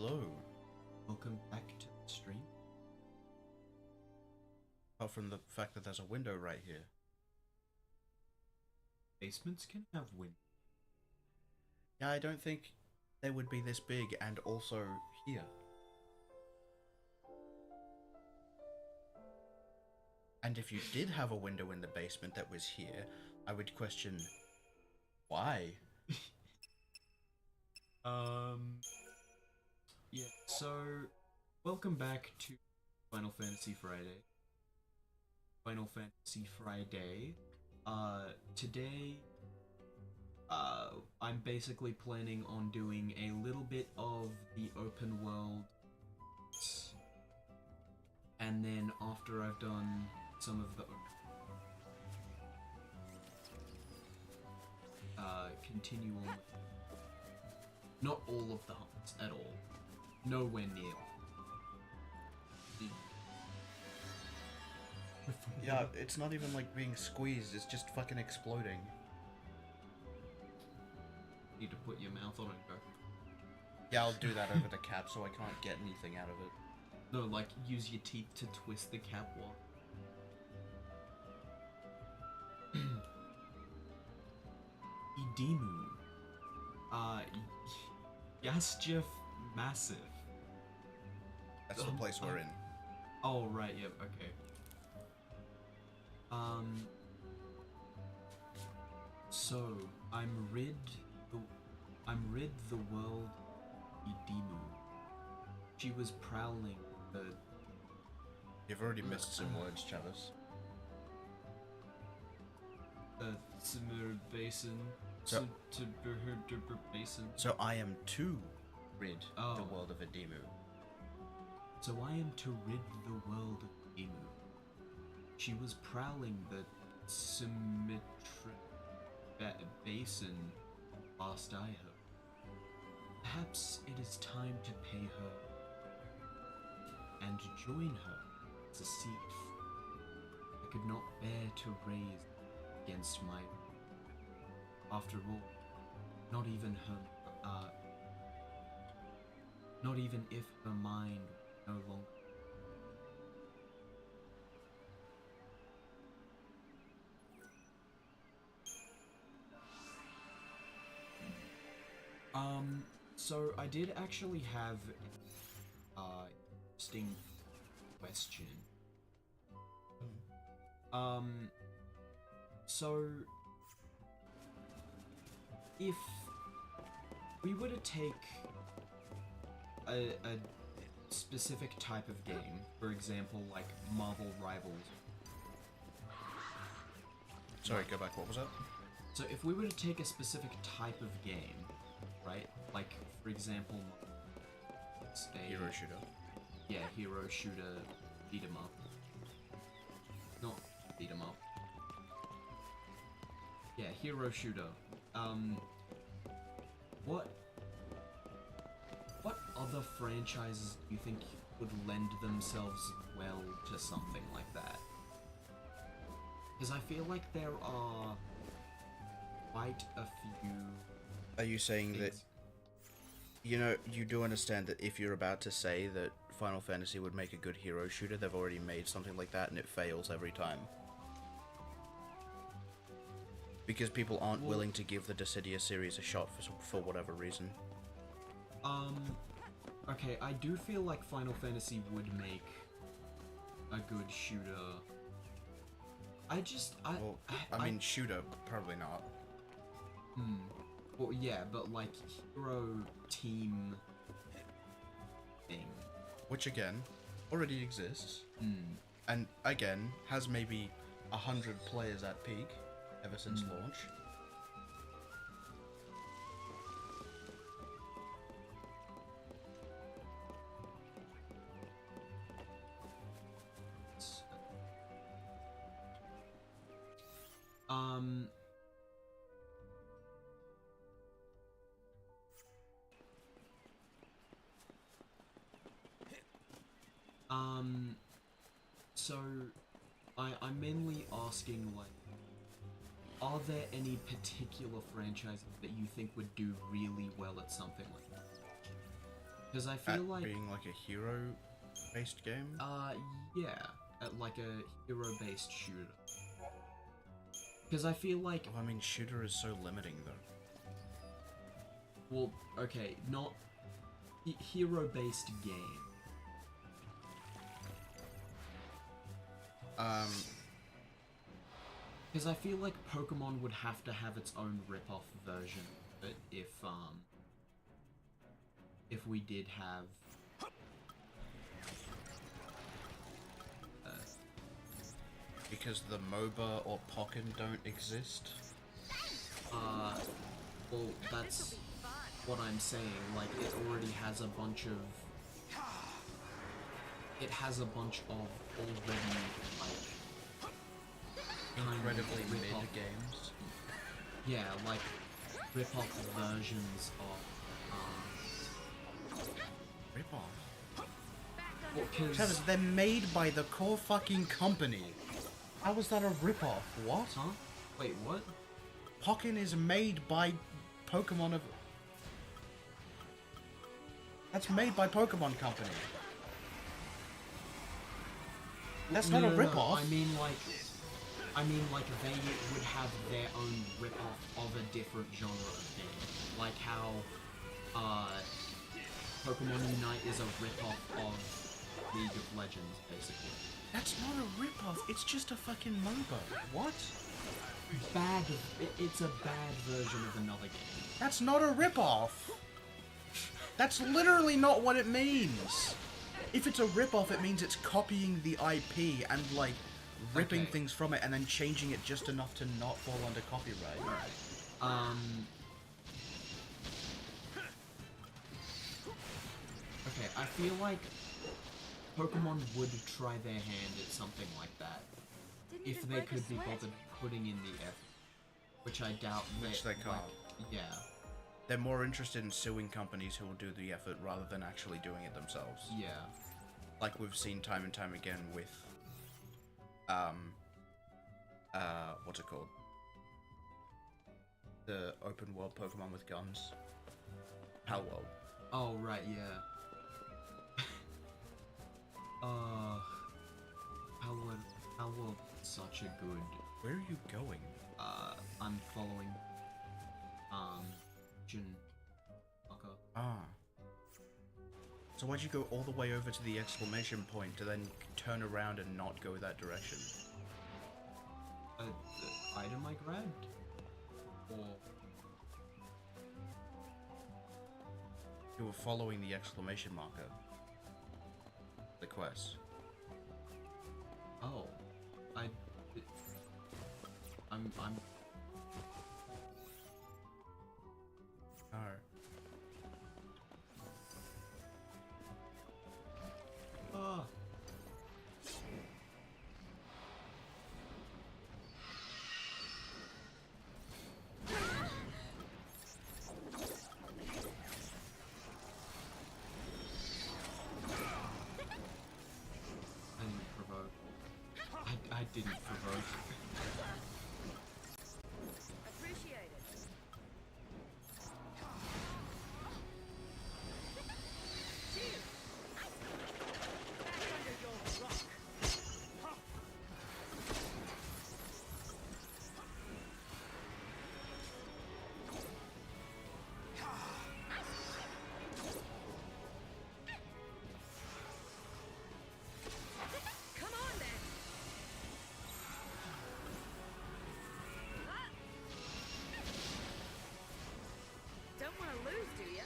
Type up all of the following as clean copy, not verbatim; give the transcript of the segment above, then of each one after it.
Hello, welcome back to the stream. Apart from the fact that there's a window right here. Basements can have windows. Yeah, I don't think they would be this big and also here. And if you did have a window in the basement that was here, I would question why. Yeah, so welcome back to Final Fantasy Friday. Final Fantasy Friday. Today, I'm basically planning on doing a little bit of the open world, and then after I've done some of the continue on. Not all of the hunts at all. Nowhere near. Yeah, it's not even like being squeezed, it's just fucking exploding. Need to put your mouth on it, bro. Yeah, I'll do that over the cap so I can't get anything out of it. No, like, use your teeth to twist the cap wall. Idimu. Yasjef Massive. That's the place we're in. Oh, right, yep, okay. So, I'm rid the world Idimu. She was prowling the... You've already missed some words, Travis. Simmer Basin. So- Basin. So I am to rid the Oh. world of Edimu. So I am to rid the world of Imu. She was prowling the Symmetric Basin last I heard. Perhaps it is time to pay her and join her as a thief. I could not bear to raise against my... After all, not even if her mind no longer... So I did actually have interesting question. So if we were to take a specific type of game, for example, like Marvel Rivals. Sorry, go back, what was that? So if we were to take a specific type of game, right? Like, for example, it's a... Hero shooter. Yeah, hero shooter, beat 'em up. Not beat 'em up. Yeah, hero shooter. What other franchises do you think would lend themselves well to something like that? Because I feel like there are quite a few... Are you saying that, you know, you do understand that if you're about to say that Final Fantasy would make a good hero shooter, they've already made something like that and it fails every time? Because people aren't willing to give the Dissidia series a shot for whatever reason. Okay, I do feel like Final Fantasy would make a good shooter. Well, I mean, shooter, probably not. Well, yeah, but like hero team thing. Which again, already exists. And again, has maybe 100 players at peak ever since launch. So, I'm mainly asking, like, are there any particular franchises that you think would do really well at something like that? Because I feel At like being like a hero-based game. yeah, like a hero-based shooter. Because I feel like, Well, I mean, shooter is so limiting though. well, okay, not hero-based game. Because I feel like Pokemon would have to have its own rip-off version of it if we did have Because the MOBA or Pokken don't exist. well, that's what I'm saying. Like, it already has a bunch of already like Incredibly mid rip-off- games. Yeah, like rip-off versions of Rip off. well, 'cause- Travis, they're made by the core fucking company. How was that a rip off? What? huh? Wait, what? Pokken is made by Pokemon of. That's made by Pokemon Company. That's not a No, rip-off. I mean like they would have their own rip-off of a different genre of game. Like how Pokemon Unite is a rip-off of League of Legends, basically. That's not a rip-off. It's just a fucking MOBA. What? It's a bad version of another game. That's not a rip-off. That's literally not what it means. If it's a rip-off, it means it's copying the IP and, like, ripping Okay. things from it and then changing it just enough to not fall under copyright. Okay, I feel like Pokemon would try their hand at something like that if they could be bothered putting in the effort, which I doubt Which they can't. Like, yeah. They're more interested in suing companies who will do the effort rather than actually doing it themselves. Yeah. Like we've seen time and time again with, what's it called? The open world Pokemon with guns. Palworld. Oh, right, yeah. Palworld is such a good, Where are you going? I'm following, Jin Maka. Ah. So why'd you go all the way over to the exclamation point to then turn around and not go that direction? The item I grabbed? Or... You were following the exclamation marker. The quest. Oh. I'm... Oh. Ah. I didn't provoke. I didn't provoke. Appreciate it. Cheers. Back under your rock. Come on then. Ah. Don't want to lose, do you?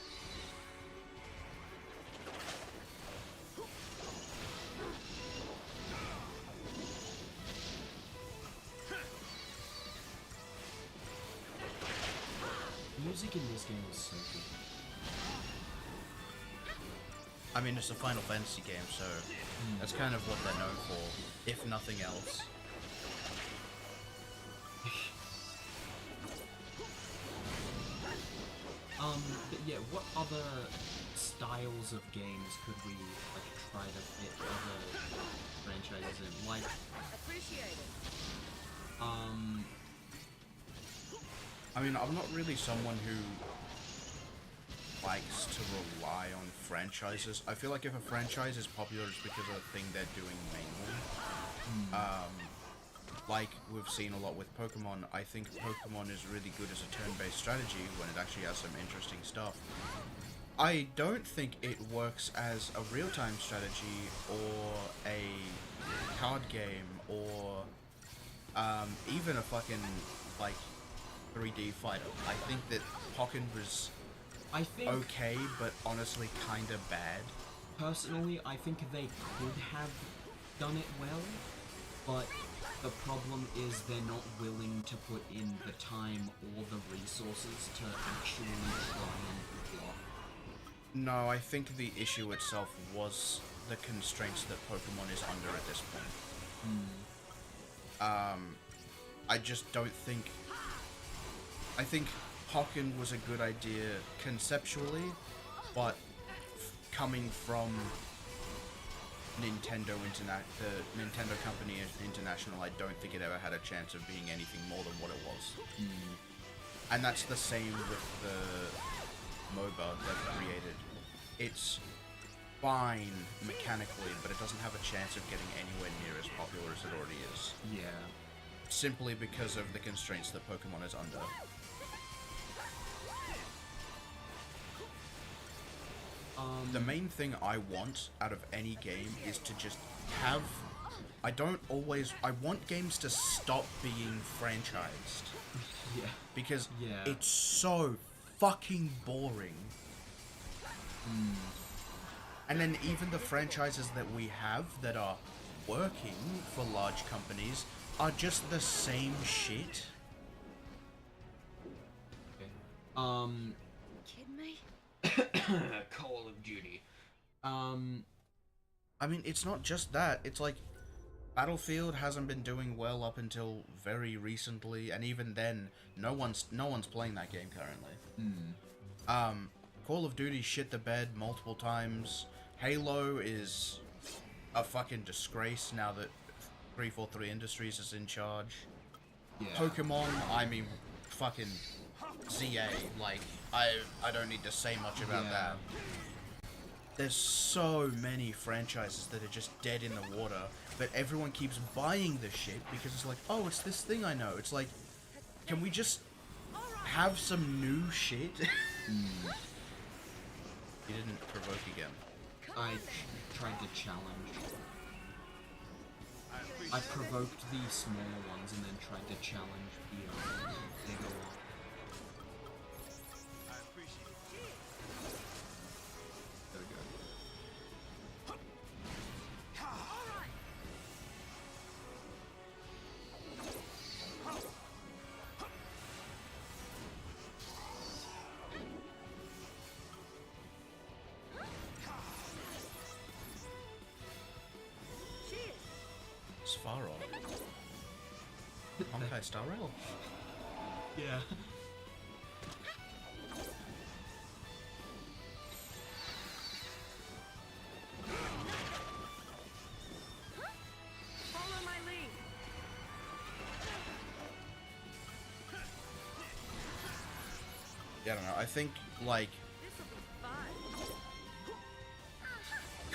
Music in this game is so good. I mean, it's a Final Fantasy game, so that's kind of what they're known for, if nothing else. But yeah, what other styles of games could we, like, try to fit other franchises in? Like, Appreciate it. I mean, I'm not really someone who likes to rely on franchises. I feel like if a franchise is popular, it's because of the thing they're doing mainly. Like we've seen a lot with Pokemon, I think Pokemon is really good as a turn-based strategy when it actually has some interesting stuff. I don't think it works as a real-time strategy or a card game or even a fucking like 3D fighter. I think that Pokken was okay, but honestly kinda bad. Personally, I think they could have done it well, but the problem is they're not willing to put in the time or the resources to actually try and block. No, I think the issue itself was the constraints that Pokemon is under at this point. I just don't think... I think Pokken was a good idea conceptually, but coming from the Nintendo company International, I don't think it ever had a chance of being anything more than what it was. And that's the same with the MOBA they've created. It's fine mechanically, but it doesn't have a chance of getting anywhere near as popular as it already is. Yeah. Simply because of the constraints that Pokemon is under. The main thing I want out of any game is to just have... I want games to stop being franchised. Yeah. Because it's so fucking boring. And then even the franchises that we have that are working for large companies are just the same shit. Okay. Kidding me? Call of Duty. I mean, it's not just that. It's like Battlefield hasn't been doing well up until very recently, and even then, no one's playing that game currently. Call of Duty shit the bed multiple times. Halo is a fucking disgrace now that 343 Industries is in charge. Yeah. Pokemon, I mean, fucking ZA, like, I don't need to say much about that. There's so many franchises that are just dead in the water, but everyone keeps buying the shit because it's like, oh, it's this thing I know. It's like, can we just have some new shit? You didn't provoke again. I tried to challenge. I provoked the smaller ones and then tried to challenge the bigger one. There we go. Sfaro. Honkai Star Rail? Yeah. Follow my lead. Yeah, I don't know. I think, like, This'll be fun.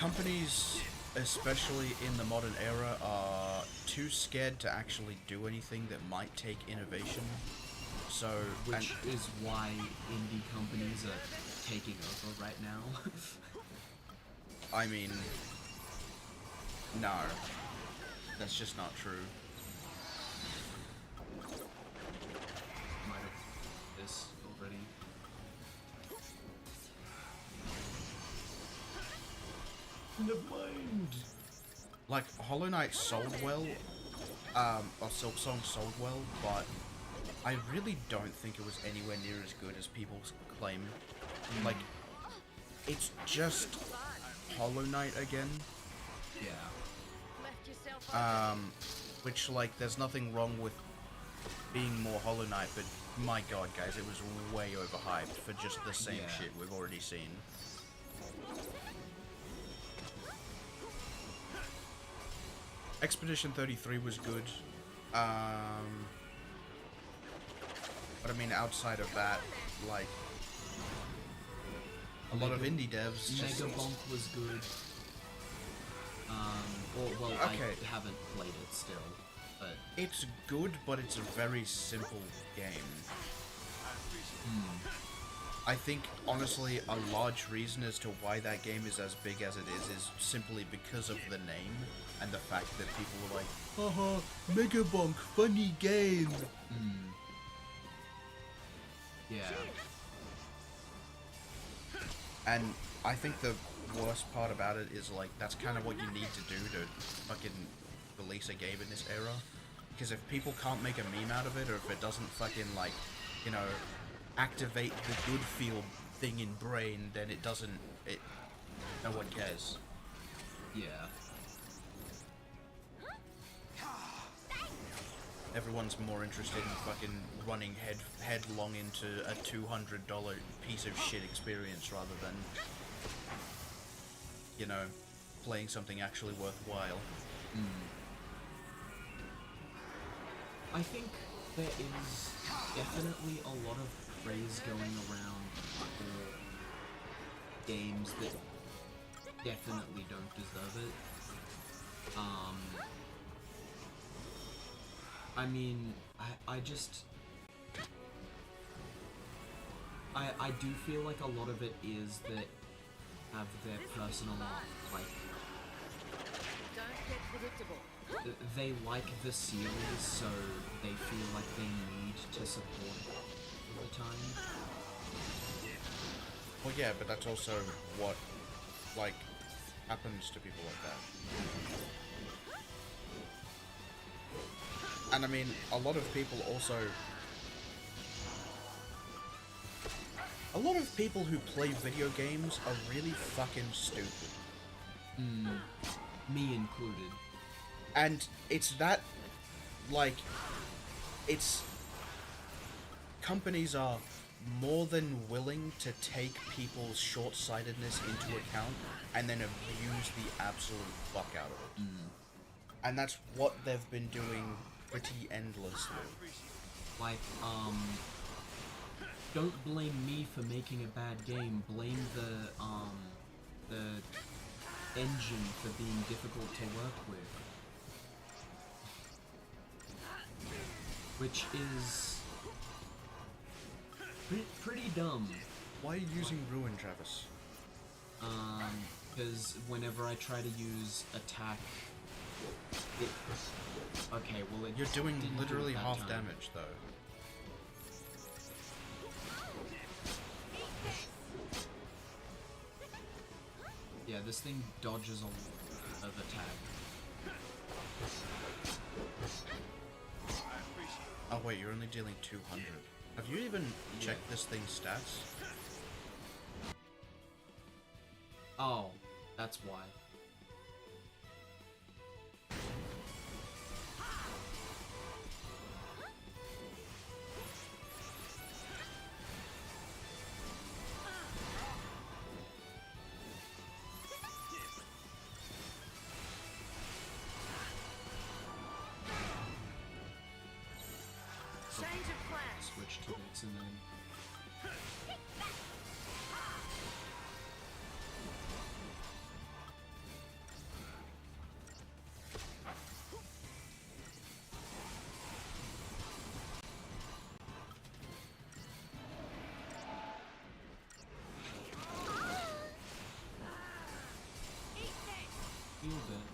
companies, especially in the modern era, are too scared to actually do anything that might take innovation. So, Which is why indie companies are taking over right now. I mean, no, that's just not true. Might have this already. Never mind. Like, Hollow Knight sold well, or Silk Song sold well, but I really don't think it was anywhere near as good as people claim. Like, it's just Hollow Knight again. Yeah. Left yourself Which, like, there's nothing wrong with being more Hollow Knight, but my god, guys, it was way overhyped for just the same shit we've already seen. Expedition 33 was good. But I mean, outside of that, like, a lot of Mega- indie devs just... Mega Bonk was good. Well, Okay. I haven't played it still, but It's good, but it's a very simple game. I think, honestly, a large reason as to why that game is as big as it is simply because of the name and the fact that people were like, haha, Mega Bonk, funny game. yeah. And I think the worst part about it is, like, that's kind of what you need to do to fucking release a game in this era. Because if people can't make a meme out of it, or if it doesn't fucking, like, you know, activate the good feel thing in brain, then it doesn't, no one cares. Yeah. Everyone's more interested in fucking running headlong into a $200 piece of shit experience rather than, you know, playing something actually worthwhile. I think there is definitely a lot of praise going around for games that definitely don't deserve it. I mean, I just... I do feel like a lot of it is that have their personal, like, Don't get predictable. they like the series, so they feel like they need to support it all the time. Well, yeah, but that's also what, like, happens to people like that. And I mean, a lot of people also... A lot of people who play video games are really fucking stupid. Me included. And it's that, like, it's... Companies are more than willing to take people's short-sightedness into account and then abuse the absolute fuck out of it. And that's what they've been doing pretty endlessly. Like, don't blame me for making a bad game, blame the engine for being difficult to work with. Which is pretty dumb. Why are you using Ruin, Travis? Because whenever I try to use attack, it... Okay, well it You're doing didn't do it literally that half time. damage, though. Yeah, this thing dodges a lot of attack. Oh wait, you're only dealing 200. Have you even checked this thing's stats? Oh, that's why. Change of plan. Switch to this and then... Feel that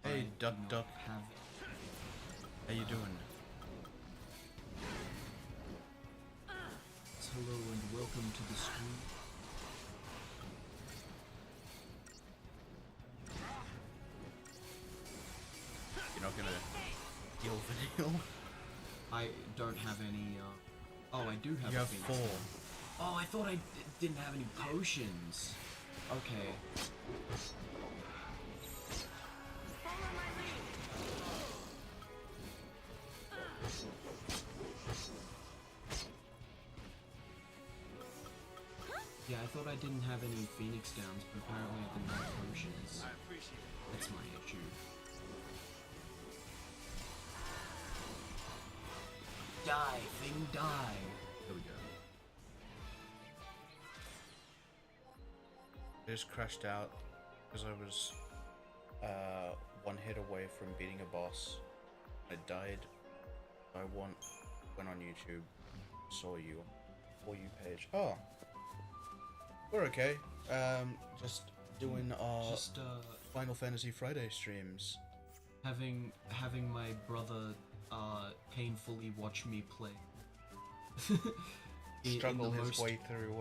Hey, I Duck do not Duck. have How you doing? hello and welcome to the stream. You're not gonna heal video? I don't have any, Oh, I do have You a have Phoenix 4. Down. Oh, I thought I didn't have any potions. Okay. Follow my lead. Yeah, I thought I didn't have any Phoenix Downs, but apparently I didn't have potions. That's my issue. Die, thing, die! There we go. just crashed out because I was one hit away from beating a boss. I died. I went on YouTube, saw you page. Oh, we're okay. Just doing our Just Final Fantasy Friday streams. having my brother painfully watch me play. Struggle the his most, way through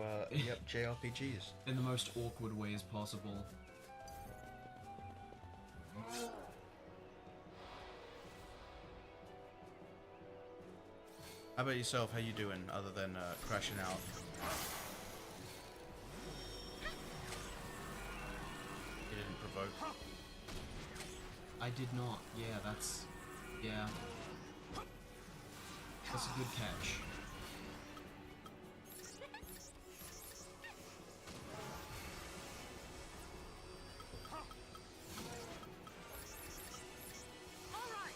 JRPGs. in the most awkward ways possible. How about yourself? How you doing other than crashing out? You didn't provoke. I did not. Yeah, that's a good catch. All right.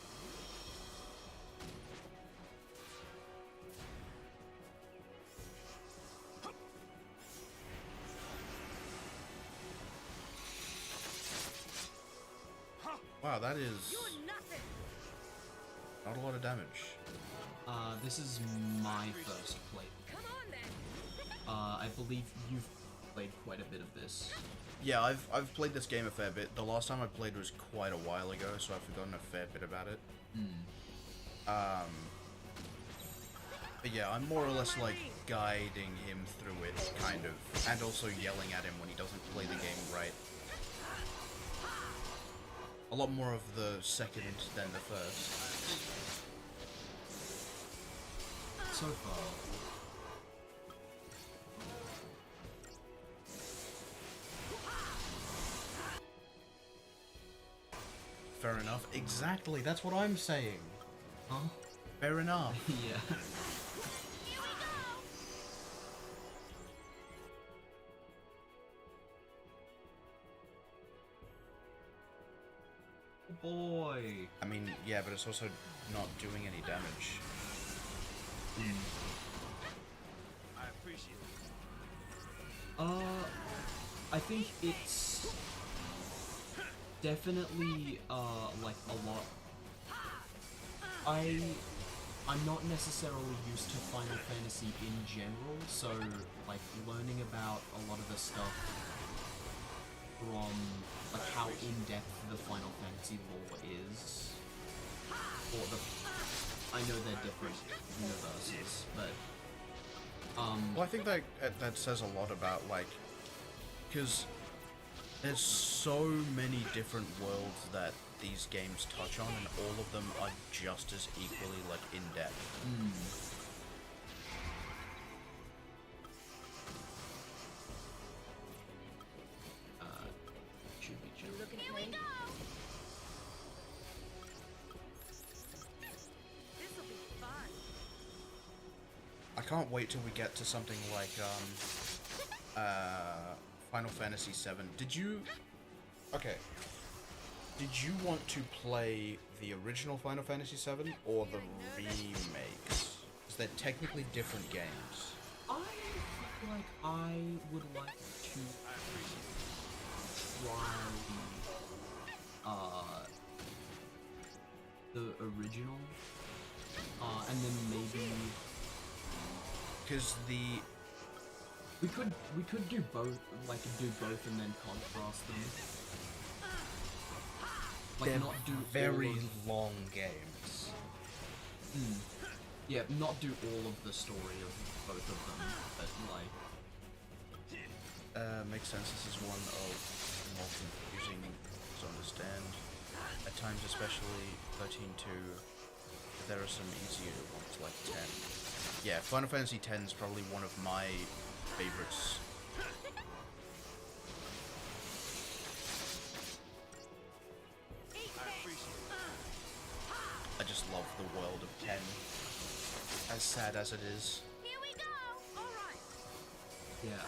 Wow, that is You're nothing. not a lot of damage. This is my first play. Come on then. I believe you've played quite a bit of this. Yeah, I've played this game a fair bit. The last time I played was quite a while ago, so I've forgotten a fair bit about it. But yeah, I'm more or less like guiding him through it, kind of, and also yelling at him when he doesn't play the game right. A lot more of the second than the first. So far. Fair enough. Exactly, that's what I'm saying. Huh? Fair enough. Yeah. Here we go. Boy. I mean, yeah, but it's also not doing any damage. I appreciate it. I think it's definitely like a lot. I'm not necessarily used to Final Fantasy in general, so like learning about a lot of the stuff from like how in depth the Final Fantasy lore is, or the I know they're different universes, but Well, I think that that says a lot about, like, because there's so many different worlds that these games touch on, and all of them are just as equally, like, in-depth. should be chill. Looking at me. This'll be fun. I can't wait till we get to something like, Final Fantasy VII. Did you... Okay. Did you want to play the original Final Fantasy VII, or the remakes? Because they're technically different games. I feel like I would like to try the original, and then maybe Because the... we could do both, like do both and then contrast them. Like They're not do very all of, long games. yeah, not do all of the story of both of them, but like Makes sense. This is one of the more confusing to understand. At times, especially 13-2, there are some easier ones like 10. Yeah, Final Fantasy X is probably one of my favorites. I appreciate it. I just love the world of 10. As sad as it is. Here we go. All right. yeah,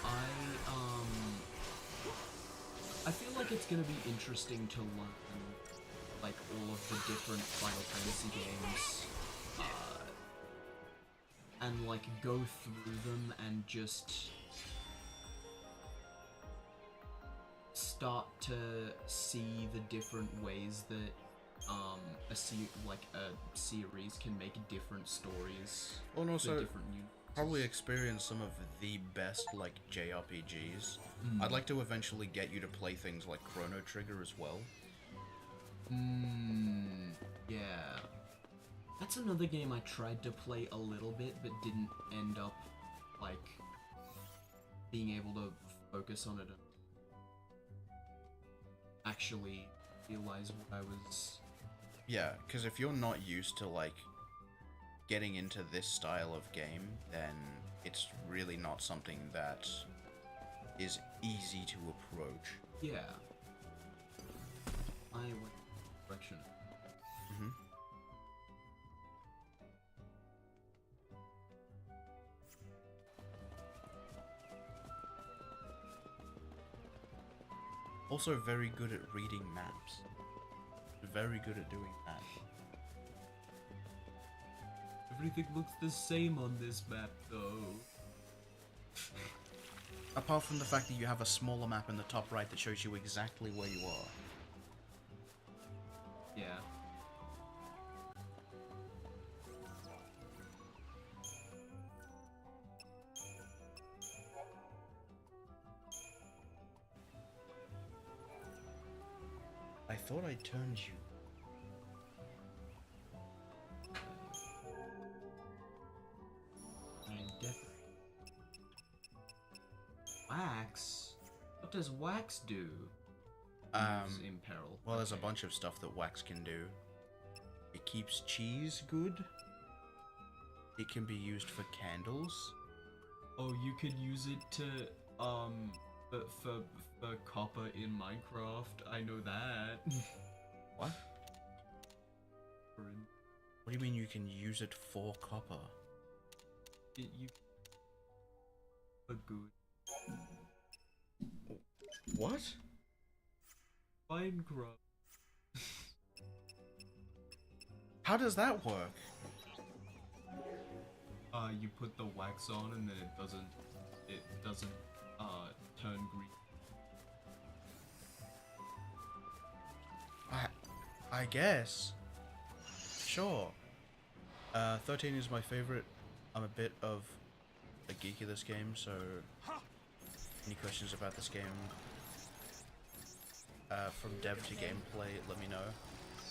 I feel like it's gonna be interesting to learn like all of the different Final Fantasy games, and like go through them and just start to see the different ways that a series can make different stories. Well, and for also different probably experience some of the best like JRPGs. I'd like to eventually get you to play things like Chrono Trigger as well. Yeah. That's another game I tried to play a little bit, but didn't end up, like, being able to focus on it and actually realize what I was... Yeah, because if you're not used to like getting into this style of game, then it's really not something that is easy to approach. Yeah. I went in that direction. Mm-hmm. Also very good at reading maps. Very good at doing that. Everything looks the same on this map, though. Apart from the fact that you have a smaller map in the top right that shows you exactly where you are. Yeah. I thought I turned you. I definitely. Wax? What does wax do? Who's in peril. Well, there's a Okay. bunch of stuff that wax can do. It keeps cheese good. It can be used for candles. Oh, you could use it to, for copper in Minecraft. I know that. What? What do you mean you can use it for copper? You are good. What? Minecraft. How does that work? You put the wax on and then it doesn't turn green. I guess. Sure. 13 is my favorite. I'm a bit of a geek of this game, so any questions about this game from dev to gameplay, let me know.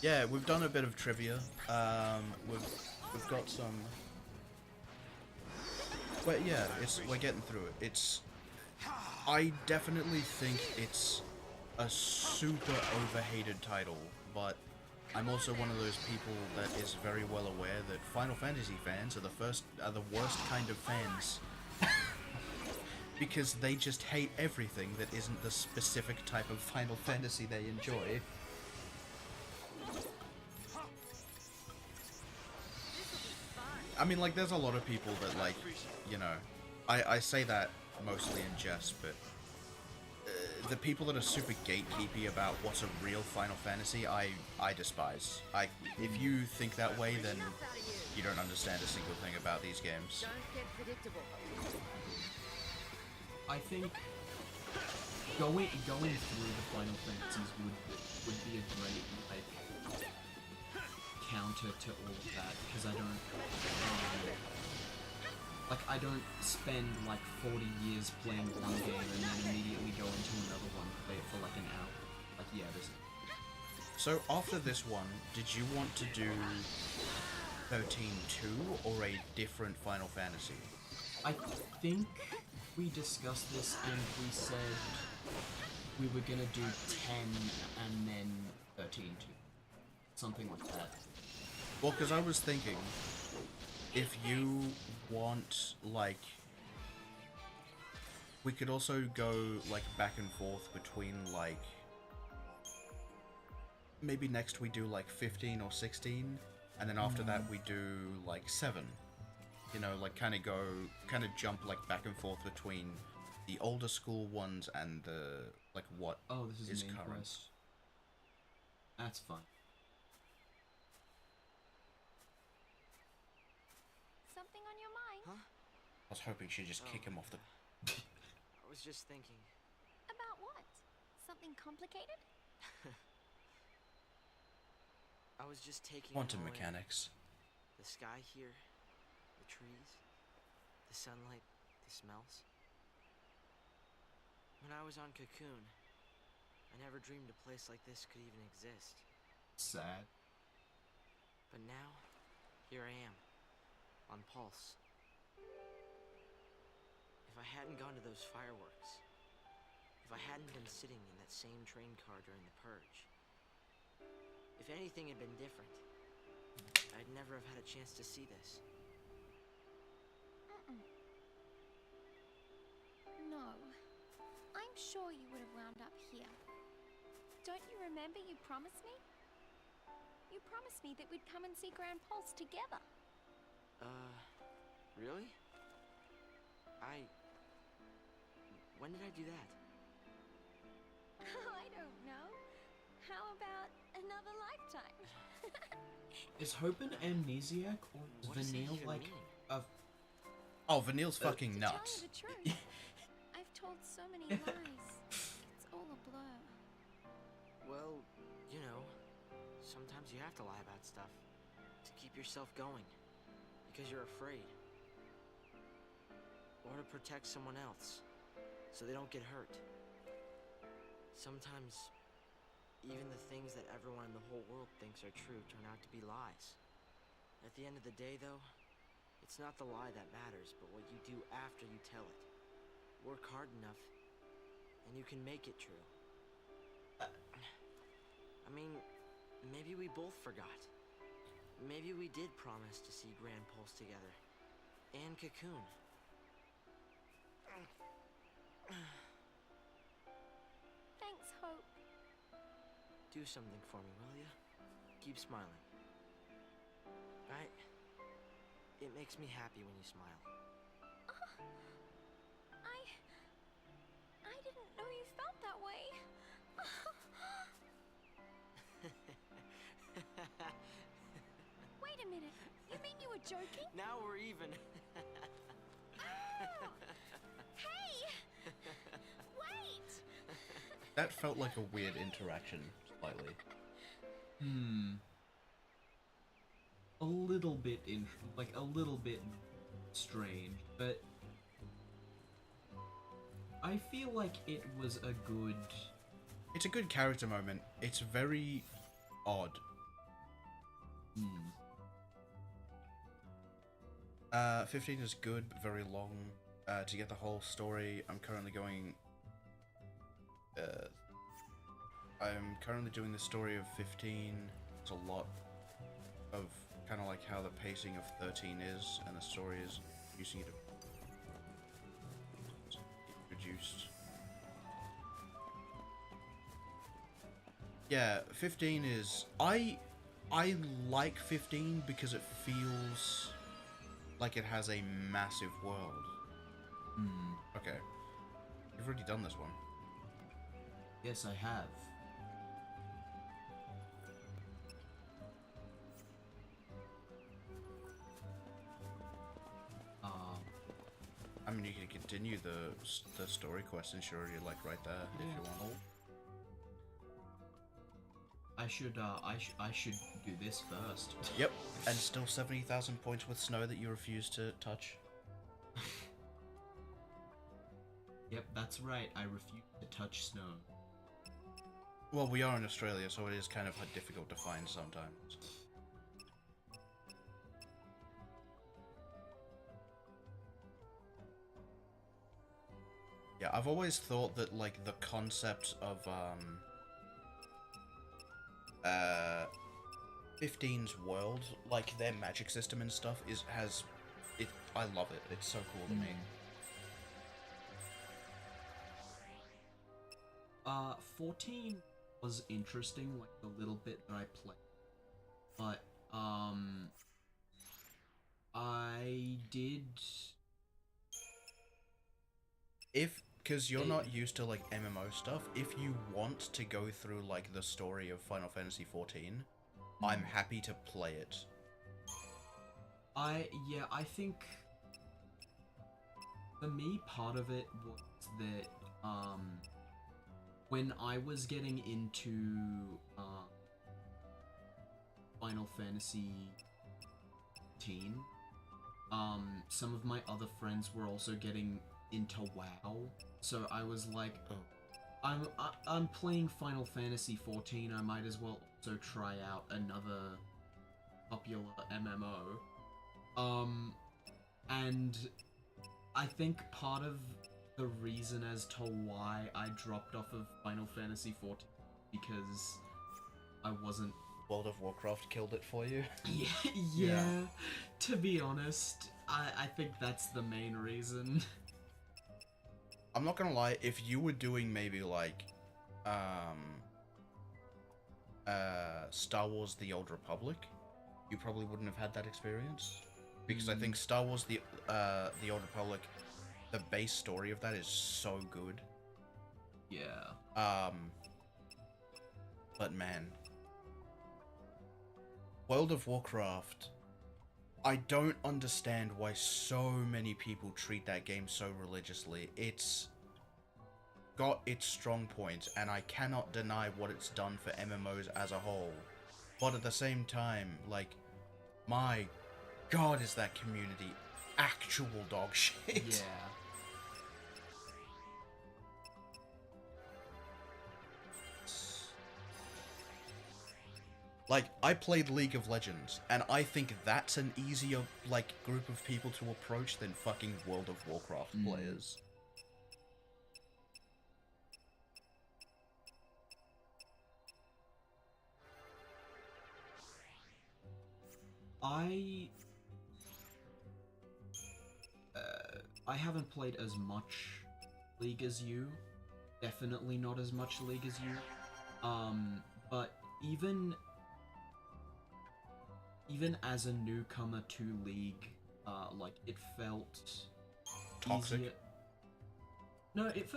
Yeah, we've done a bit of trivia. We've got some. But yeah, we're getting through it. I definitely think it's a super overhated title, but I'm also one of those people that is very well aware that Final Fantasy fans are the worst kind of fans. Because they just hate everything that isn't the specific type of Final Fantasy they enjoy. I mean, like, there's a lot of people that, like, you know, I say that mostly in jest, but the people that are super gatekeepy about what's a real Final Fantasy, I despise. If you think that way, then you don't understand a single thing about these games. Don't get predictable. I think going through the Final Fantasies would be a great like counter to all of that, because I don't spend like 40 years playing one game and then immediately go into another one, play it for like an hour. Like, yeah, this. So after this one, did you want to do 13-2 or a different Final Fantasy? I think we discussed this and we said we were gonna do 10 and then 13-2. Something like that. Well, because I was thinking, if you want, like, we could also go, like, back and forth between, like, maybe next we do, like, 15 or 16, and then after that we do, like, 7. You know, like, kind of jump, like, back and forth between the older school ones and the, like, what Oh, this is main current. quest. That's fine. Something on your mind? Huh? I was hoping she'd just kick him off the... I was just thinking. About what? Something complicated? I was just taking it Quantum all in. mechanics. The sky here, the trees, the sunlight, the smells. When I was on Cocoon, I never dreamed a place like this could even exist. Sad. But now, here I am, on Pulse. If I hadn't gone to those fireworks, if I hadn't been sitting in that same train car during the Purge, if anything had been different, I'd never have had a chance to see this. No. I'm sure you would have wound up here. Don't you remember you promised me? You promised me that we'd come and see Grand Pulse together. Really? When did I do that? I don't know. How about another lifetime? Is Hope an amnesiac or is What does that Vanille even like mean? a? Oh, Vanille's fucking To nuts. tell you the truth, I've told so many lies. It's all a blur. Well, you know, sometimes you have to lie about stuff to keep yourself going because you're afraid. Or to protect someone else so they don't get hurt. Sometimes even the things that everyone in the whole world thinks are true turn out to be lies. At the end of the day, though, it's not the lie that matters, but what you do after you tell it. Work hard enough, and you can make it true. I mean, maybe we both forgot. Maybe we did promise to see Grand Pulse together. And Cocoon. Thanks, Hope. Do something for me, will ya? Keep smiling. Right? It makes me happy when you smile. I didn't know you felt that way. Wait a minute. You mean you were joking? Now we're even. Ow! Hey! Wait! That felt like a weird interaction, slightly. A little bit a little bit strange, but I feel like it was a good. It's a good character moment. It's very odd. 15 is good, but very long. To get the whole story, I'm currently doing the story of 15. It's a lot of kind of like how the pacing of 13 is, and the story is using it reduced. Yeah, 15 is... I like 15 because it feels like it has a massive world. Okay. You've already done this one. Yes, I have. I mean, you can continue the story quest and you're already like right there if you want. I should do this first. Yep, and still 70,000 points with snow that you refuse to touch. Yep, that's right. I refuse to touch snow. Well, we are in Australia, so it is kind of difficult to find sometimes. Yeah, I've always thought that, like, the concept of, 15's world, like, their magic system and stuff, I love it. It's so cool to me. 14 was interesting, like, the little bit that I played. But, I did... Because you're not used to, like, MMO stuff, if you want to go through, like, the story of Final Fantasy XIV, I'm happy to play it. I think... For me, part of it was that, when I was getting into Final Fantasy 14, some of my other friends were also getting into WoW, so I was like, I'm playing Final Fantasy 14. I might as well also try out another popular MMO. And I think part of the reason as to why I dropped off of Final Fantasy 14 because I wasn't. World of Warcraft killed it for you. Yeah. To be honest, I think that's the main reason. I'm not gonna lie, if you were doing maybe like, Star Wars The Old Republic, you probably wouldn't have had that experience. Because I think Star Wars The Old Republic, the base story of that is so good. Yeah. But man, World of Warcraft, I don't understand why so many people treat that game so religiously. It's got its strong points, and I cannot deny what it's done for MMOs as a whole. But at the same time, like, my god, is that community actual dog shit. Yeah. Like, I played League of Legends, and I think that's an easier, like, group of people to approach than fucking World of Warcraft players. I haven't played as much League as you. Definitely not as much League as you. But even as a newcomer to League, like, it felt Toxic? easier. No, it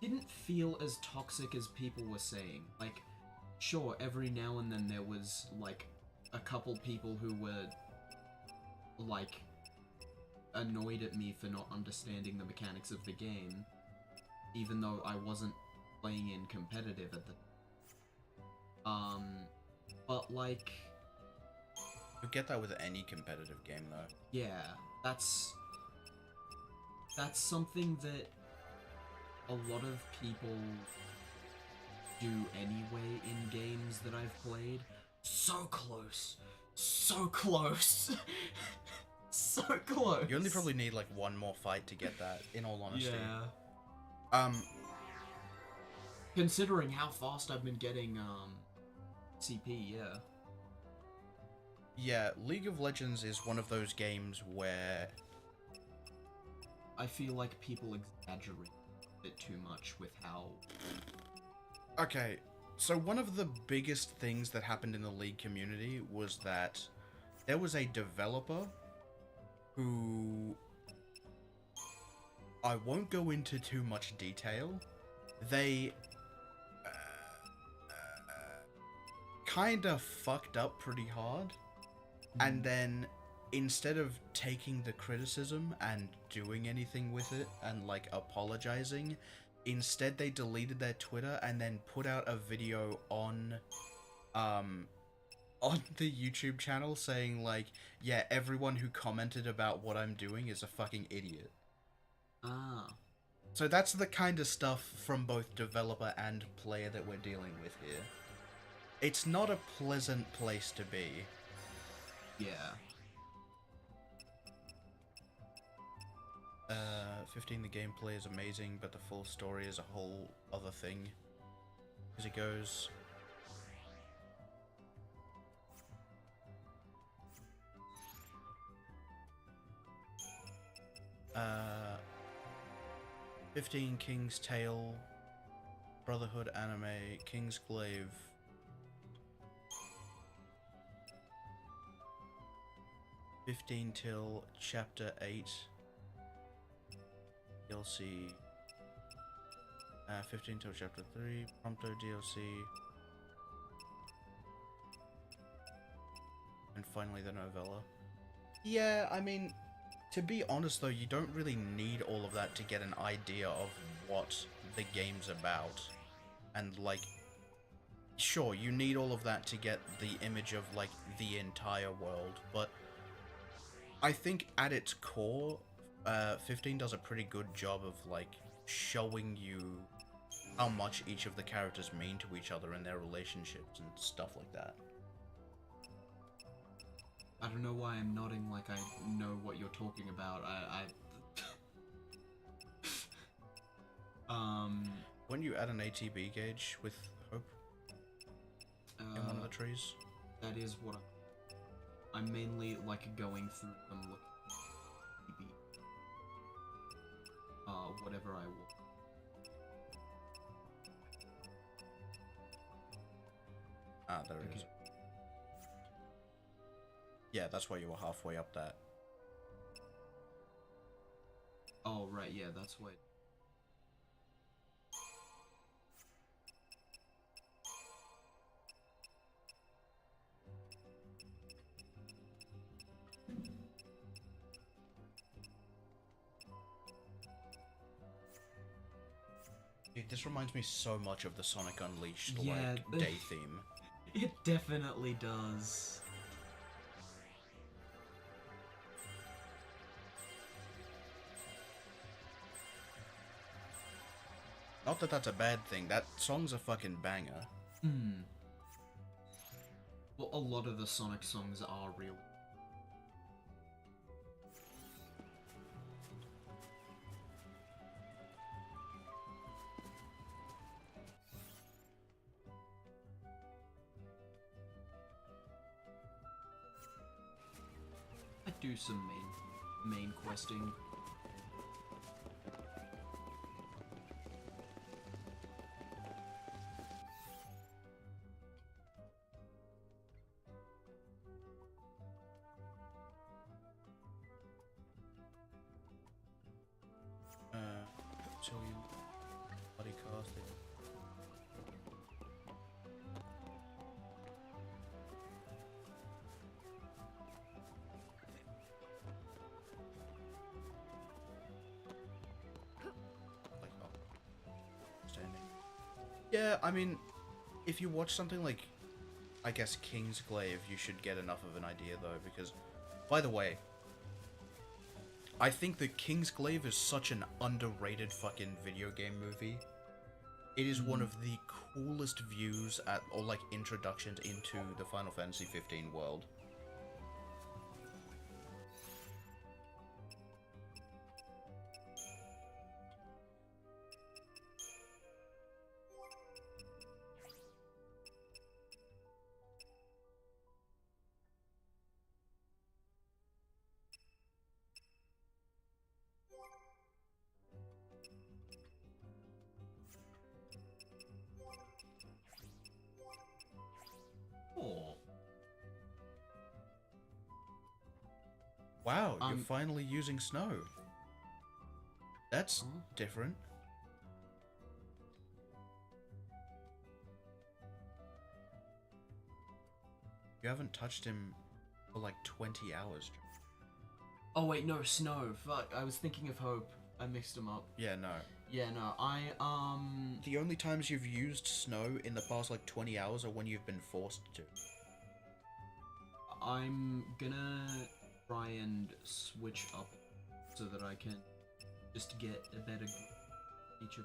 didn't feel as toxic as people were saying. Like, sure, every now and then there was, like, a couple people who were, like, annoyed at me for not understanding the mechanics of the game, even though I wasn't playing in competitive at the but, like, You get that with any competitive game, though. yeah, that's something that a lot of people do anyway in games that I've played. So close! So close! So close! You only probably need, like, one more fight to get that, in all honesty. Yeah. Considering how fast I've been getting, CP, yeah. Yeah, League of Legends is one of those games where... I feel like people exaggerate a bit too much with how... Okay, so one of the biggest things that happened in the League community was that there was a developer who... I won't go into too much detail. They... kinda fucked up pretty hard. And then, instead of taking the criticism and doing anything with it and, like, apologizing, instead they deleted their Twitter and then put out a video on the YouTube channel saying, like, yeah, everyone who commented about what I'm doing is a fucking idiot. Ah. So that's the kind of stuff from both developer and player that we're dealing with here. It's not a pleasant place to be. Yeah. 15, the gameplay is amazing, but the full story is a whole other thing. As it goes... 15, King's Tale, Brotherhood Anime, King's Glaive. till Chapter 8 DLC, 15 till Chapter 3 Prompto DLC, and finally the novella. Yeah, I mean, to be honest though, you don't really need all of that to get an idea of what the game's about. and like, sure, you need all of that to get the image of like the entire world, but I think at its core, 15 does a pretty good job of like showing you how much each of the characters mean to each other and their relationships and stuff like that. I don't know why I'm nodding like I know what you're talking about. When you add an ATB gauge with Hope in one of the trees? That is what I'm mainly like going through them looking whatever I want. Ah, there it is. Yeah, that's why you were halfway up that. Oh, right, yeah, that's what... Dude, this reminds me so much of the Sonic Unleashed, Yeah, like, day theme. It definitely does. Not that that's a bad thing, that song's a fucking banger. Hmm. Well, a lot of the Sonic songs are real. I do some main questing. So you bloody cast it. Like, oh. Standing. Yeah, I mean, if you watch something like, I guess, Kingsglaive, you should get enough of an idea, though, because, by the way, I think that Kingsglaive is such an underrated fucking video game movie. It is one of the coolest views at, or like, introductions into the Final Fantasy 15 world. Oh. Wow, you're finally using snow. That's different. You haven't touched him for like 20 hours. Oh wait, no, Snow. Fuck, I was thinking of Hope. I mixed them up. Yeah, no. Yeah, no, The only times you've used snow in the past like 20 hours are when you've been forced to. I'm gonna try and switch up so that I can just get a better each of.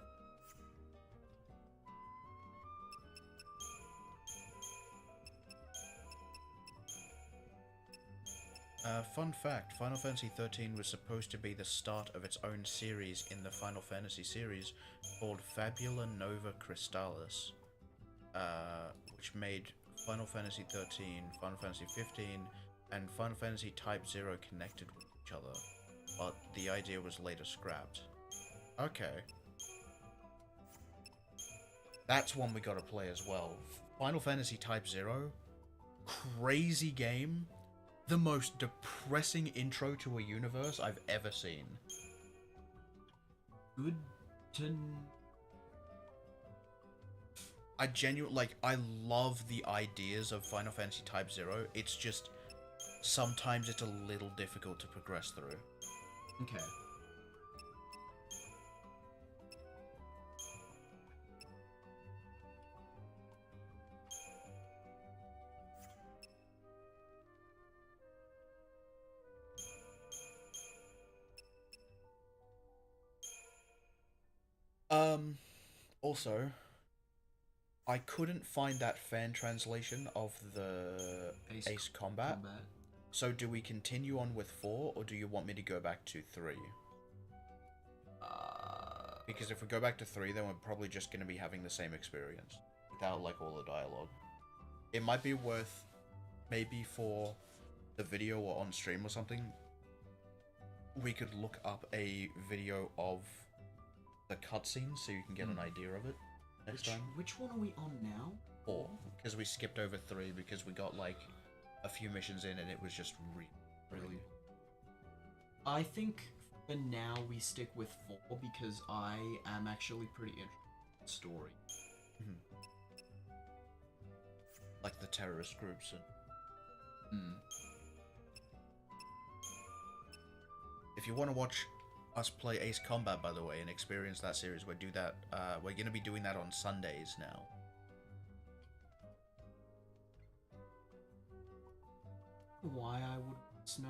Fun fact, Final Fantasy XIII was supposed to be the start of its own series in the Final Fantasy series called Fabula Nova Crystallis, which made Final Fantasy XIII, Final Fantasy XV, and Final Fantasy Type 0 connected with each other, but the idea was later scrapped. Okay. That's one we gotta play as well. Final Fantasy Type 0, crazy game. The most depressing intro to a universe I've ever seen. Good to... I genuinely, I love the ideas of Final Fantasy Type 0. It's just, sometimes it's a little difficult to progress through. Okay. Also, I couldn't find that fan translation of the Ace Combat. So do we continue on with 4, or do you want me to go back to 3? Because if we go back to 3, then we're probably just going to be having the same experience without like all the dialogue. It might be worth, maybe for the video or on stream or something, we could look up a video of the cutscene so you can get an idea of it next time. Which one are we on now? 4, because we skipped over 3 because we got like a few missions in and it was just really. I think for now we stick with 4 because I am actually pretty interested in the story. Like the terrorist groups and... If you want to watch us play Ace Combat, by the way, and experience that series, we're going to be doing that on Sundays now. Why I would Snow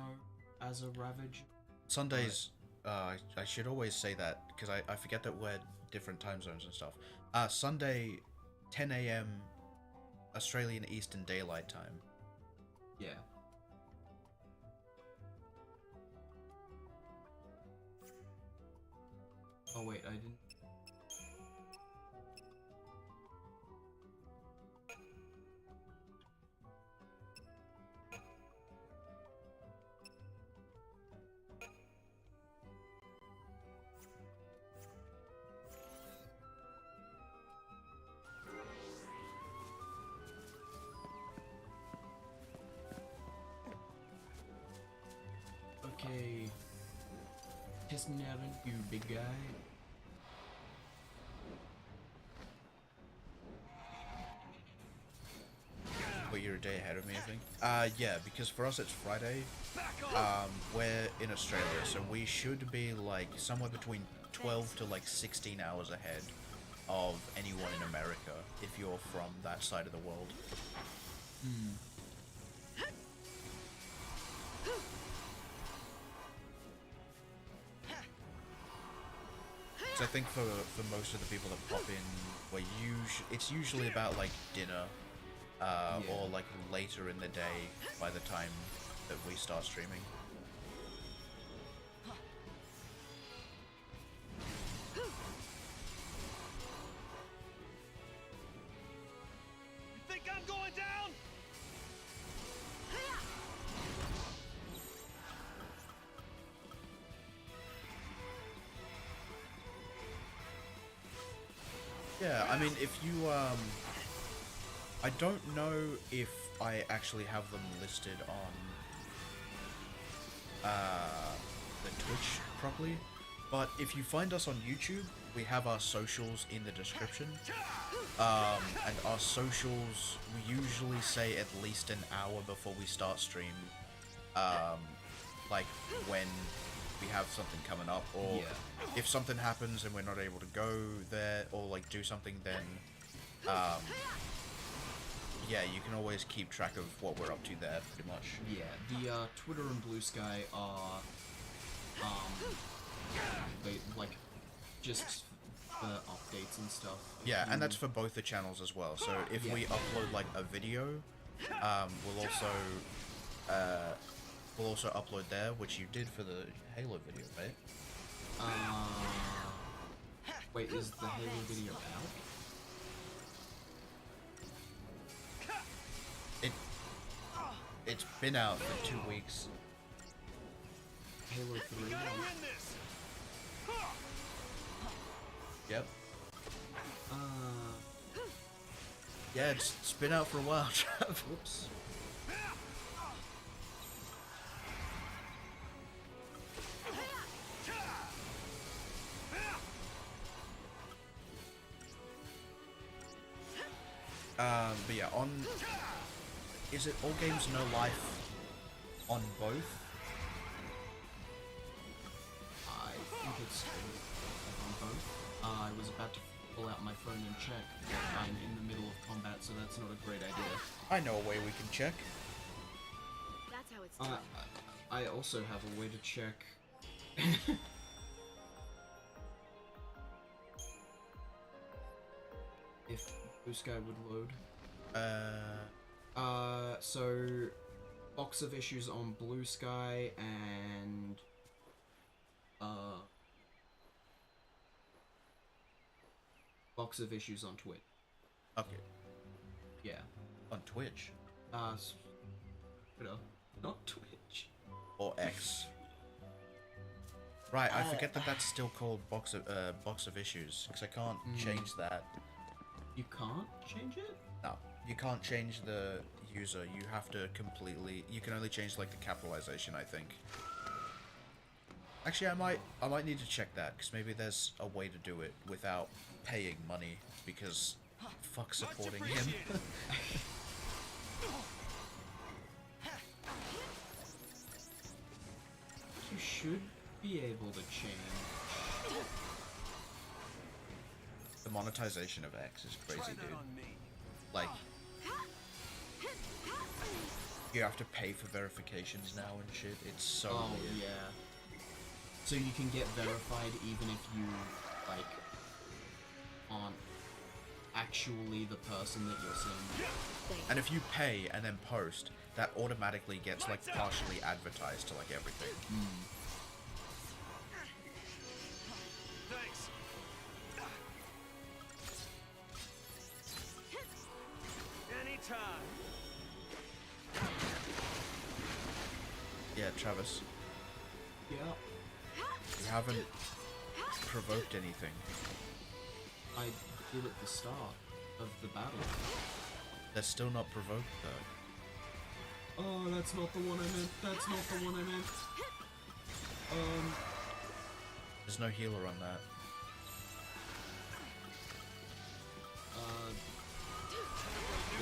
as a Ravage? Sundays, I should always say that, because I forget that we're different time zones and stuff. Sunday, 10 AM, Australian Eastern Daylight Time. Yeah. Oh wait, I didn't... Okay. Testing out on you, big guy. But you're a day ahead of me, I think. Yeah, because for us it's Friday. We're in Australia, so we should be like somewhere between 12 to like 16 hours ahead of anyone in America if you're from that side of the world. So I think for most of the people that pop in, it's usually about like dinner, or like later in the day by the time that we start streaming. You think I'm going down? Yeah, I mean, if you, I don't know if I actually have them listed on, the Twitch properly, but if you find us on YouTube, we have our socials in the description, and our socials, we usually say at least an hour before we start stream, like when we have something coming up, or if something happens and we're not able to go there or like do something, then yeah, you can always keep track of what we're up to there, pretty much. Yeah, the Twitter and Blue Sky are they like just the updates and stuff. Yeah, and that's for both the channels as well. So if we upload like a video, we'll also upload there, which you did for the Halo video, right? Wait, is the Halo video out? It's been out for 2 weeks. Halo 3? Gotta win this. Yep. Yeah, it's been out for a while, Trav. Whoops. But yeah, is it All Games No Life on both? I think it's on both. I was about to pull out my phone and check, but I'm in the middle of combat, so that's not a great idea. I know a way we can check. That's how it's done. I also have a way to check. if Blue Sky would load. Uh, So box of issues on Blue Sky and box of issues on Twitch. okay. Yeah. On Twitch Twitter, not Twitch. or X. Right, I forget that that's still called box of issues because I can't change that. You can't change it? No, you can't change the user. You have to completely. You can only change like the capitalization, I think. Actually, I might need to check that because maybe there's a way to do it without paying money because fuck supporting him. appreciated. You should be able to change. The monetization of X is Try crazy, that dude. on me. Like, you have to pay for verifications now and shit. It's so Oh weird. yeah. So you can get verified even if you like aren't actually the person that you're seeing. And if you pay and then post, that automatically gets like partially advertised to like everything. Thanks. Anytime. Yeah, Travis, Yeah. you haven't provoked anything. I did at the start of the battle. They're still not provoked though. Oh, that's not the one I meant. That's not the one I meant. There's no healer on that.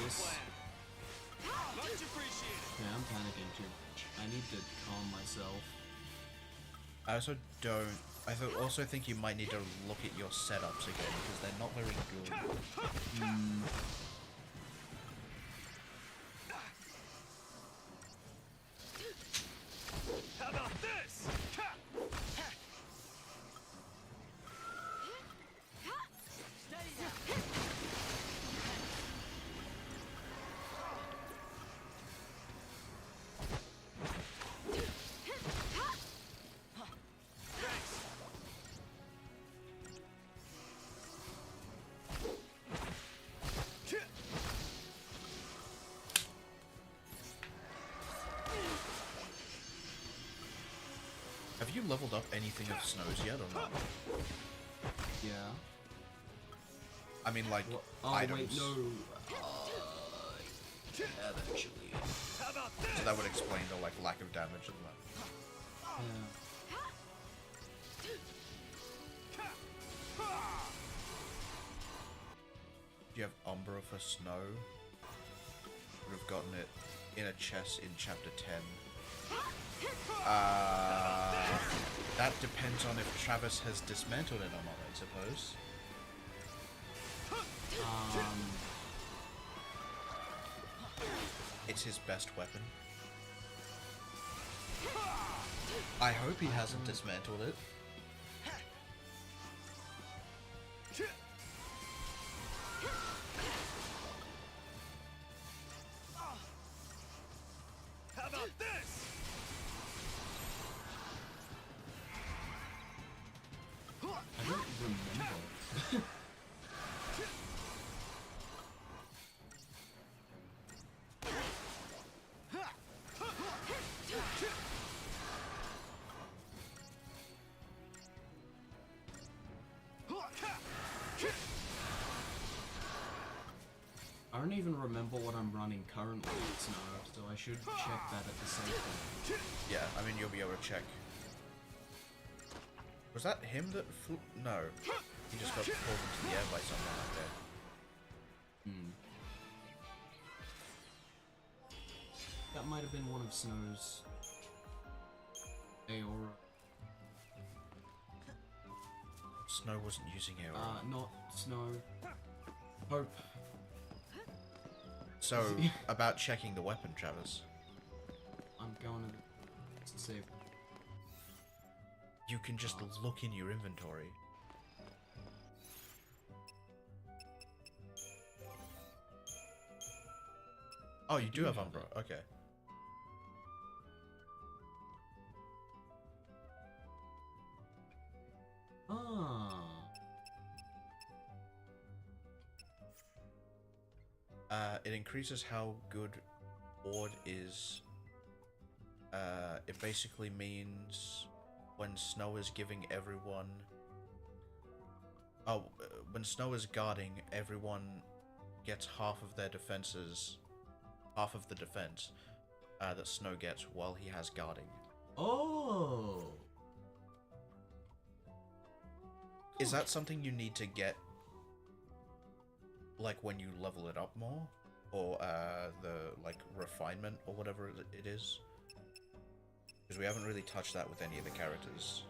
This. Much appreciated. Yeah, I'm panicking too much. I need to calm myself. I also don't. Also think you might need to look at your setups again because they're not very good. How about this? Have you leveled up anything of Snows yet or not? Yeah. I mean, like Oh items. wait, no. Yeah, actually. How about this? So that would explain the like lack of damage and that. Yeah. Do you have Umbra for Snow? Would have gotten it in a chest in chapter 10. That depends on if Travis has dismantled it or not, I suppose. It's his best weapon. I hope he hasn't dismantled it. How about this? I don't remember. I don't even remember what I'm running currently at Snow, so I should check that at the same time. Yeah, I mean, you'll be able to check. Was that him that flew? No. He just got pulled into the air by someone out there. That might have been one of Snow's Aora. Snow wasn't using air. Not Snow. Hope. So, about checking the weapon, Travis. I'm going to save. You can just look in your inventory. Oh, you do have have Umbra. it. Okay. Ah. It increases how good Ward is. It basically means when Snow is giving everyone. Oh, when Snow is guarding, everyone gets half of their defenses, half of the defense that Snow gets while he has guarding. Oh. Is that something you need to get, like, when you level it up more? Or, the, like, refinement or whatever it is? Because we haven't really touched that with any of the characters.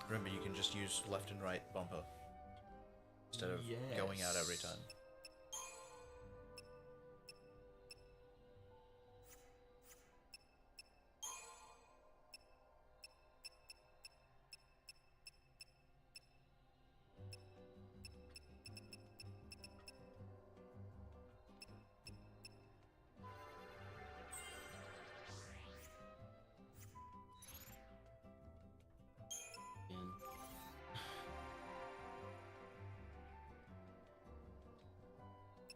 Remember, you can just use left and right bumper instead of going out every time. Man.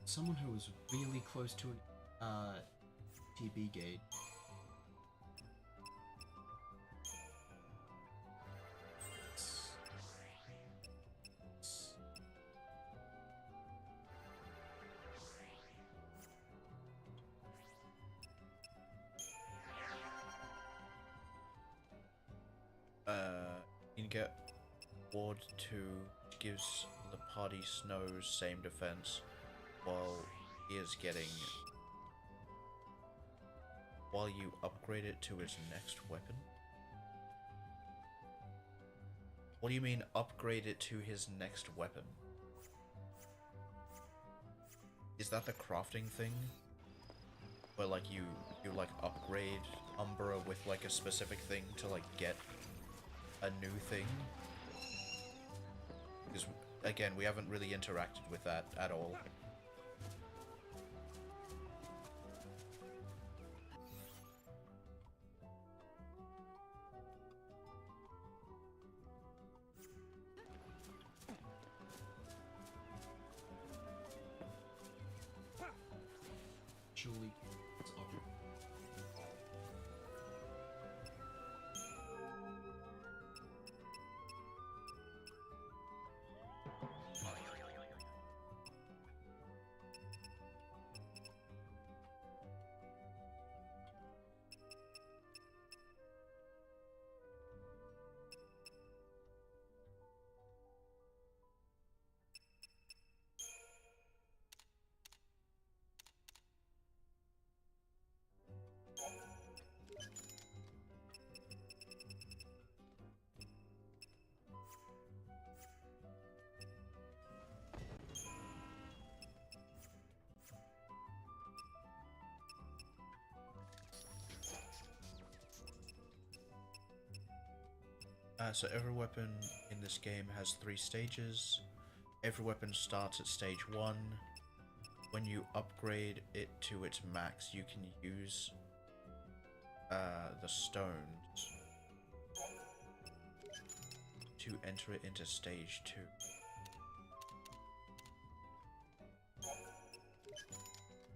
Someone who was really close to an TB gate. You can get Ward 2, which gives the party Snow's same defense, while he is getting... while you upgrade it to its next weapon? What do you mean, upgrade it to his next weapon? Is that the crafting thing? Where, like, you like, upgrade Umbra with, like, a specific thing to, like, get a new thing? Because, again, we haven't really interacted with that at all. Surely it's up. So every weapon in this game has 3 stages. Every weapon starts at stage 1. When you upgrade it to its max, you can use the stones to enter it into stage 2.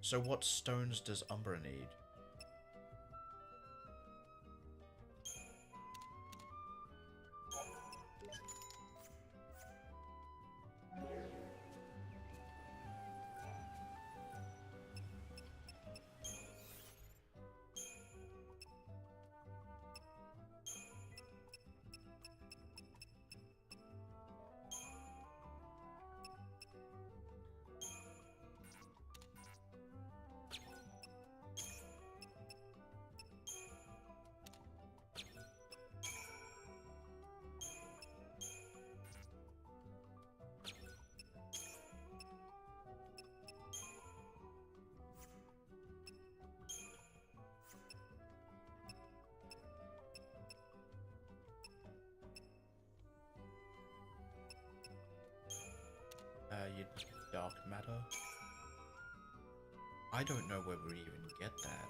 So what stones does Umbra need? matter? I don't know where we even get that.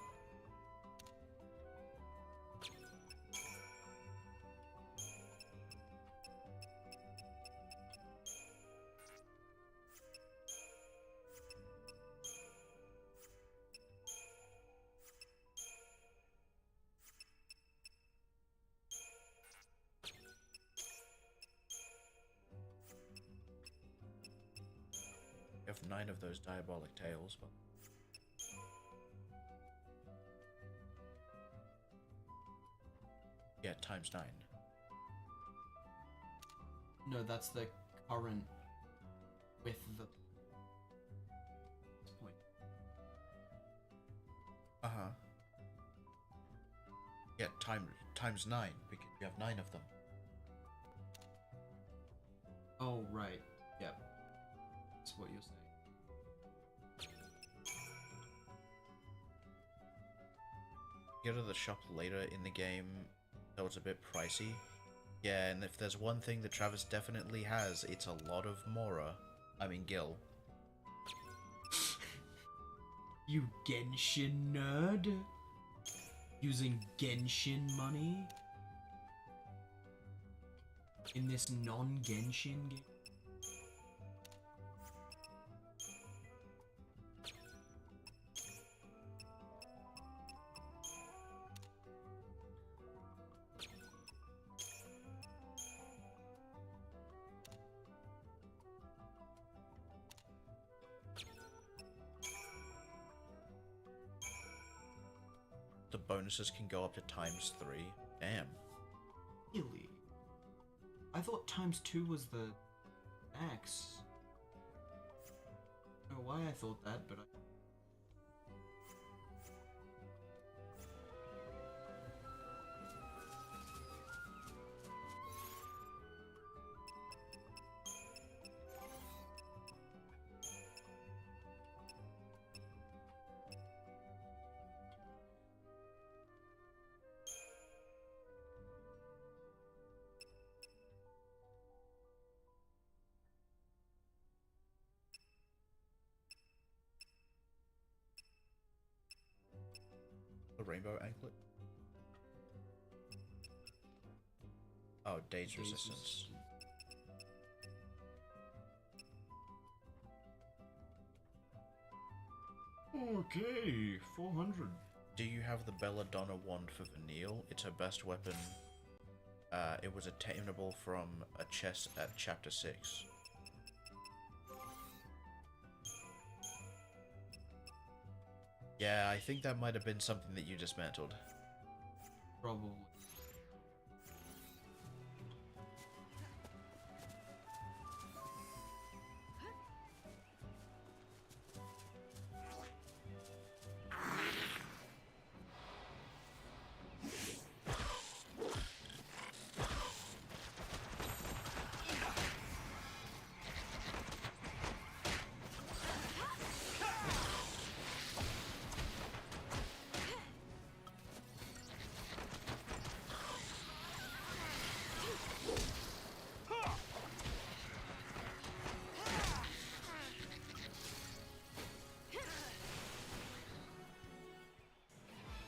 We have 9 of those diabolic tails, but yeah, times 9. No, that's the current with the point. Uh-huh. Yeah, times 9, because you have 9 of them. Oh, right. Yep. That's what you're saying. Go to the shop later in the game, that was a bit pricey. Yeah, and if there's one thing that Travis definitely has, it's a lot of Mora. I mean, Gil. You Genshin nerd? Using Genshin money? In this non-Genshin game? The bonuses can go up to times 3. Damn. Really? I thought times 2 was the max. I don't know why I thought that, but The rainbow anklet? Oh, Daze resistance. Okay, 400. Do you have the Belladonna wand for Vanille? It's her best weapon. It was attainable from a chest at chapter 6. Yeah, I think that might have been something that you dismantled. Probably.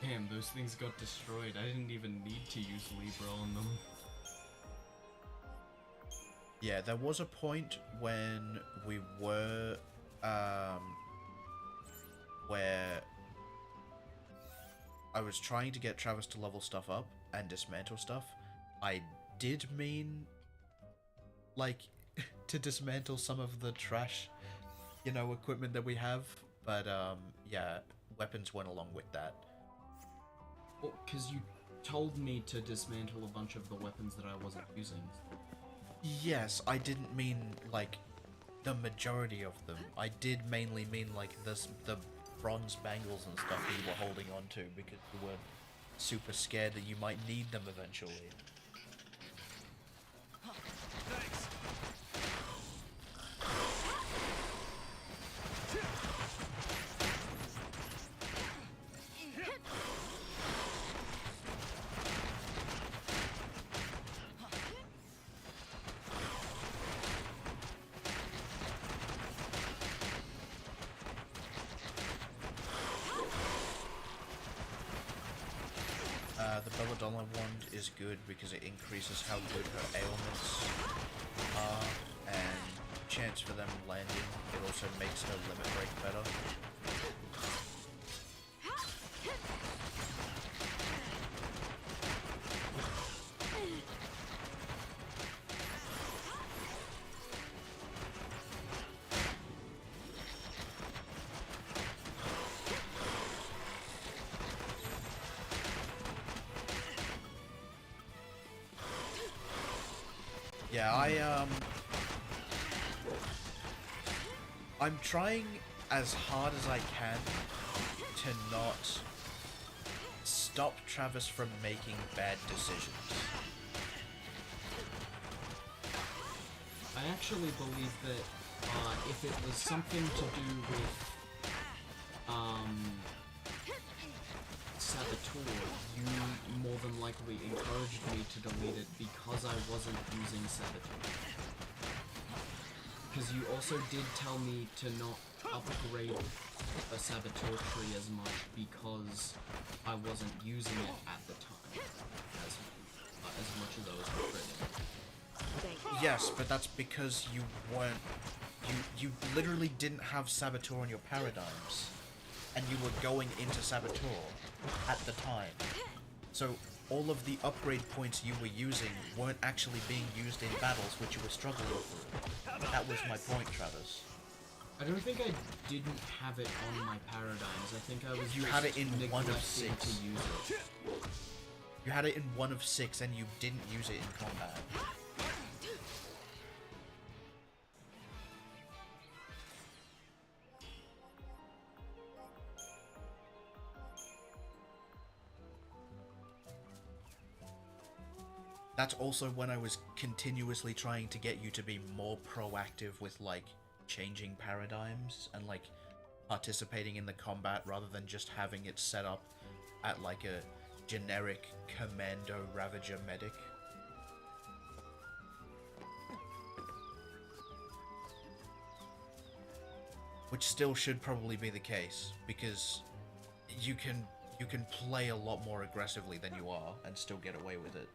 Damn, those things got destroyed. I didn't even need to use Libra on them. Yeah, there was a point when we were, where I was trying to get Travis to level stuff up and dismantle stuff. I did mean, like, to dismantle some of the trash, you know, equipment that we have, but, yeah, weapons went along with that. Well, because you told me to dismantle a bunch of the weapons that I wasn't using. Yes, I didn't mean, like, the majority of them. I did mainly mean, like, the bronze bangles and stuff that you were holding on to because you were super scared that you might need them eventually. Thanks. The Belladonna wand is good because it increases how good her ailments are, and chance for them landing. It also makes her limit break better. Yeah, I'm trying as hard as I can to not stop Travis from making bad decisions. I actually believe that if it was something to do with Saboteur, you more than likely encouraged me to delete it because I wasn't using Saboteur. Because you also did tell me to not upgrade a Saboteur tree as much because I wasn't using it at the time as much as I was upgrading. Yes, but that's because you weren't... You literally didn't have Saboteur on your paradigms. And you were going into Saboteur at the time. So all of the upgrade points you were using weren't actually being used in battles which you were struggling through. That was my point, Travis. I don't think I didn't have it on my paradigms. I think I was You just had it in one of neglecting 6. to use it. You had it in 1 of 6 and you didn't use it in combat. That's also when I was continuously trying to get you to be more proactive with, like, changing paradigms and, like, participating in the combat rather than just having it set up at, like, a generic Commando Ravager medic. Which still should probably be the case, because you can play a lot more aggressively than you are and still get away with it.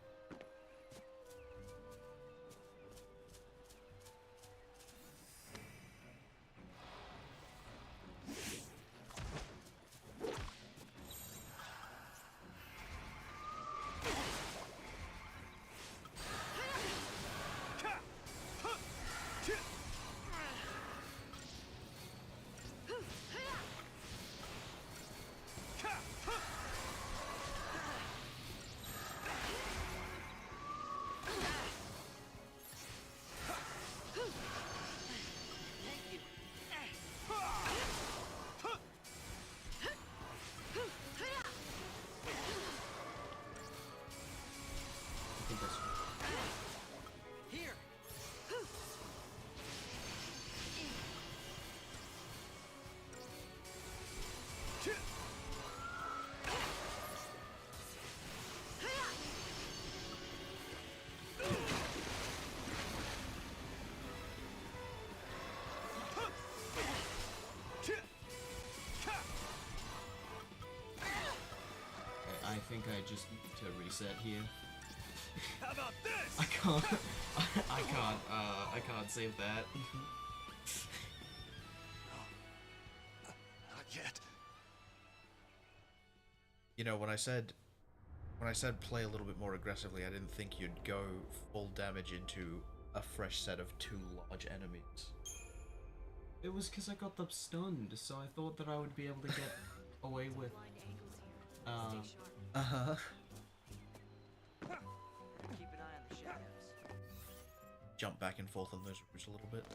Here. I think I just need to reset here. How about this? I can't save that. Not yet. You know, when I said play a little bit more aggressively, I didn't think you'd go full damage into a fresh set of 2 large enemies. It was because I got them stunned, so I thought that I would be able to get away with. Uh-huh. Keep an eye on the shadows. Jump back and forth on those routes a little bit.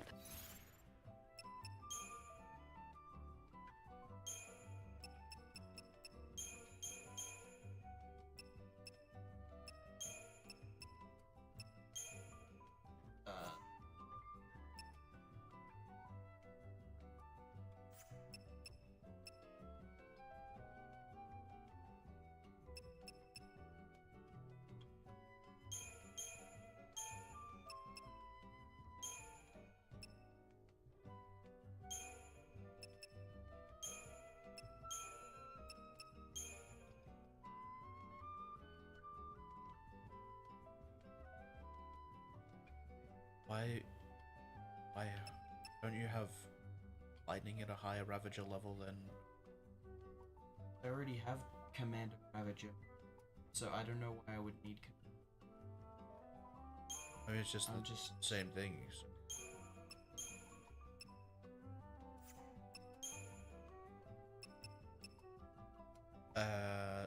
Lightning at a higher Ravager level, then I already have Command of Ravager, so I don't know why I would need. I mean, it's just I'll the just same thing.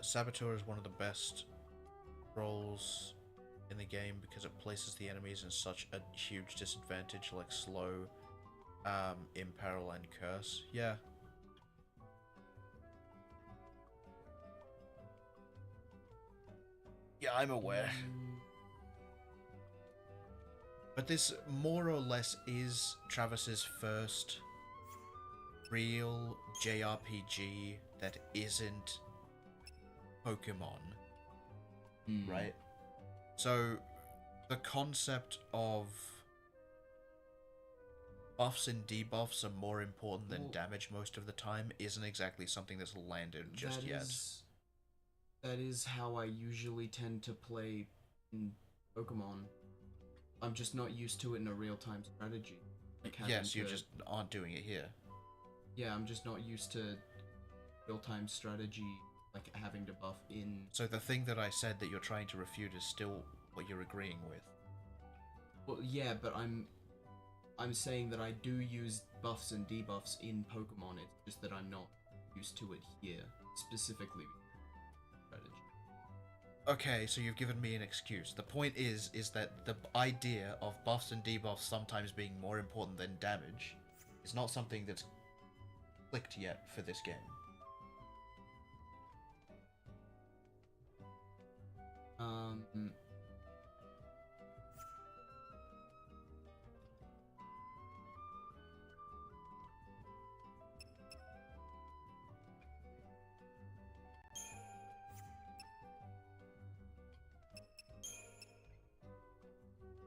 Saboteur is one of the best roles in the game because it places the enemies in such a huge disadvantage, like slow, imperil, and curse. Yeah. Yeah, I'm aware. But this more or less is Travis's first real JRPG that isn't Pokemon, right? So the concept of buffs and debuffs are more important than damage most of the time isn't exactly something that's landed just yet. That is how I usually tend to play in Pokemon. I'm just not used to it in a real-time strategy. Like Yes, you just aren't doing it here. Yeah, I'm just not used to real-time strategy, like having to buff in. So the thing that I said that you're trying to refute is still what you're agreeing with. Well, yeah, but I'm saying that I do use buffs and debuffs in Pokemon. It's just that I'm not used to it here, specifically strategy. Okay, so you've given me an excuse. The point is that the idea of buffs and debuffs sometimes being more important than damage is not something that's clicked yet for this game.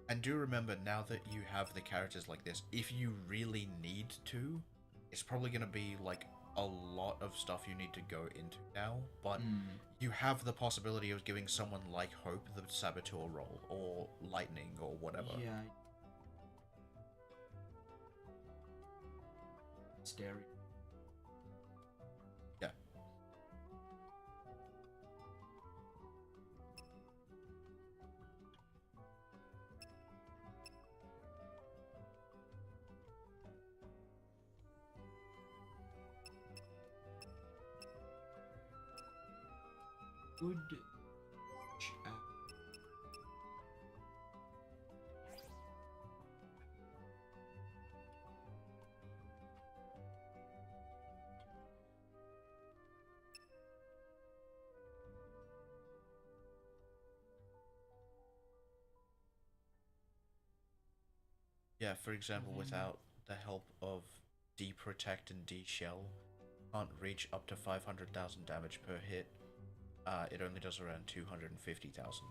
And do remember, now that you have the characters like this, if you really need to, it's probably going to be like a lot of stuff you need to go into now, but you have the possibility of giving someone like Hope the Saboteur role, or Lightning, or whatever. Yeah. Scary. Yeah. Good chat. Yeah, for example, without the help of D-Protect and D-Shell, can't reach up to 500,000 damage per hit. It only does around 250,000.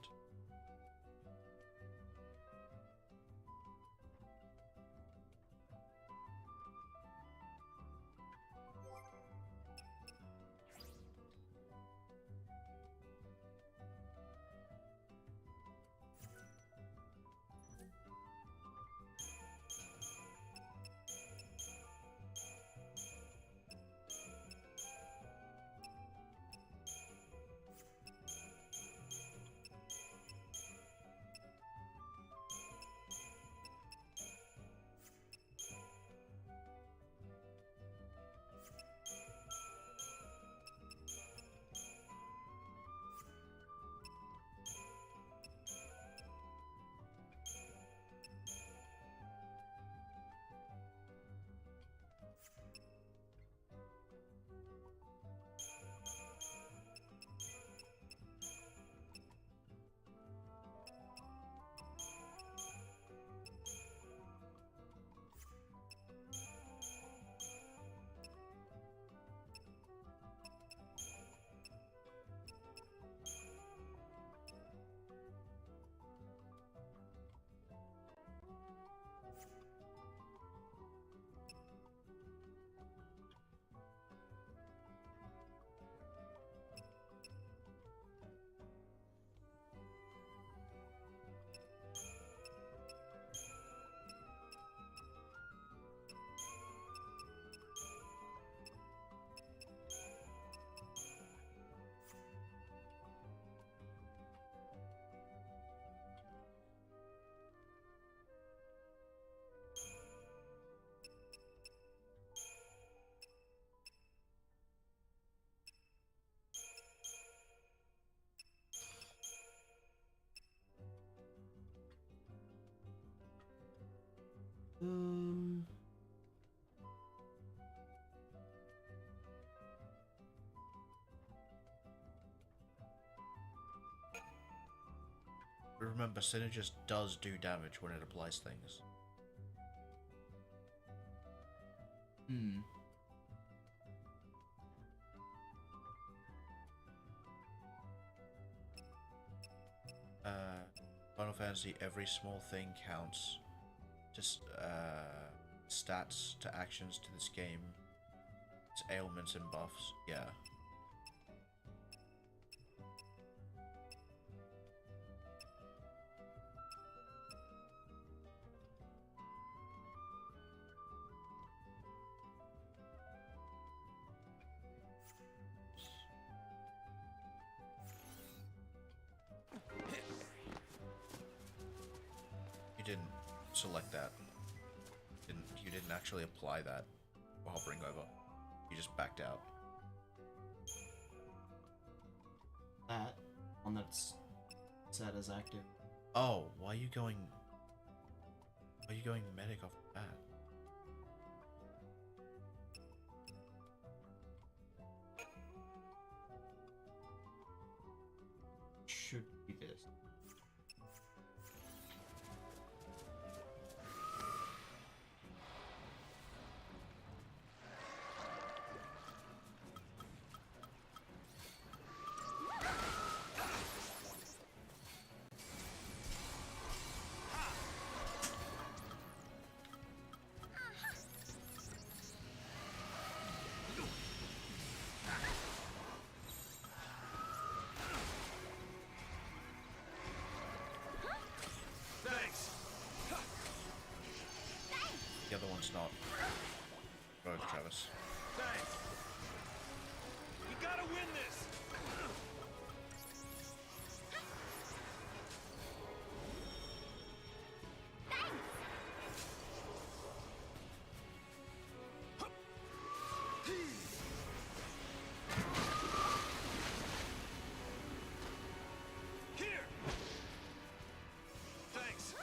remember, Synergist does do damage when it applies things. Hmm. Final Fantasy, every small thing counts. Just, stats to actions to this game. It's ailments and buffs, yeah. You didn't select that. You didn't actually apply that while hovering over. You just backed out. That one that's set as active. Oh, why are you going medic off the bat? Should be this. Thanks. The other one's not. Go, Travis. Thanks. We gotta win this. Here. Thanks.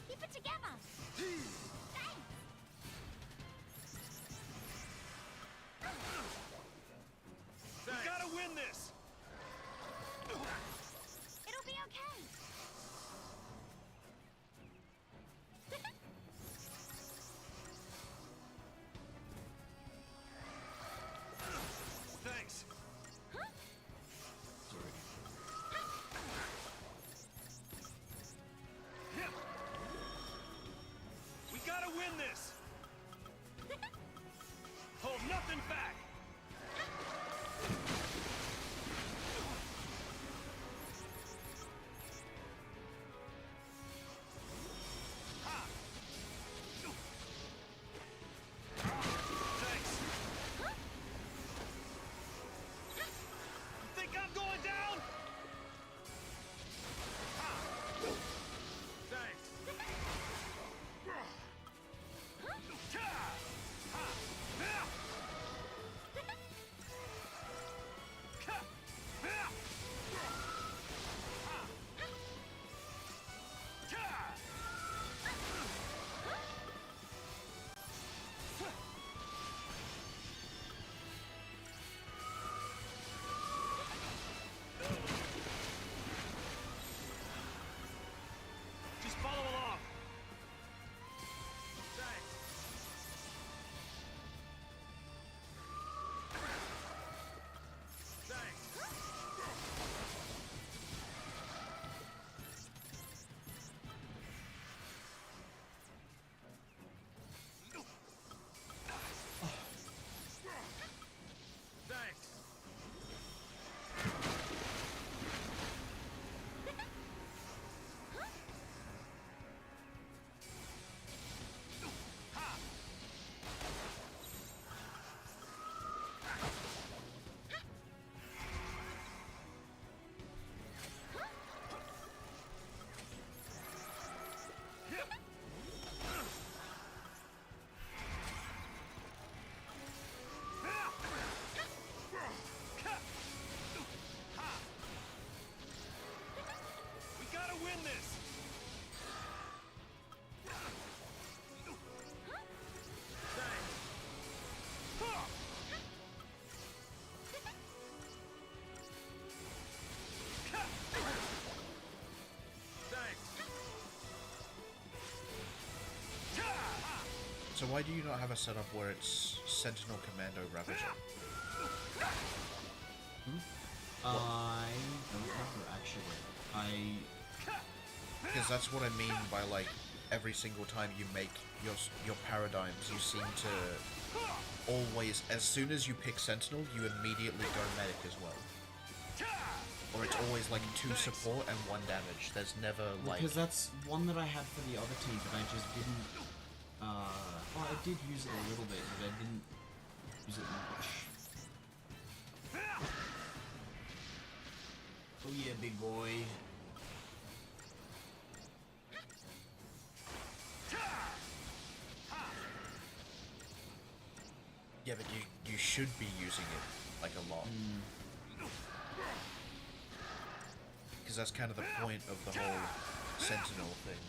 Keep it together. Thanks. We gotta win this. It'll be okay. Thanks. We gotta win this. Hold nothing back. Ha! Thanks. You think I'm going down? Ha! Thanks. Ha! Ha! So why do you not have a setup where it's Sentinel Commando Ravager? I don't remember, actually. Because that's what I mean by, like, every single time you make your paradigms, you seem to always, as soon as you pick Sentinel, you immediately go medic as well. Or it's always like 2 support and 1 damage. There's never like... Because that's one that I had for the other team, but I just didn't... well, I did use it a little bit, but I didn't use it much. Oh yeah, big boy. Yeah, but you should be using it, like, a lot. Because that's kind of the point of the whole Sentinel thing.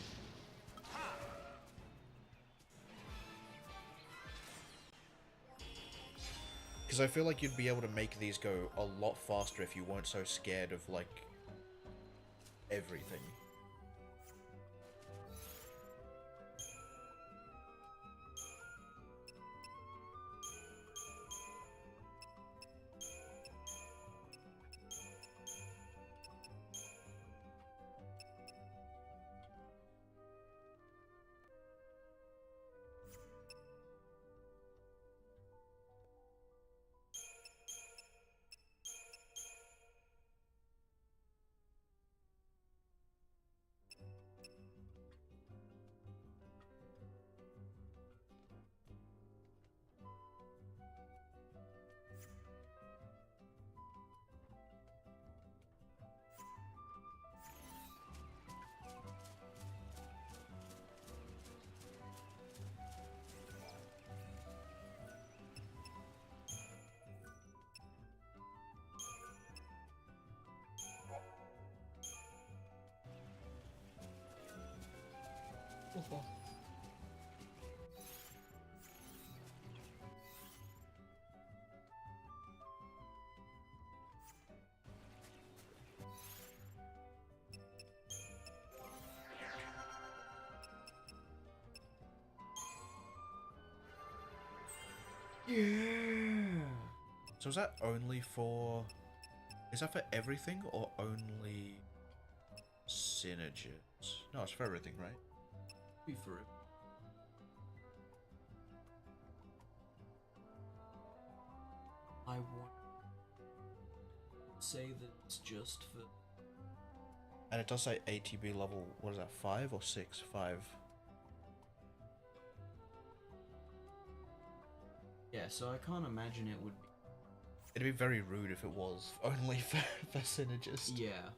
Because I feel like you'd be able to make these go a lot faster if you weren't so scared of, like, everything. Yeah. So is that only for... Is that for everything, or only... Synergies? No, it's for everything, right? Be for it. I want to say that it's just for... And it does say ATB level, what is that, 5 or 6? 5. Yeah, so I can't imagine it would be... It'd be very rude if it was only for Synergist. Yeah.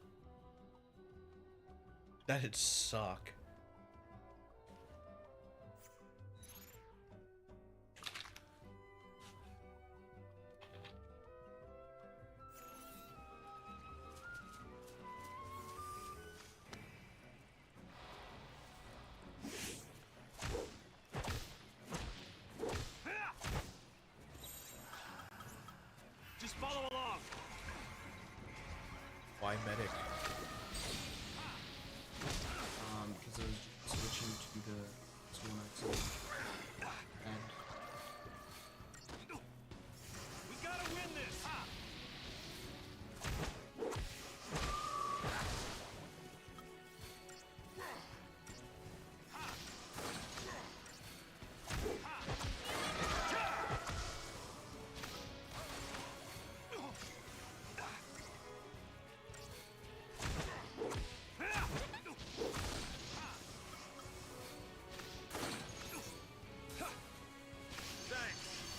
That'd suck. Just follow along. Why medic? Because I was switching to the one I saw. And We gotta win this.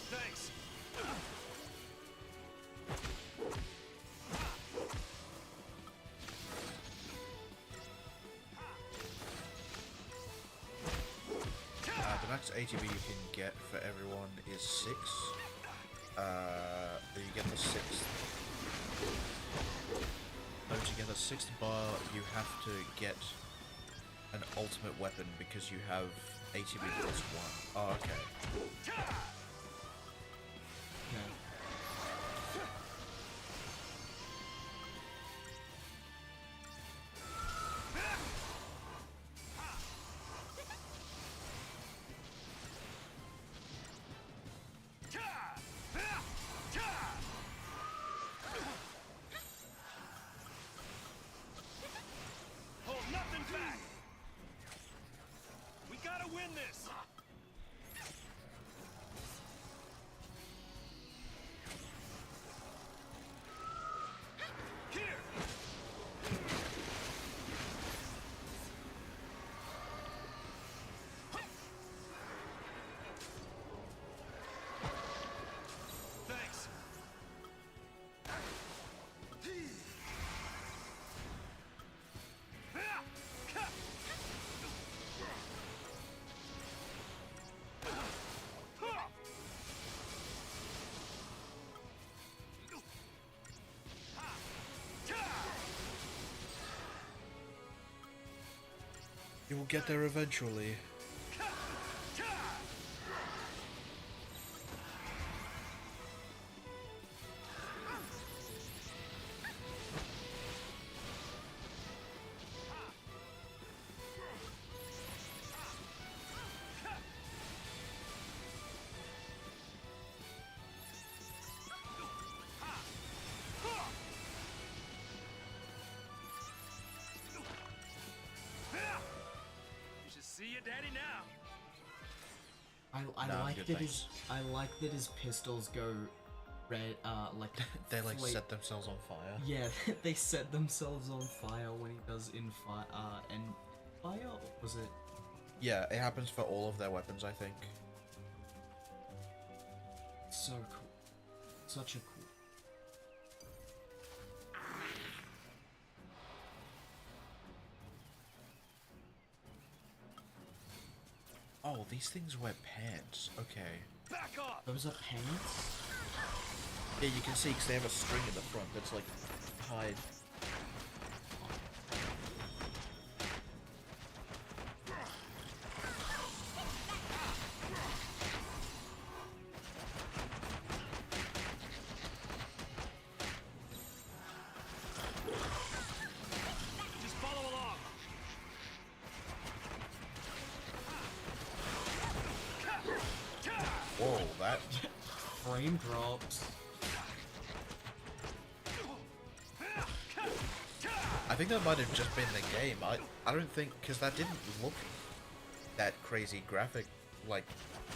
Thanks. The max ATB you can get for everyone is 6. You get the 6th. So to get the 6th bar, you have to get an ultimate weapon because you have ATB plus 1. Oh, okay. okay. this? Here. Thanks. You will get there eventually. You should see your daddy now. I Nah, like good, that thanks. I like that his pistols go red. Like They like flame- set themselves on fire. Yeah, they set themselves on fire when he does in fire. And fire, or was it? Yeah, it happens for all of their weapons, I think. So cool. Such a cool. Oh, these things wear pants. Okay. Back off. Those are pants? Yeah, you can see because they have a string in the front that's like tied. Just follow along. Whoa, that. Frame drops. I think that might have just been the game. I don't think because that didn't look that crazy graphic, like,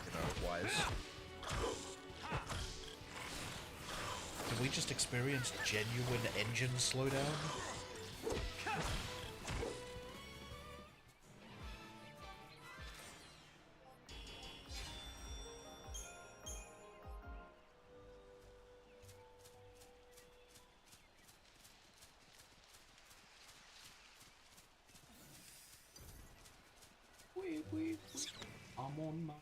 you know, wise. Did we just experience genuine engine slowdown? Wait. I'm on my.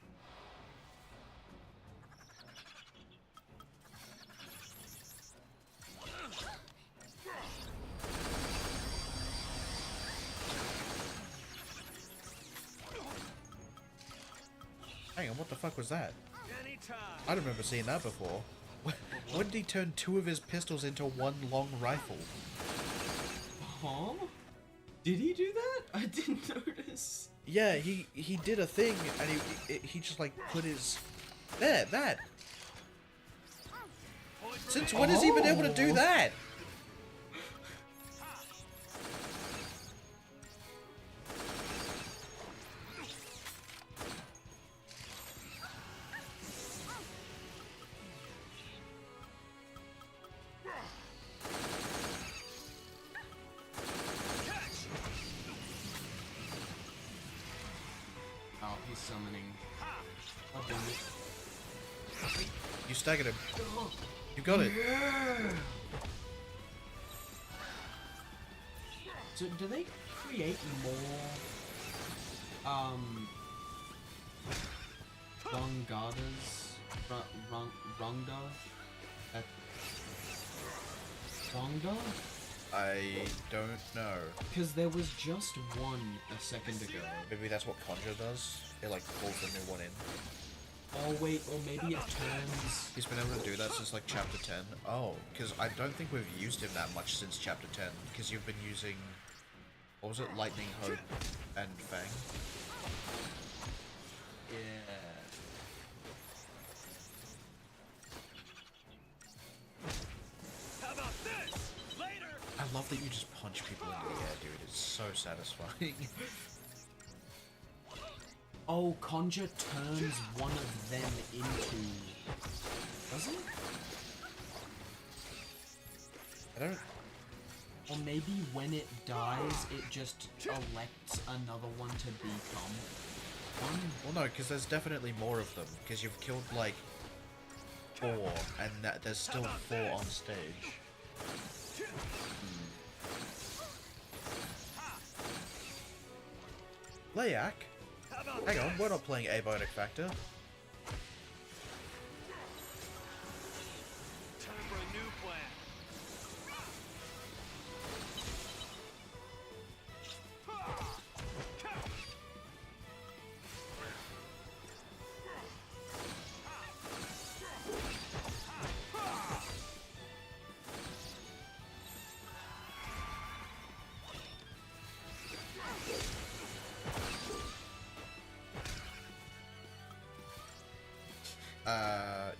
Hang on, what the fuck was that? Anytime. I don't remember seeing that before. When did he turn two of his pistols into one long rifle? Huh? Did he do that? I didn't notice. Yeah, he did a thing and he just like put his that. Since when has he been able to do Oh. that? Oh, he's summoning. Oh, damn it. You staggered him. You got it. So, do they create more, Rungadas? Runga? Runga? I don't know. Because there was just one a second ago. Maybe that's what Conjure does. It like pulls the new one in. Oh wait, or maybe it turns... He's been able to do that since like chapter 10. Oh, because I don't think we've used him that much since chapter 10. Because you've been using, what was it, Lightning, Hope, and Fang. Yeah. How about this? Later. I love that you just punch people into the air, dude. It's so satisfying. Oh, Conjure turns one of them into... Does it? I don't. Or maybe when it dies, it just elects another one to become one? Well, no, because there's definitely more of them. Because you've killed like 4, and there's still 4 on stage. Layak? How about Hang on, this? we're not playing Abiotic Factor. Time for a new plan.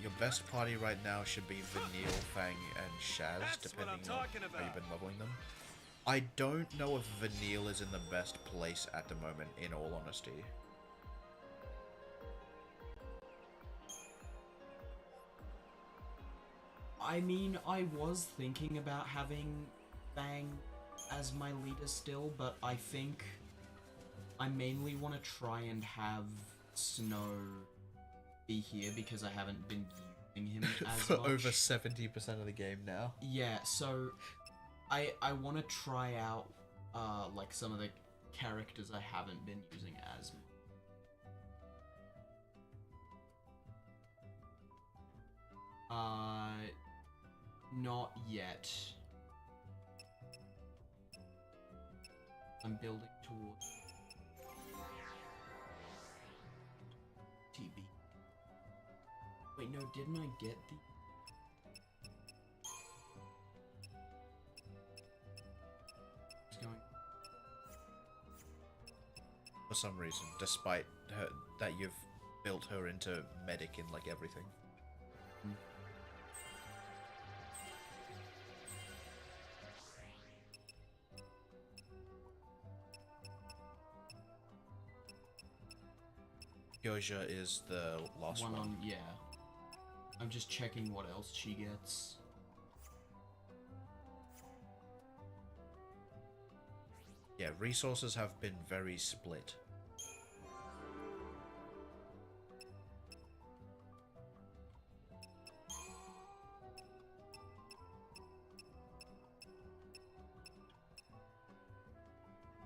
Your best party right now should be Vanille, Fang, and Shaz, That's what depending I'm on talking how you've about. been leveling them. I don't know if Vanille is in the best place at the moment, in all honesty. I mean, I was thinking about having Fang as my leader still, but I think I mainly want to try and have Snow be here because I haven't been using him as For much. over 70% of the game now. Yeah, so I want to try out like some of the characters I haven't been using as much. Not yet. I'm building towards TB. Wait, no, didn't I get the... It's going... For some reason, despite her, that you've built her into medic in like everything. Gyoja is the last one. on, yeah. I'm just checking what else she gets. Yeah, resources have been very split.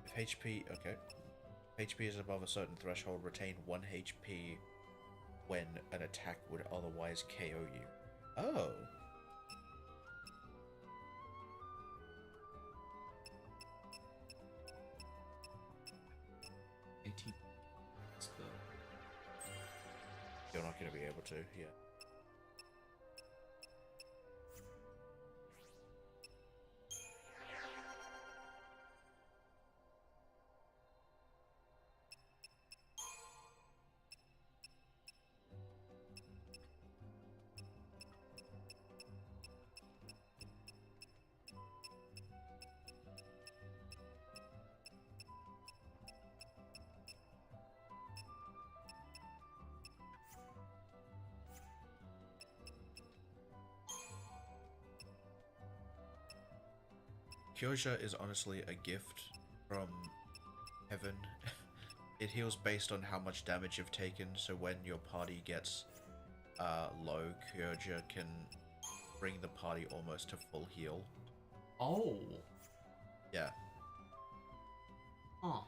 If HP, okay. HP is above a certain threshold, retain 1 HP when an attack would otherwise KO you. Oh. You're not going to be able to, yeah. Kyoja is honestly a gift from heaven. It heals based on how much damage you've taken, so when your party gets low, Kyoja can bring the party almost to full heal. Oh! Yeah. Huh.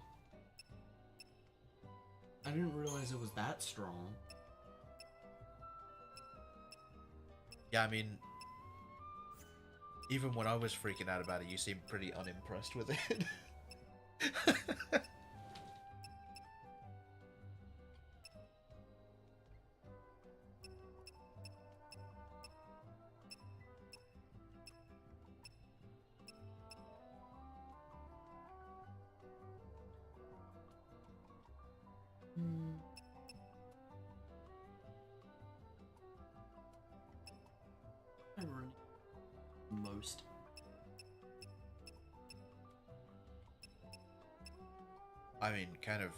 I didn't realize it was that strong. Yeah, I mean, even when I was freaking out about it, you seemed pretty unimpressed with it. I run most. I mean, kind of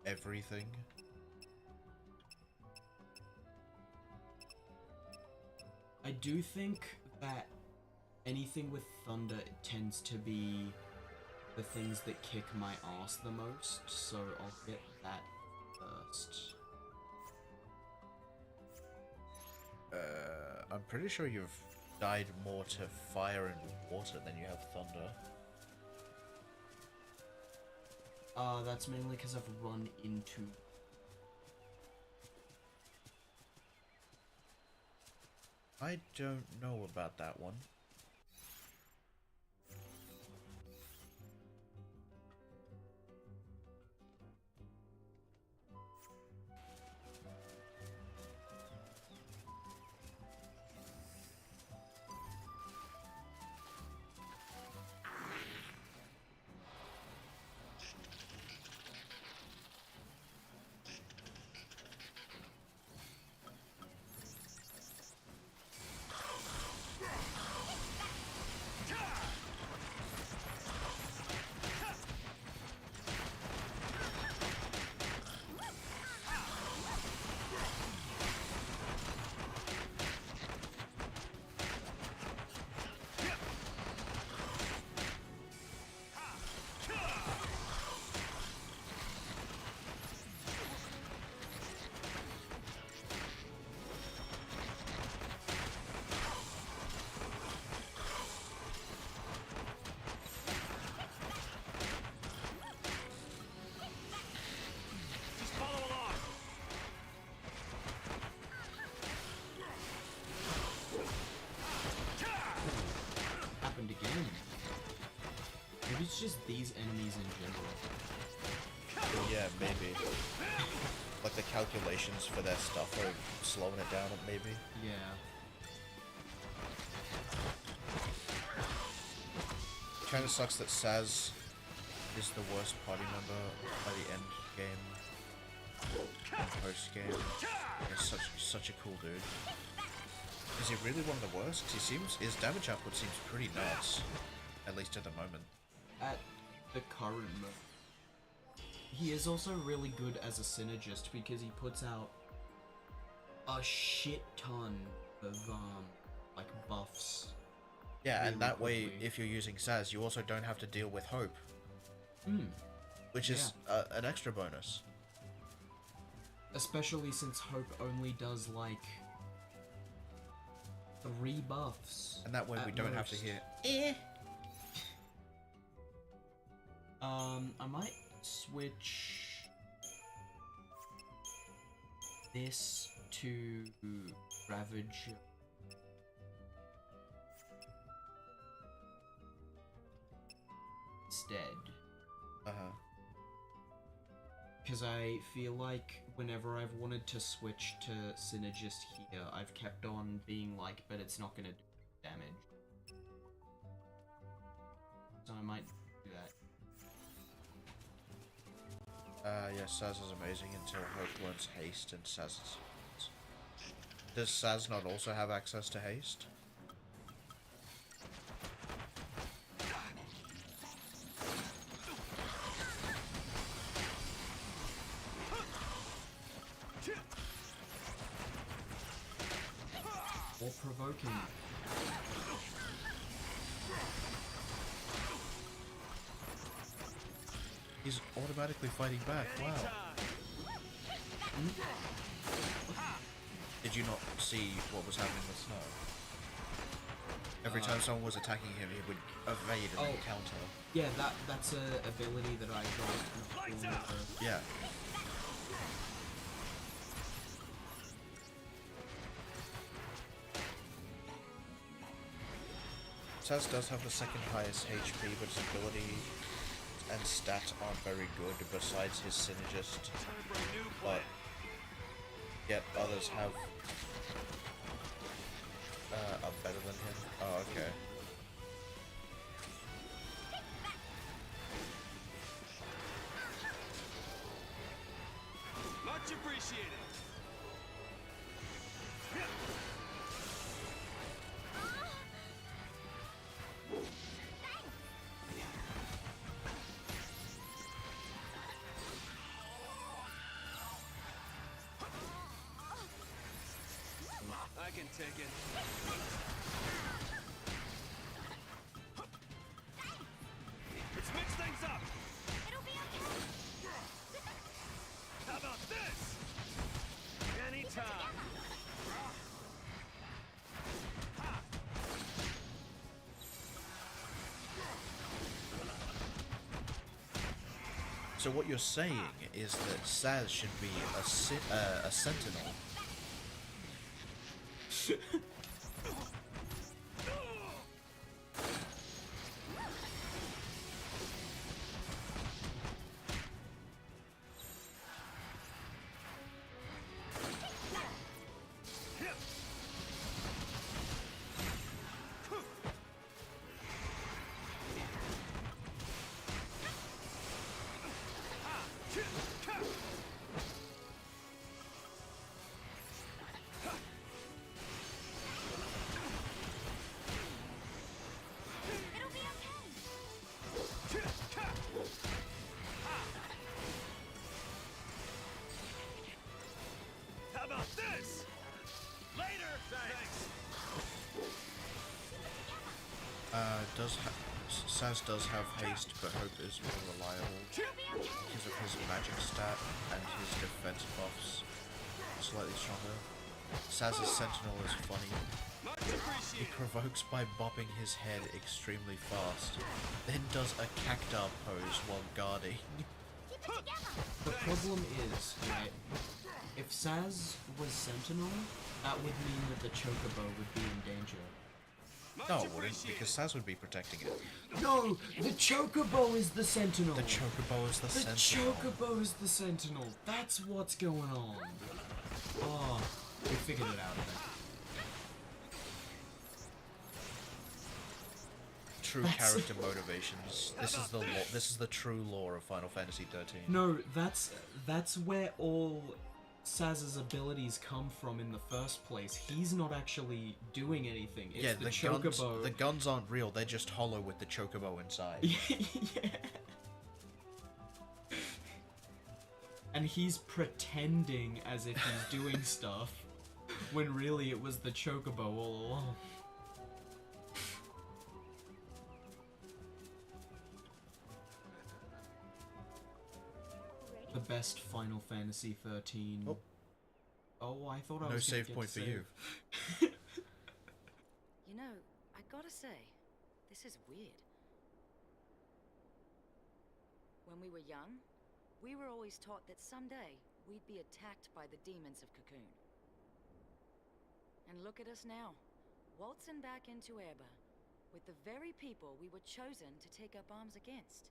everything. I do think that anything with thunder tends to be the things that kick my ass the most, so I'll get that first. I'm pretty sure you've died more to fire and water than you have thunder. That's mainly because I've run into... I don't know about that one. Just follow along. Happened again. Maybe it's just these enemies in general. Yeah, maybe. Like the calculations for their stuff are slowing it down, maybe. Yeah. Kinda sucks that Saz is the worst party member by the end game and post game. He's such a cool dude. Is he really one of the worst? 'Cause his damage output seems pretty nuts, at least at the moment. At the current moment. He is also really good as a synergist because he puts out a shit ton of like buffs. Yeah, and really that way, quickly. if you're using Saz, you also don't have to deal with Hope, Hmm. which is an extra bonus. Especially since Hope only does like 3 buffs. And that way we at don't have to most. hear, I might switch this to Ravage. Instead. uh-huh. Because I feel like whenever I've wanted to switch to Synergist here, I've kept on being like, but it's not gonna do damage. So I might do that. Yeah, Saz is amazing until Hope learns haste and Saz is... Does Saz not also have access to haste? Or provoking. He's automatically fighting back, wow. Did you not see what was happening with Snow? Every time someone was attacking him, he would evade and then Oh. counter. Yeah, that's a ability that I got. Lights out! Yeah. Saz does have the second highest HP, but his ability and stat aren't very good besides his synergist. Time for a new But plan. yet others have are better than him. Oh, okay. Much appreciated. can take it. Let's mix things up. It'll be okay. How about this? Anytime. So what you're saying is that Saz should be a sentinel. It'll be okay. How about this? Later. Thanks. Saz does have haste, but Hope is more reliable because of his magic stat and his defense buffs slightly stronger. Saz's sentinel is funny. Much He appreciated. provokes by bobbing his head extremely fast, then does a cacti pose while guarding. Keep it together. The problem is, right, if Saz was Sentinel, that would mean that the Chocobo would be in danger. Much No, it wouldn't, appreciated. because Saz would be protecting it. No, the Chocobo is the Sentinel. The Chocobo is the The sentinel. Chocobo is the Sentinel. That's what's going on. Oh, we figured it out then. True That's- character motivations. This is the true lore of Final Fantasy 13. No, that's where all Saz's abilities come from in the first place. He's not actually doing anything. It's Yeah, the guns. Chocobo. The guns aren't real. They're just hollow with the Chocobo inside. Yeah. And he's pretending as if he's doing stuff, when really it was the Chocobo all along. The best Final Fantasy 13. Oh. Oh, I thought I No was gonna save get point to for you. save. You know, I gotta say, this is weird. When we were young, we were always taught that someday we'd be attacked by the demons of Cocoon. And look at us now, waltzing back into Erba, with the very people we were chosen to take up arms against.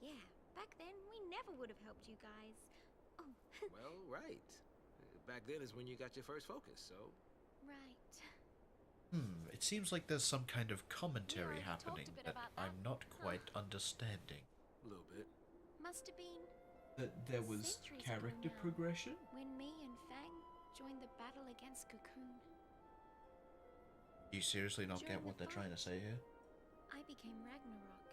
Yeah, back then we never would have helped you guys. Oh, Well, right. Back then is when you got your first focus, so... right. It seems like there's some kind of commentary Yeah, I've talked happening a bit that about that. I'm not quite understanding. A little bit. Must have been That there was Centuries ago character now. progression? when me and Fang joined the battle against Cocoon. You seriously not get During what the they're trying to say here? I became Ragnarok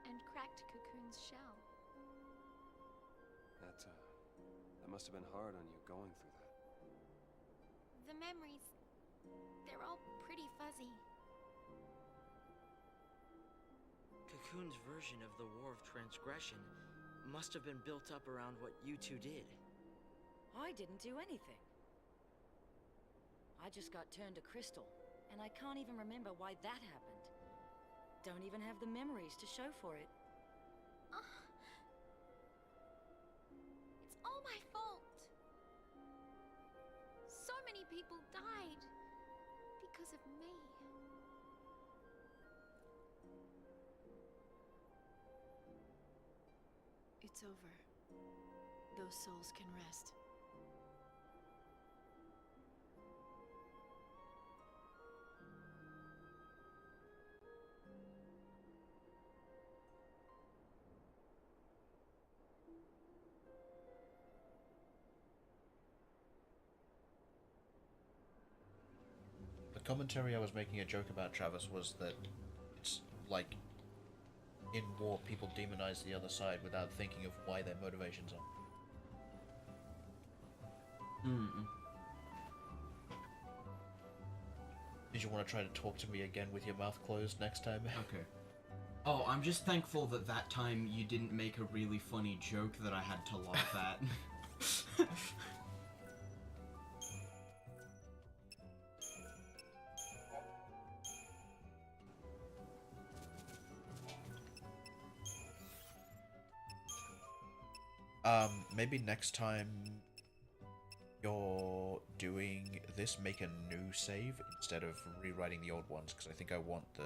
and cracked Cocoon's shell. That must have been hard on you going through that. The memories, they're all pretty fuzzy. Cocoon's version of the War of Transgression must have been built up around what you two did. I didn't do anything. I just got turned to crystal, and I can't even remember why that happened. Don't even have the memories to show for it. It's all my fault. So many people died because of me. It's over. Those souls can rest. The commentary I was making a joke about, Travis, was that it's like in war people demonize the other side without thinking of why their motivations are. Did you want to try to talk to me again with your mouth closed next time? Okay. Oh, I'm just thankful that that time you didn't make a really funny joke that I had to laugh at. Maybe next time you're doing this, make a new save instead of rewriting the old ones, because I think I want the,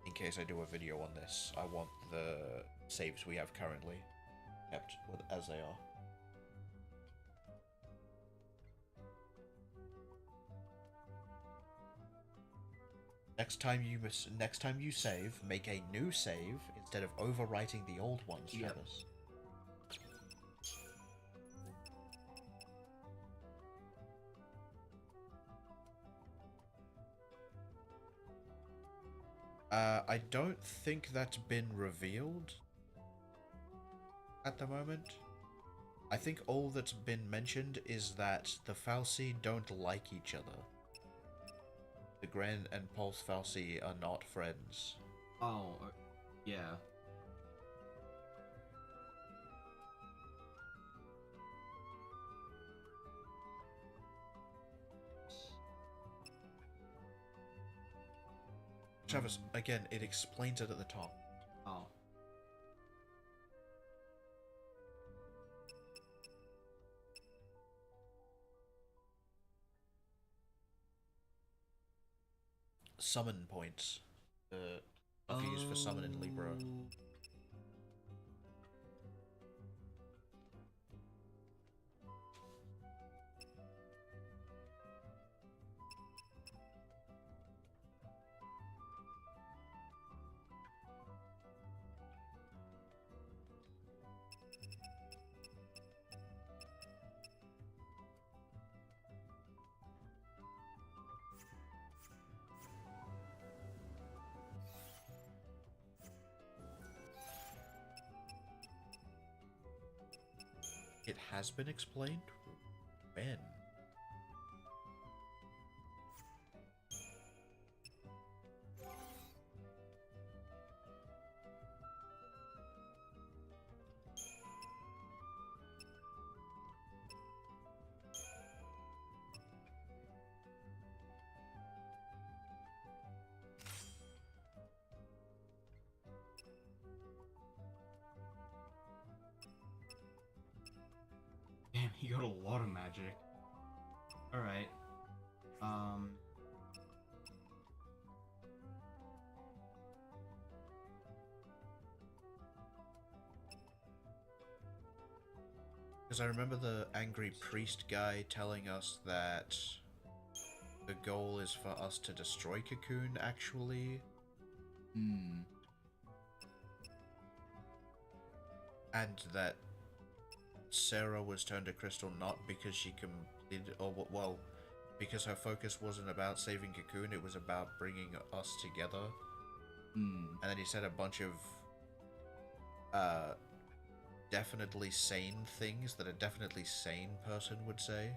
in case I do a video on this, I want the saves we have currently kept as they are. Next time you save, make a new save instead of overwriting the old ones, Travis. I don't think that's been revealed at the moment. I think all that's been mentioned is that the Fal'Cie don't like each other. The Gran and Pulse Fal'Cie are not friends. Oh, yeah. Travis, again, it explains it at the top. Oh. Summon points. I've used for summon in Libra. It has been explained? When? Damn, he got a lot of magic. Alright. Because I remember the angry priest guy telling us that the goal is for us to destroy Cocoon, actually. And that Sarah was turned to crystal not because she completed, or well, because her focus wasn't about saving Cocoon, it was about bringing us together. And then he said a bunch of definitely sane things that a definitely sane person would say.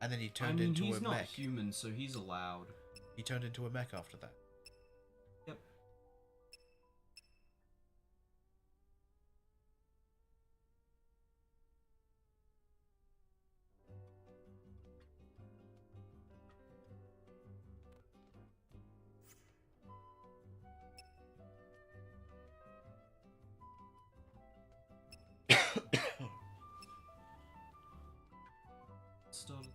And then he turned into he's a not mech. human, so he's allowed. He turned into a mech after that. Yep. Start.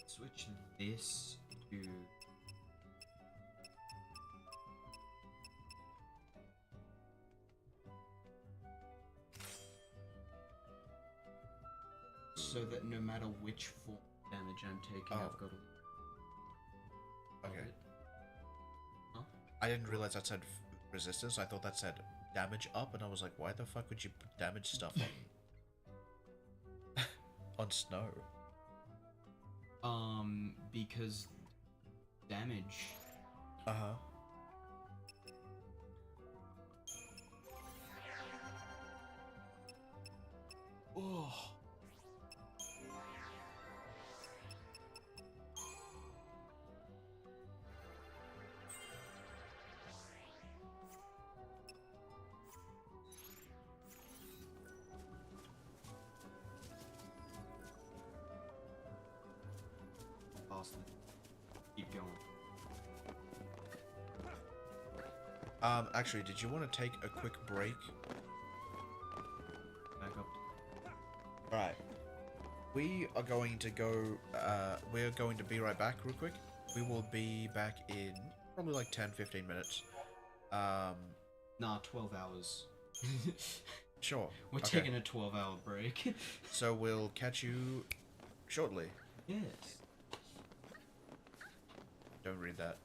Switch this to so that no matter which form of damage I'm taking, I've got to. Okay. Huh? I didn't realize that said resistance. I thought that said damage up, and I was like, why the fuck would you put damage stuff on? on snow? Because damage. Uh-huh. Oh. Bastard. Keep going. Actually, did you want to take a quick break? Back up. Alright. We are going to go, we're going to be right back real quick. We will be back in probably like 10-15 minutes. Nah, 12 hours. Sure. We're Okay. taking a 12-hour break. So we'll catch you shortly. Yes. Don't read that.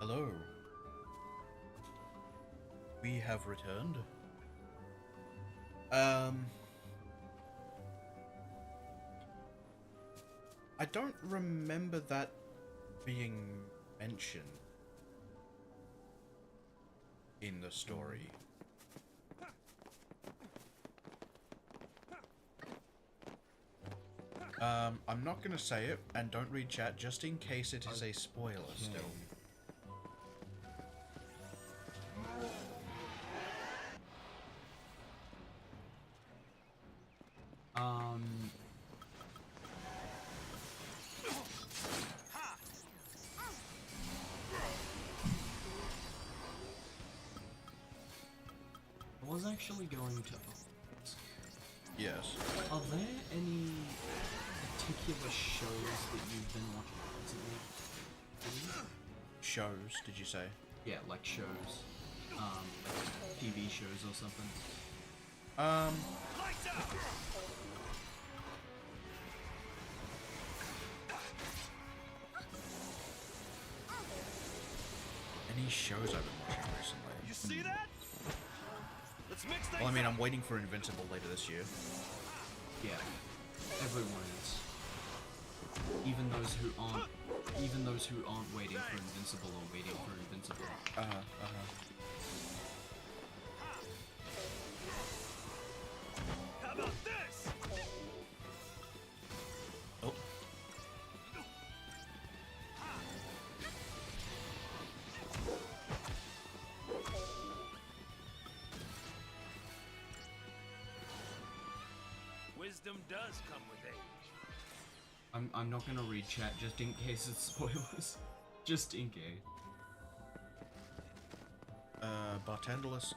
Hello. We have returned. I don't remember that being mentioned in the story. I'm not gonna say it, and don't read chat, just in case it is a spoiler still. I was actually going to ask, Yes. are there any particular shows that you've been watching recently? Shows, did you say? Yeah, like shows. Like TV shows or something. Lights out! Any shows I've been watching recently? You see that? Let's mix things Well, I mean, up. I'm waiting for Invincible later this year. Yeah, everyone is. Even those who aren't waiting for Invincible or waiting for Invincible. How about this? Oh. Wisdom does come with age. I'm not gonna read chat just in case it's spoilers. Just in case. Bartendalus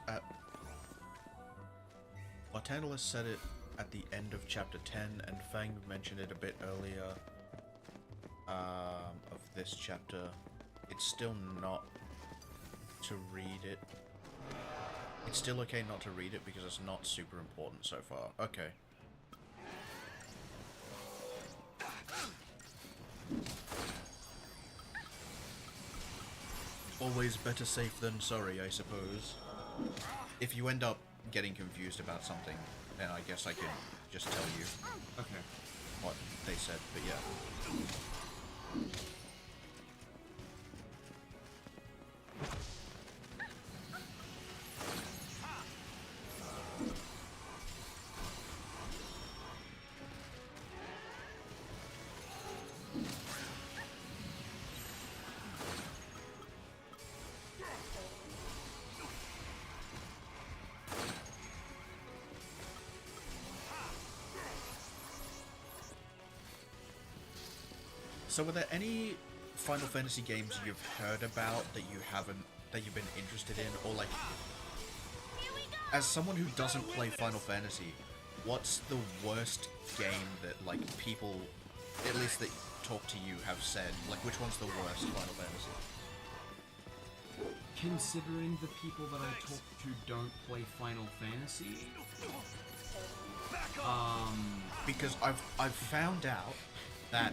said it at the end of chapter 10, and Fang mentioned it a bit earlier of this chapter. It's still not to read it. It's still okay not to read it because it's not super important so far. Okay. Always better safe than sorry, I suppose. If you end up getting confused about something, then I guess I could just tell you Okay. what they said, but yeah. So were there any Final Fantasy games you've heard about that you've been interested in, or like, as someone who doesn't play Final Fantasy, what's the worst game that like people, at least that talk to you, have said? Like, which one's the worst Final Fantasy? Considering the people that I talk to don't play Final Fantasy, Because I've found out that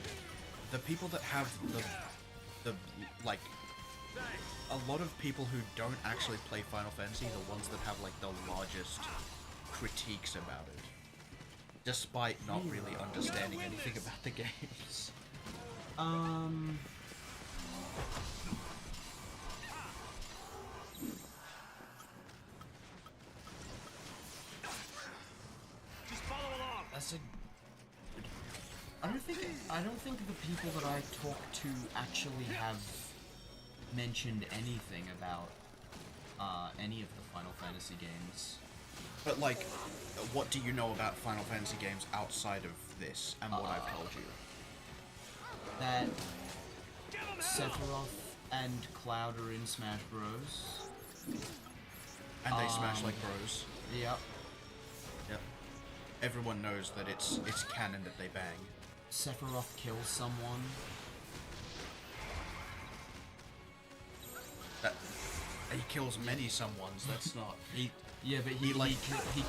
the people that have the like, a lot of people who don't actually play Final Fantasy are the ones that have like the largest critiques about it, despite not really understanding anything about the games. Just follow along. that's a. I don't think the people that I talk to actually have mentioned anything about any of the Final Fantasy games. But like, what do you know about Final Fantasy games outside of this and what I've told you? That Sephiroth and Cloud are in Smash Bros. And they smash like bros. Yep. Yep. Everyone knows that it's canon that they bang. Sephiroth kills someone. That he kills many someones. That's not. Yeah, but he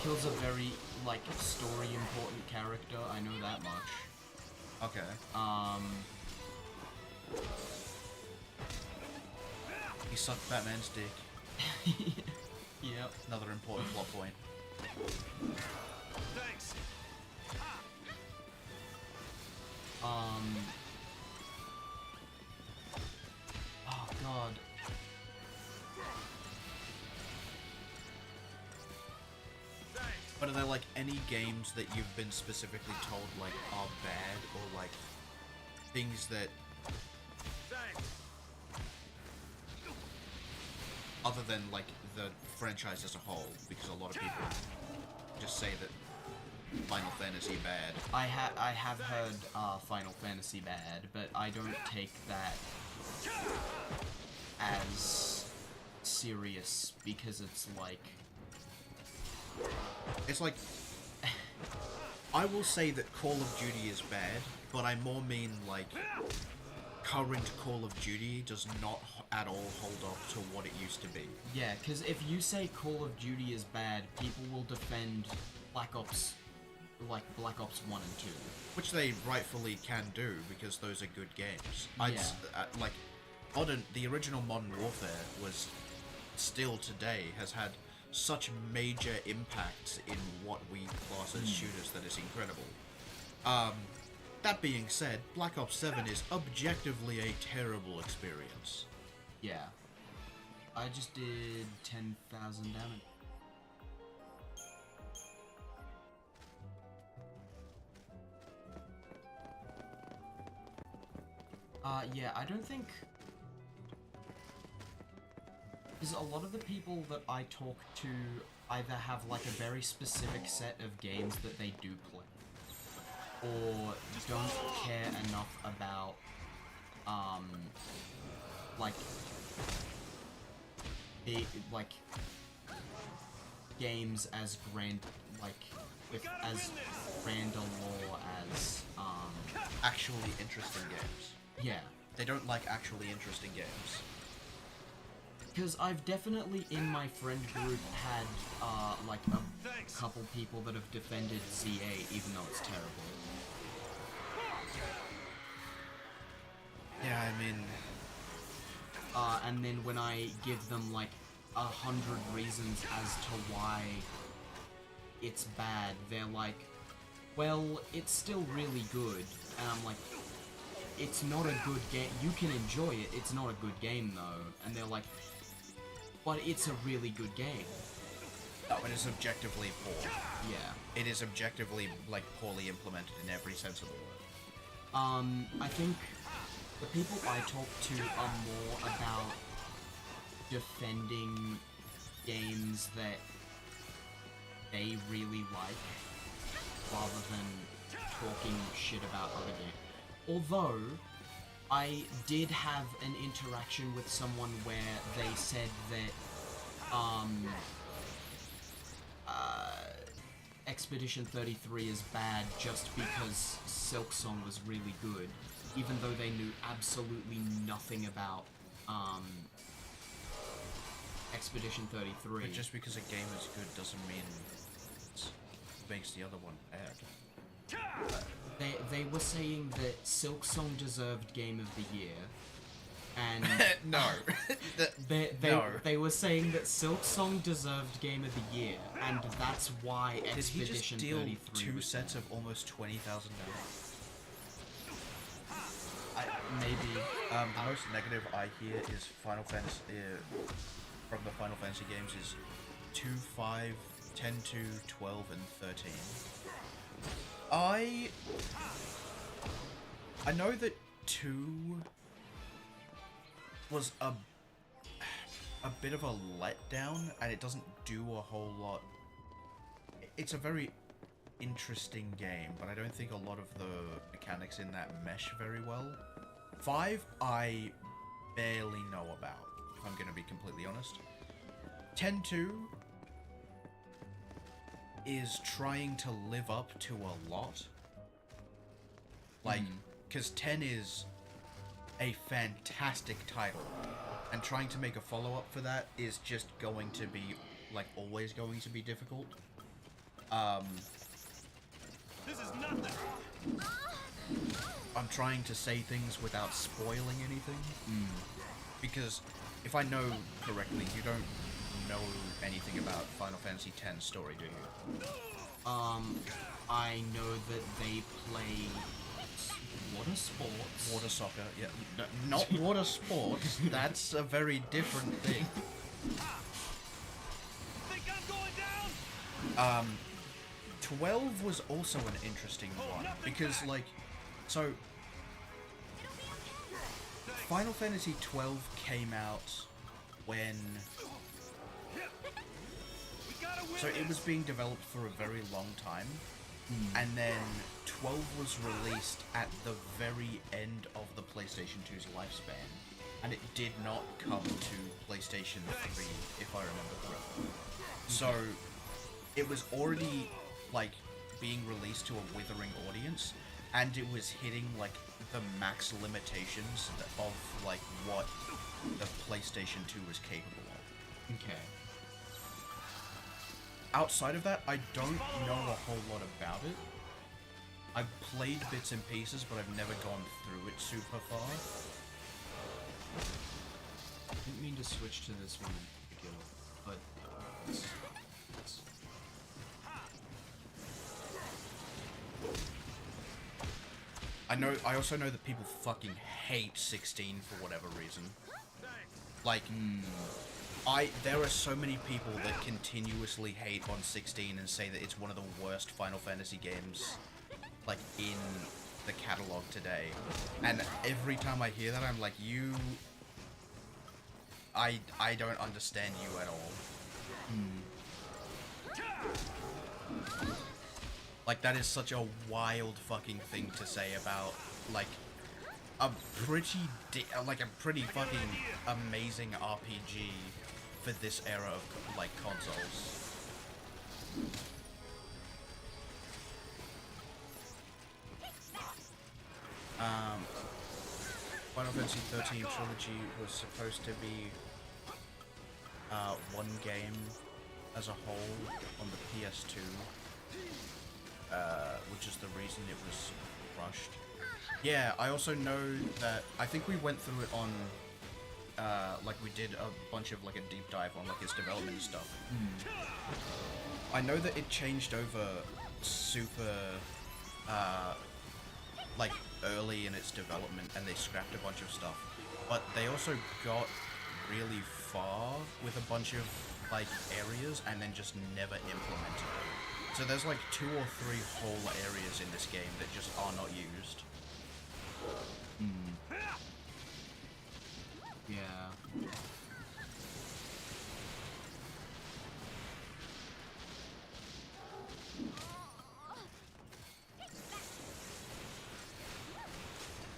kills a very like story important character. I know that much. Okay. He sucked Batman's dick. Yep. Another important plot point. Thanks. Oh god. But are there like any games that you've been specifically told like are bad or like things that Thanks. other than like the franchise as a whole, because a lot of people just say that Final Fantasy bad. I have heard Final Fantasy bad, but I don't take that as serious because it's like I will say that Call of Duty is bad, but I more mean like current Call of Duty does not at all hold up to what it used to be. yeah, because if you say Call of Duty is bad, people will defend Black Ops, like Black Ops 1 and 2. Which they rightfully can do, because those are good games. Like, the original Modern Warfare was, still today, has had such major impacts in what we class as shooters that is incredible. That being said, Black Ops 7 is objectively a terrible experience. Yeah. I just did 10,000 damage. Yeah, I don't think... Because a lot of the people that I talk to either have like a very specific set of games that they do play, or don't care enough about, like games as grand, like, with as grand a lore as, Actually interesting games. yeah. They don't like actually interesting games. Because I've definitely, in my friend group, had, like, a couple people that have defended ZA, even though it's terrible. Yeah, I mean... And then when I give them, like, 100 reasons as to why it's bad, they're like, well, it's still really good. And I'm like, it's not a good game. You can enjoy it, it's not a good game, though. And they're like, but it's a really good game. No, it is objectively poor. Yeah. It is objectively, like, poorly implemented in every sense of the word. I think the people I talk to are more about defending games that they really like, rather than talking shit about other games. Although, I did have an interaction with someone where they said that, Expedition 33 is bad just because Silksong was really good, even though they knew absolutely nothing about, Expedition 33. But just because a game is good doesn't mean it makes the other one bad. They were saying that Silksong deserved Game of the Year, and No. they were saying that Silksong deserved Game of the Year, and that's why Did he just Expedition deal 33 two was sets of almost 20,000 damage? maybe. The most negative I hear is Final Fantasy from the Final Fantasy games is 2, 5, 10, 2, 12, and 13. I know that 2 was a bit of a letdown, and it doesn't do a whole lot. It's a very interesting game, but I don't think a lot of the mechanics in that mesh very well. 5, I barely know about, if I'm going to be completely honest. 10-2 is trying to live up to a lot. Like, because 10 is a fantastic title, and trying to make a follow-up for that is just going to be, like, always going to be difficult. This is nothing. I'm trying to say things without spoiling anything, because if I know correctly, you don't know anything about Final Fantasy X story, do you? I know that they play water sports. Water soccer, yeah. Not water sports. That's a very different thing. Think I'm going down? 12 was also an interesting one because, like, so Final Fantasy 12 came out when. So it was being developed for a very long time, and then 12 was released at the very end of the PlayStation 2's lifespan, and it did not come to PlayStation 3, if I remember correctly. So it was already, like, being released to a withering audience, and it was hitting, like, the max limitations of, like, what the PlayStation 2 was capable of. Okay. Outside of that, I don't know a whole lot about it. I've played bits and pieces, but I've never gone through it super far. I didn't mean to switch to this one in particular, but I also know that people fucking hate 16 for whatever reason. Like, there are so many people that continuously hate on 16 and say that it's one of the worst Final Fantasy games, like, in the catalog today. And every time I hear that, I'm like, I don't understand you at all. Like, that is such a wild fucking thing to say about, like, a pretty fucking amazing RPG for this era of, like, consoles. Final Fantasy 13 Trilogy was supposed to be one game as a whole on the PS2, which is the reason it was rushed. Yeah, I also know that, I think we went through it on, like, we did a bunch of, like, a deep dive on, like, its development and stuff. I know that it changed over super, like, early in its development, and they scrapped a bunch of stuff. But they also got really far with a bunch of, like, areas, and then just never implemented them. So there's, like, 2 or 3 whole areas in this game that just are not used. yeah.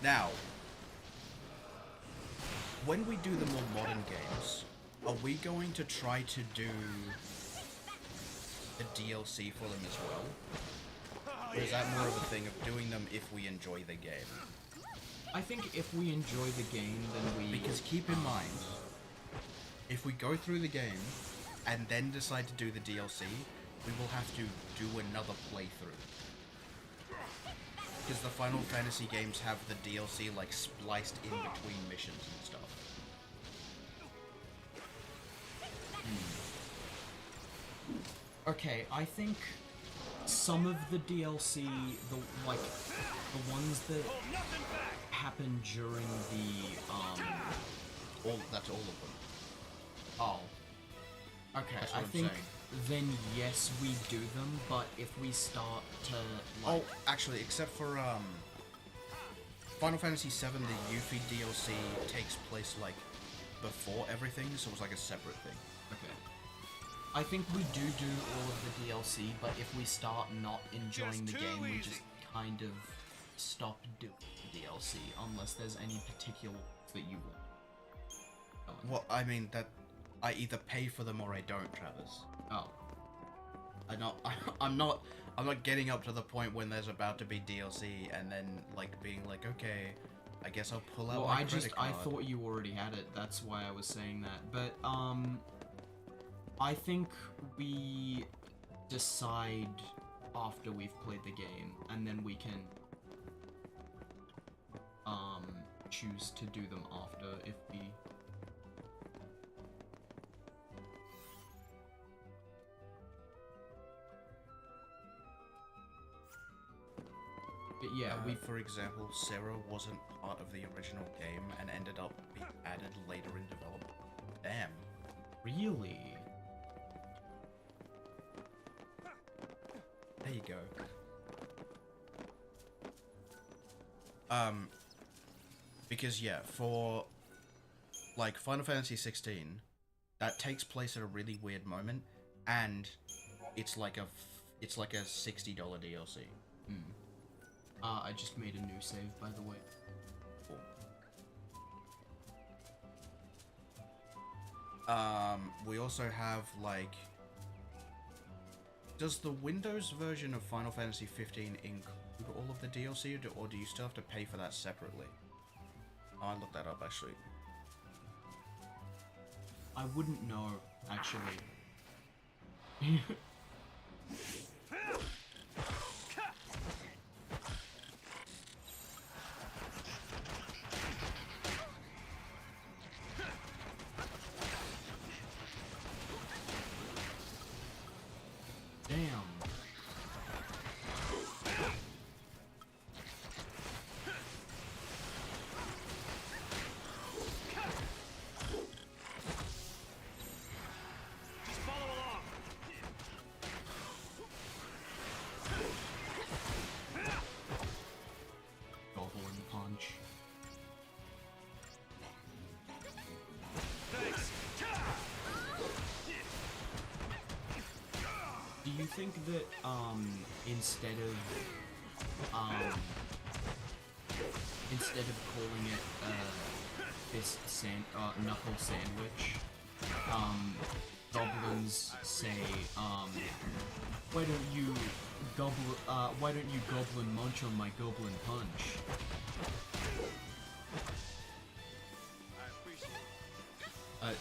Now, when we do the more modern games, are we going to try to do the DLC for them as well? Or is that more of a thing of doing them if we enjoy the game? I think if we enjoy the game, then we... Because keep in mind, if we go through the game and then decide to do the DLC, we will have to do another playthrough. Because the Final Fantasy games have the DLC, like, spliced in between missions and stuff. Okay, I think some of the DLC, the ones that happen during the, That's all of them. Oh. Okay, That's what I I'm think saying. then yes, we do them, but if we start to, like... Oh, actually, except for, Final Fantasy VII, the Yuffie DLC takes place, like, before everything, so it was like a separate thing. Okay. I think we do all of the DLC, but if we start not enjoying the game, we just kind of stop doing the DLC, unless there's any particular that you want. Well, I mean, that I either pay for them or I don't, Travis. Oh. I'm not getting up to the point when there's about to be DLC and then, like, being like, okay, I guess I'll pull out my credit card. I thought you already had it, that's why I was saying that. But, I think we decide after we've played the game, and then we can, choose to do them after if we yeah, for example, Sarah wasn't part of the original game and ended up being added later in development. Damn. Really? There you go. Because yeah, for like Final Fantasy 16, that takes place at a really weird moment, and it's like a $60 DLC. I just made a new save, by the way. Cool. We also have like, does the Windows version of Final Fantasy 15 include all of the DLC, or do you still have to pay for that separately? Oh, I looked that up actually. I wouldn't know, actually. Damn. Just follow along. Goblin punch. Thanks. Do you think that, instead of calling it, knuckle sandwich, goblins say, why don't you goblin munch on my goblin punch? I appreciate it.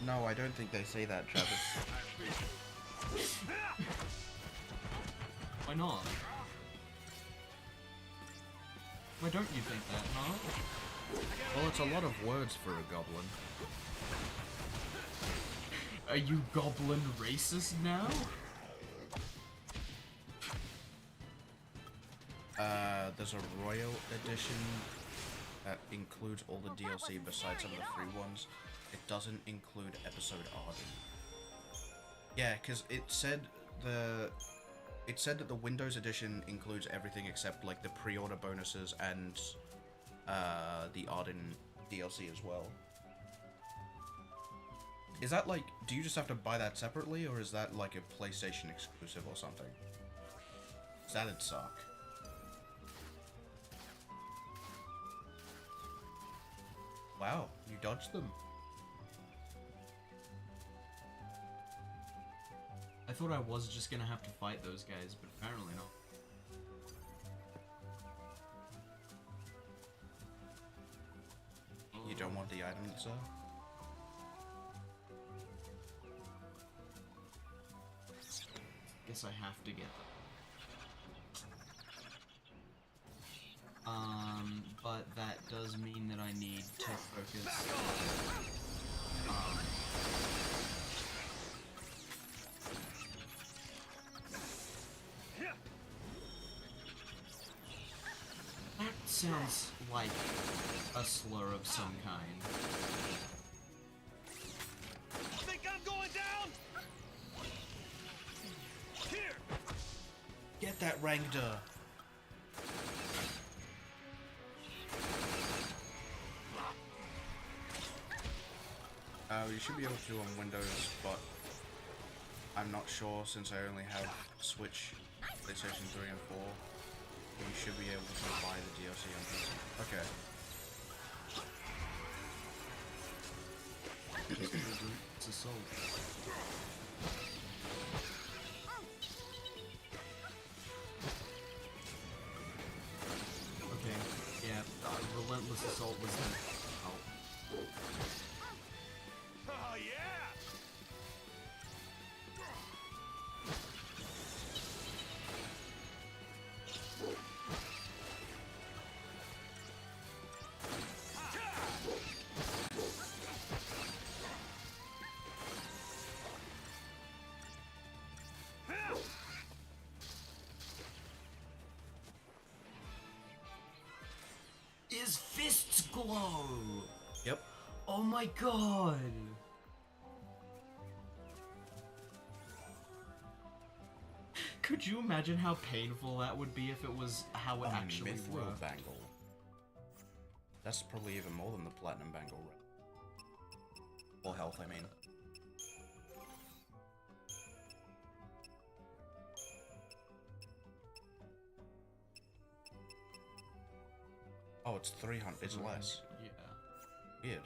No, I don't think they say that, Travis. I appreciate it. Why not? Why don't you think that, huh? Well, it's a lot of words for a goblin. Are you goblin racist now? There's a Royal Edition that includes all the DLC besides some of the free ones. It doesn't include Episode Arden. Yeah, because it said that the Windows Edition includes everything except like the pre-order bonuses and the Arden DLC as well. Is that like, do you just have to buy that separately, or is that like a PlayStation exclusive or something? 'Cause that'd suck. Wow, you dodged them. I thought I was just gonna have to fight those guys, but apparently not. You don't want the item, sir? Guess I have to get them. But that does mean that I need to focus on, that sounds like a slur of some kind. Think I'm going down? Here. Get that Rangda! You should be able to on Windows, but I'm not sure since I only have Switch, PlayStation 3 and 4. You should be able to buy the DLC on PC. Okay. It's assault. Okay, yeah, Relentless Assault was the... Oh. Oh yeah. his fists glow. Yep. Oh my god. Could you imagine how painful that would be if it was how it actually Mithril worked? bangle. That's probably even more than the platinum bangle. Or health, I mean. Oh, it's 300. It's less. Yeah. Weird.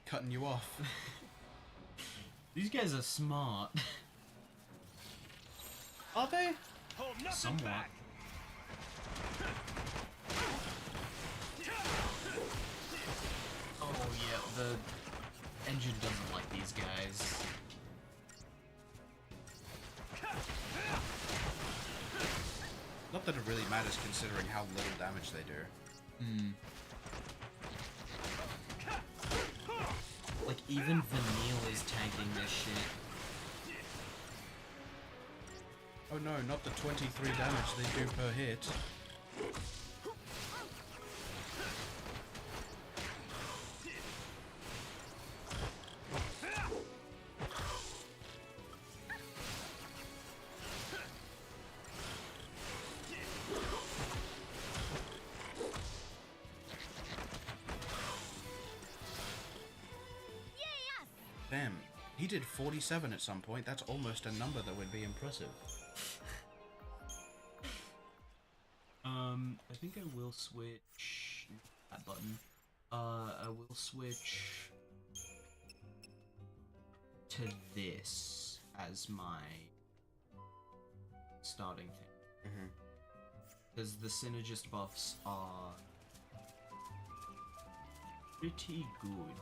Cutting you off. These guys are smart. Are they? Hold nothing Somewhat. back. Oh yeah, the engine doesn't like these guys. Not that it really matters considering how little damage they do. Like even Vanille is tanking this shit. Oh no, not the 23 damage they do per hit. Damn, he did 47 at some point. That's almost a number that would be impressive. I think I will switch that button. I will switch to this as my starting thing. Because the synergist buffs are pretty good.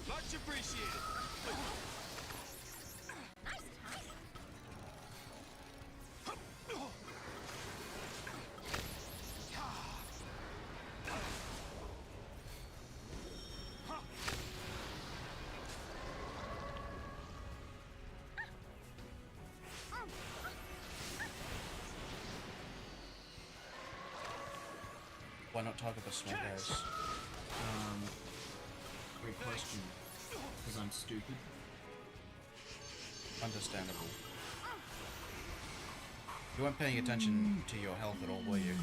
Much appreciated. Why not target the small guys? Great question. Because I'm stupid. Understandable. You weren't paying attention to your health at all, were you?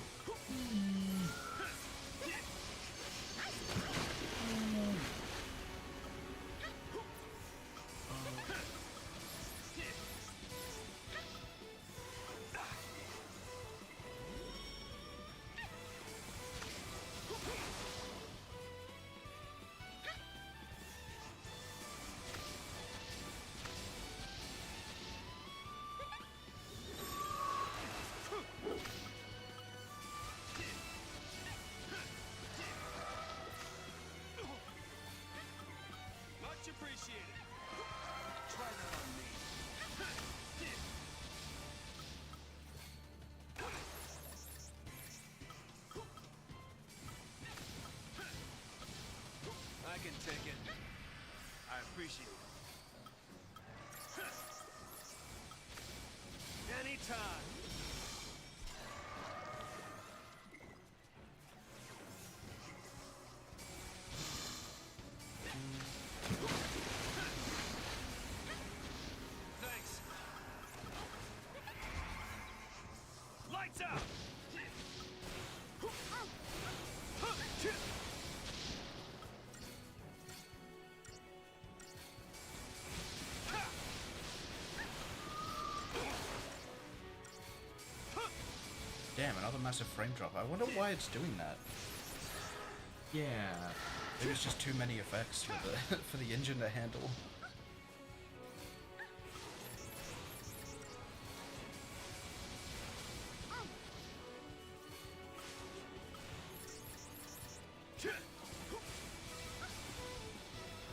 Much appreciated. Try that on me. I can take it. I appreciate it. Anytime. Thanks. Lights out. Damn, another massive frame drop. I wonder why it's doing that. Yeah. Maybe it's just too many effects for the for the engine to handle.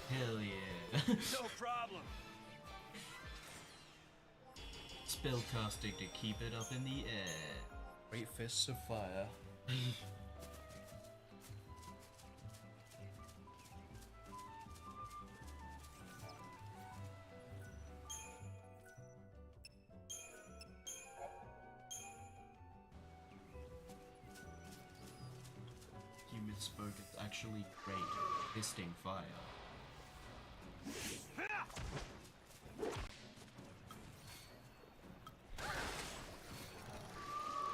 Hell yeah. No problem. Spellcasting to keep it up in the air. Great fists of fire. You misspoke, it's actually great fisting fire.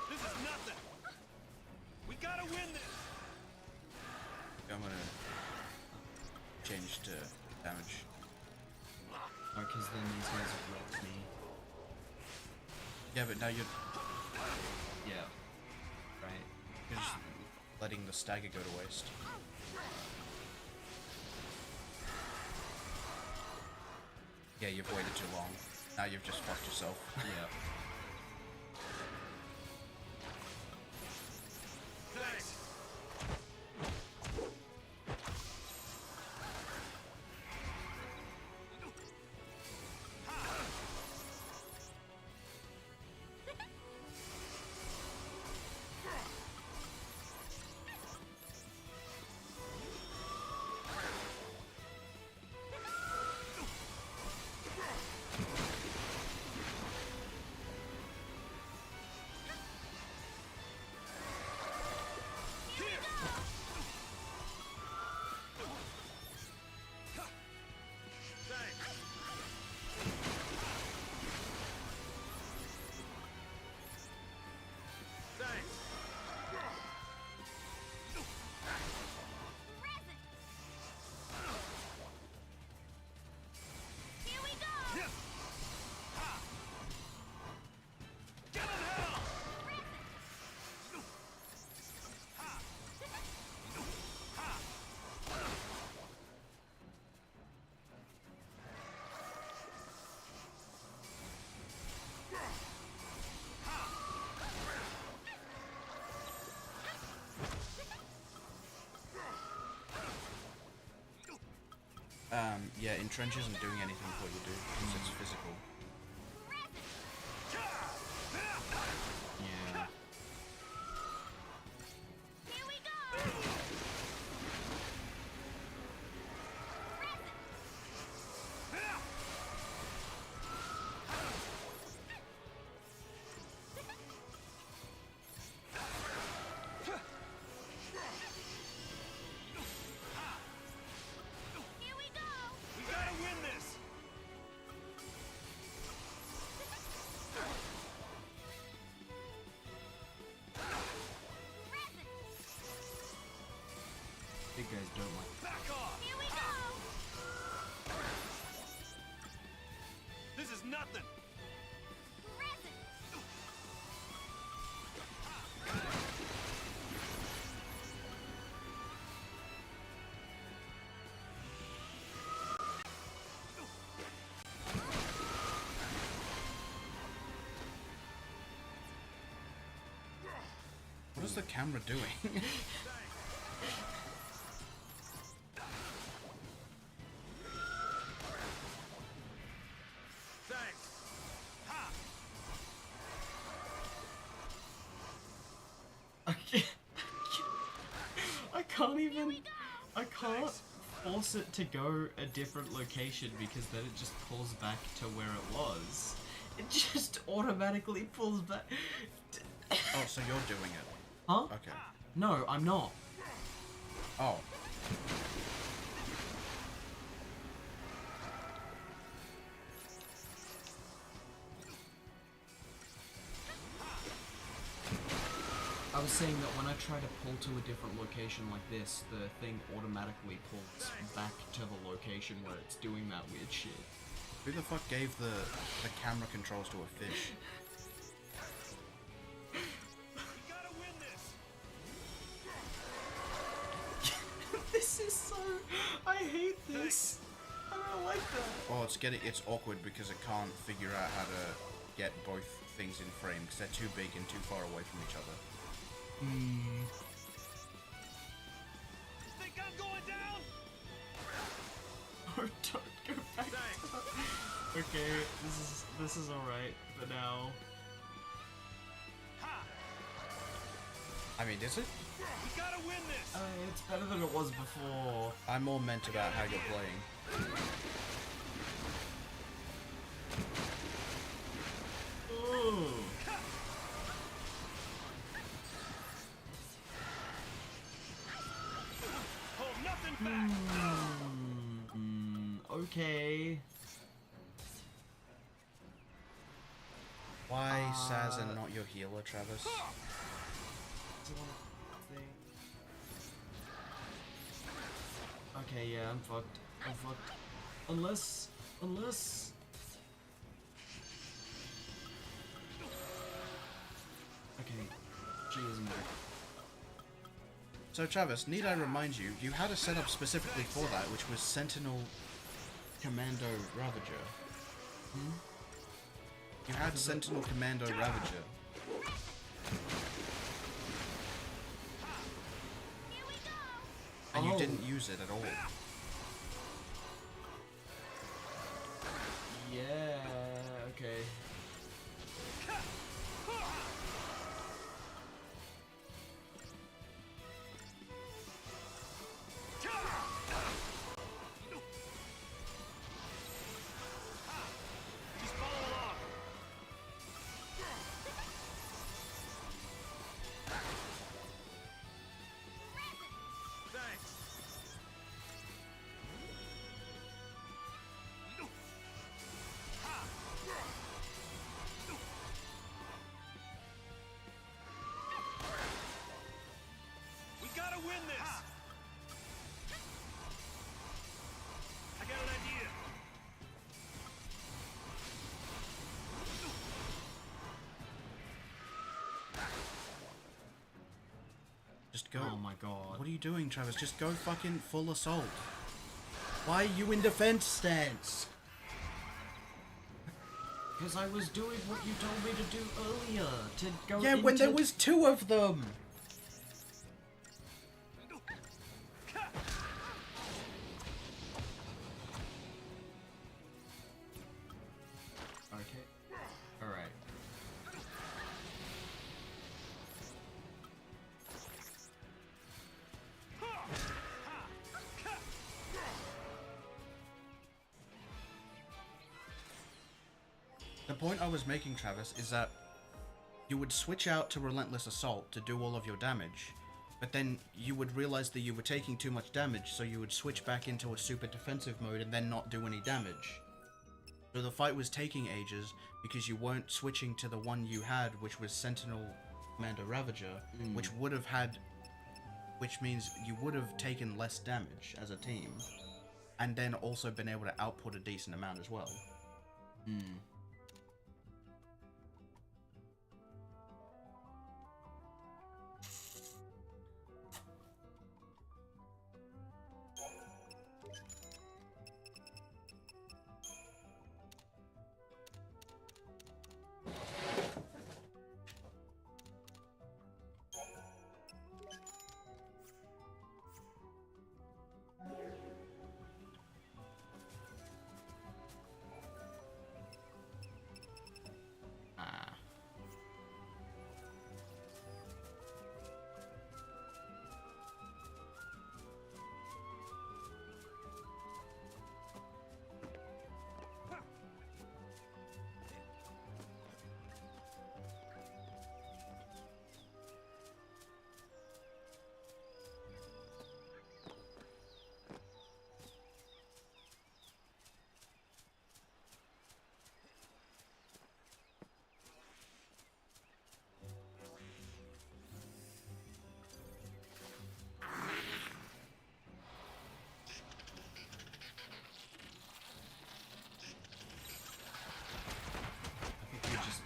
This is nothing. We gotta win this. I'm gonna change to damage. Oh, because then these guys have wrecked me. Yeah, but now you're Yeah. Right. just letting the stagger go to waste. Yeah, you've waited too long. Now you've just fucked yourself. Yeah. Thanks. Yeah, Entrench isn't doing anything for you, dude, because it's physical. Yeah. Here we go! Here we go! We gotta win this. Big guys don't like. Back off. Here we go! This is nothing. What is the camera doing? Thanks. Ha! I can't even. I can't force it to go a different location because then it just pulls back to where it was. It just automatically pulls back. Oh, so you're doing it. Huh? Okay. No, I'm not. Oh. I was saying that when I try to pull to a different location like this, the thing automatically pulls back to the location where it's doing that weird shit. Who the fuck gave the camera controls to a fish? We gotta win this. This is so... I hate this. I don't like that. Well, it's awkward because it can't figure out how to get both things in frame because they're too big and too far away from each other. don't go back. Okay, this is alright for now. I mean, is it? We gotta win this. It's better than it was before. I'm more meant about how you're playing. Ooh. Hold nothing back. Okay. Why Saz and not your healer, Travis? Okay, yeah, I'm fucked. I'm fucked. Unless... Okay, she isn't back. So Travis, need I remind you, you had a setup specifically for that, which was Sentinel Commando Ravager. You had Sentinel Commando Ravager. And you didn't use it at all. Yeah, okay. Just follow along. Thanks. We gotta win this. I got an idea. Just go. Oh my god. What are you doing, Travis? Just go fucking full assault. Why are you in defense stance? Because I was doing what you told me to do earlier. To go Yeah, when into... there was two of them! Okay. Alright. The point I was making, Travis, is that you would switch out to Relentless Assault to do all of your damage, but then you would realize that you were taking too much damage, so you would switch back into a super defensive mode and then not do any damage. So the fight was taking ages because you weren't switching to the one you had, which was Sentinel Commander Ravager, which means you would have taken less damage as a team, and then also been able to output a decent amount as well.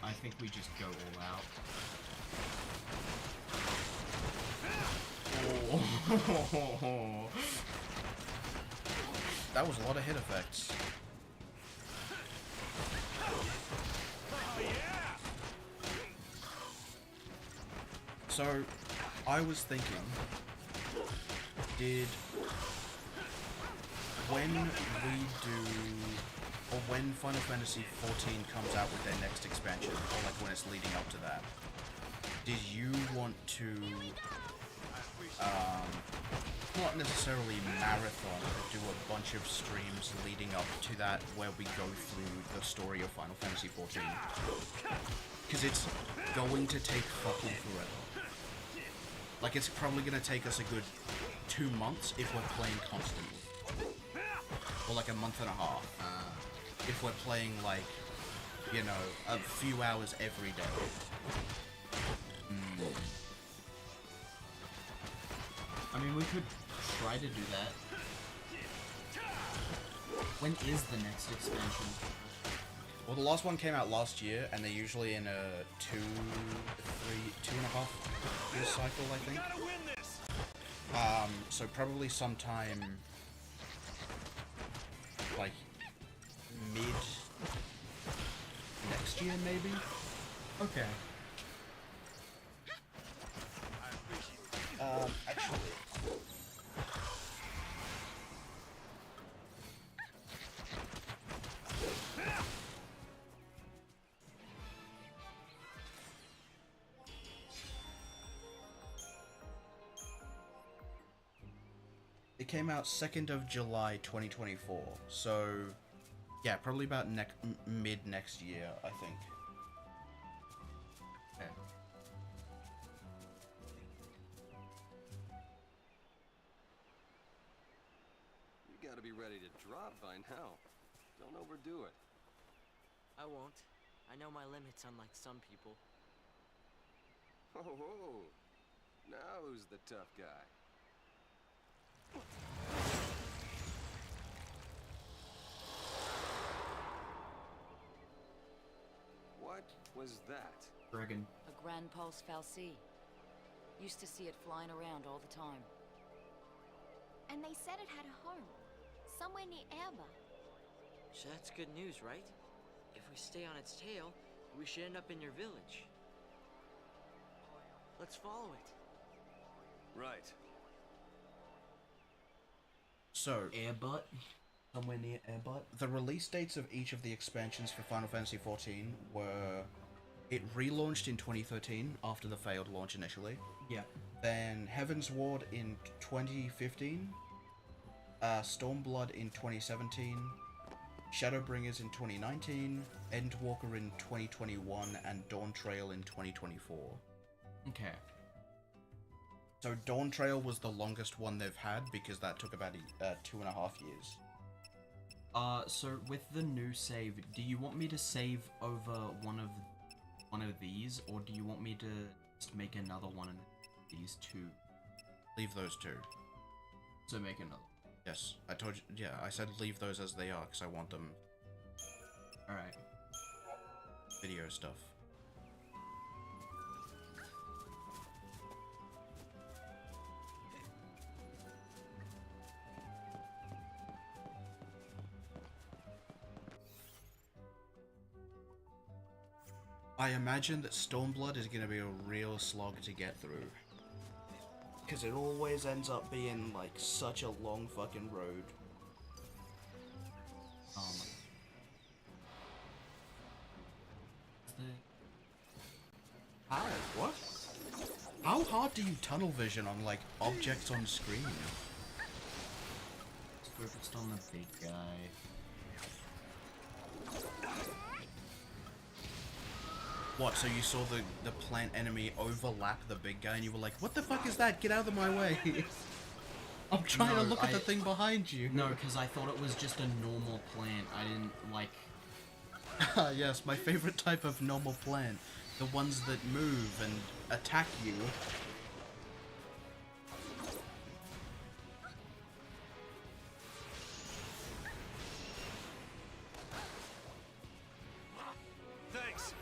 I think we just go all out. Oh. That was a lot of hit effects. So, I was thinking, when we do, or when Final Fantasy XIV comes out with their next expansion, or like when it's leading up to that, did you want to, not necessarily marathon, but do a bunch of streams leading up to that where we go through the story of Final Fantasy XIV? Because it's going to take fucking forever. Like, it's probably going to take us a good 2 months if we're playing constantly. Or like a month and a half. If we're playing, like, you know, a few hours every day. I mean, we could try to do that. When is the next expansion? Well, the last one came out last year, and they're usually in a 2.5 year cycle, I think. So probably sometime, like, mid next year, maybe? Okay. Actually... It came out 2nd of July 2024, so yeah, probably about mid next year, I think. Okay. You gotta be ready to drop by now. Don't overdo it. I won't. I know my limits, unlike some people. Oh, now who's the tough guy? What was that? Dragon. A Grand Pulse Fal'Cie. Used to see it flying around all the time. And they said it had a home. Somewhere near Aerba. So that's good news, right? If we stay on its tail, we should end up in your village. Let's follow it. Right. So, Airbutt? Somewhere near Airbutt? the release dates of each of the expansions for Final Fantasy XIV were... It relaunched in 2013 after the failed launch initially. Yeah. Then Heaven's Ward in 2015, Stormblood in 2017, Shadowbringers in 2019, Endwalker in 2021, and Dawn Trail in 2024. Okay. So Dawn Trail was the longest one they've had because that took about 2.5 years. So with the new save, do you want me to save over one of these, or do you want me to just make another one of these two? Leave those two. So make another. Yes, I told you. Yeah, I said leave those as they are because I want them Alright. video stuff. I imagine that Stormblood is going to be a real slog to get through. Because it always ends up being, like, such a long fucking road. How? What? How hard do you tunnel vision on, like, objects on screen? It's focused on the big guy. What, so you saw the plant enemy overlap the big guy and you were like, what the fuck is that? Get out of my way! I'm trying to look at the thing behind you. No, because I thought it was just a normal plant. I didn't, like... Ah, yes, my favorite type of normal plant. The ones that move and attack you. Thanks.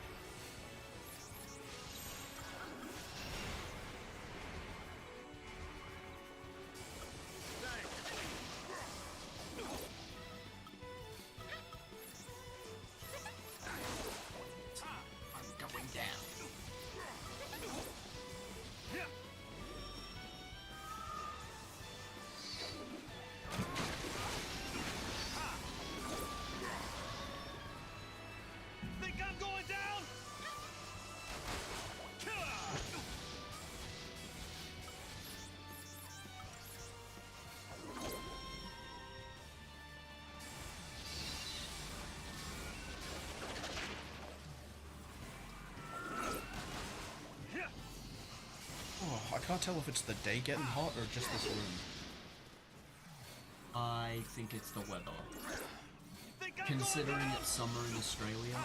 I'm going down. I can't tell if it's the day getting hot or just this room. I think it's the weather. Think I'm Considering going down? it's summer in Australia,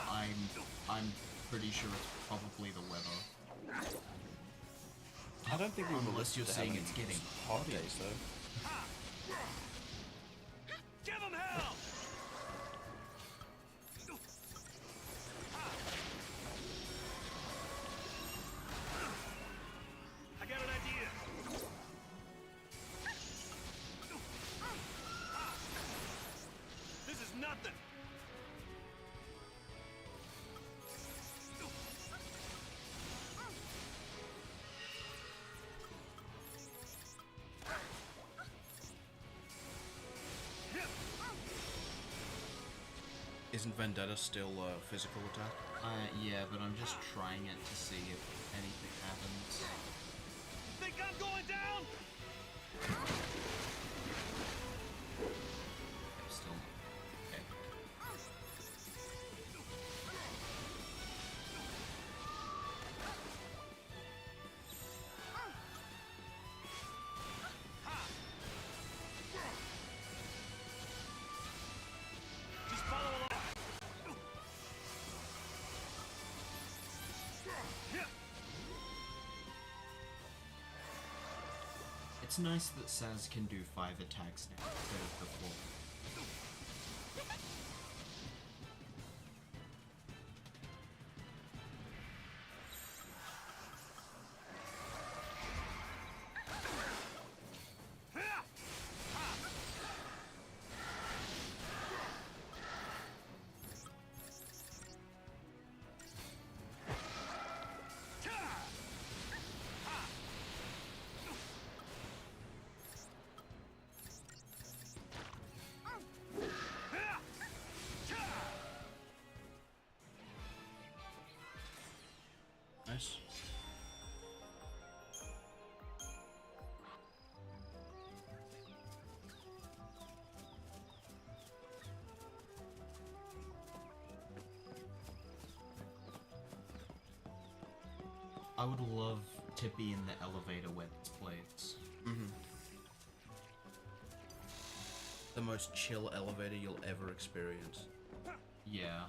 I'm pretty sure it's probably the weather. I don't think we were Unless you're listed to saying having it's getting hot hotter. days though. Give him hell! I got an idea. This is nothing. Isn't Vendetta still physical attack? Yeah, but I'm just trying it to see if anything happens. Think I'm going down? Still not. Okay. Just follow along. It's nice that Saz can do 5 attacks now instead of before. Nice. I would love to be in the elevator where this plays. The most chill elevator you'll ever experience. Yeah.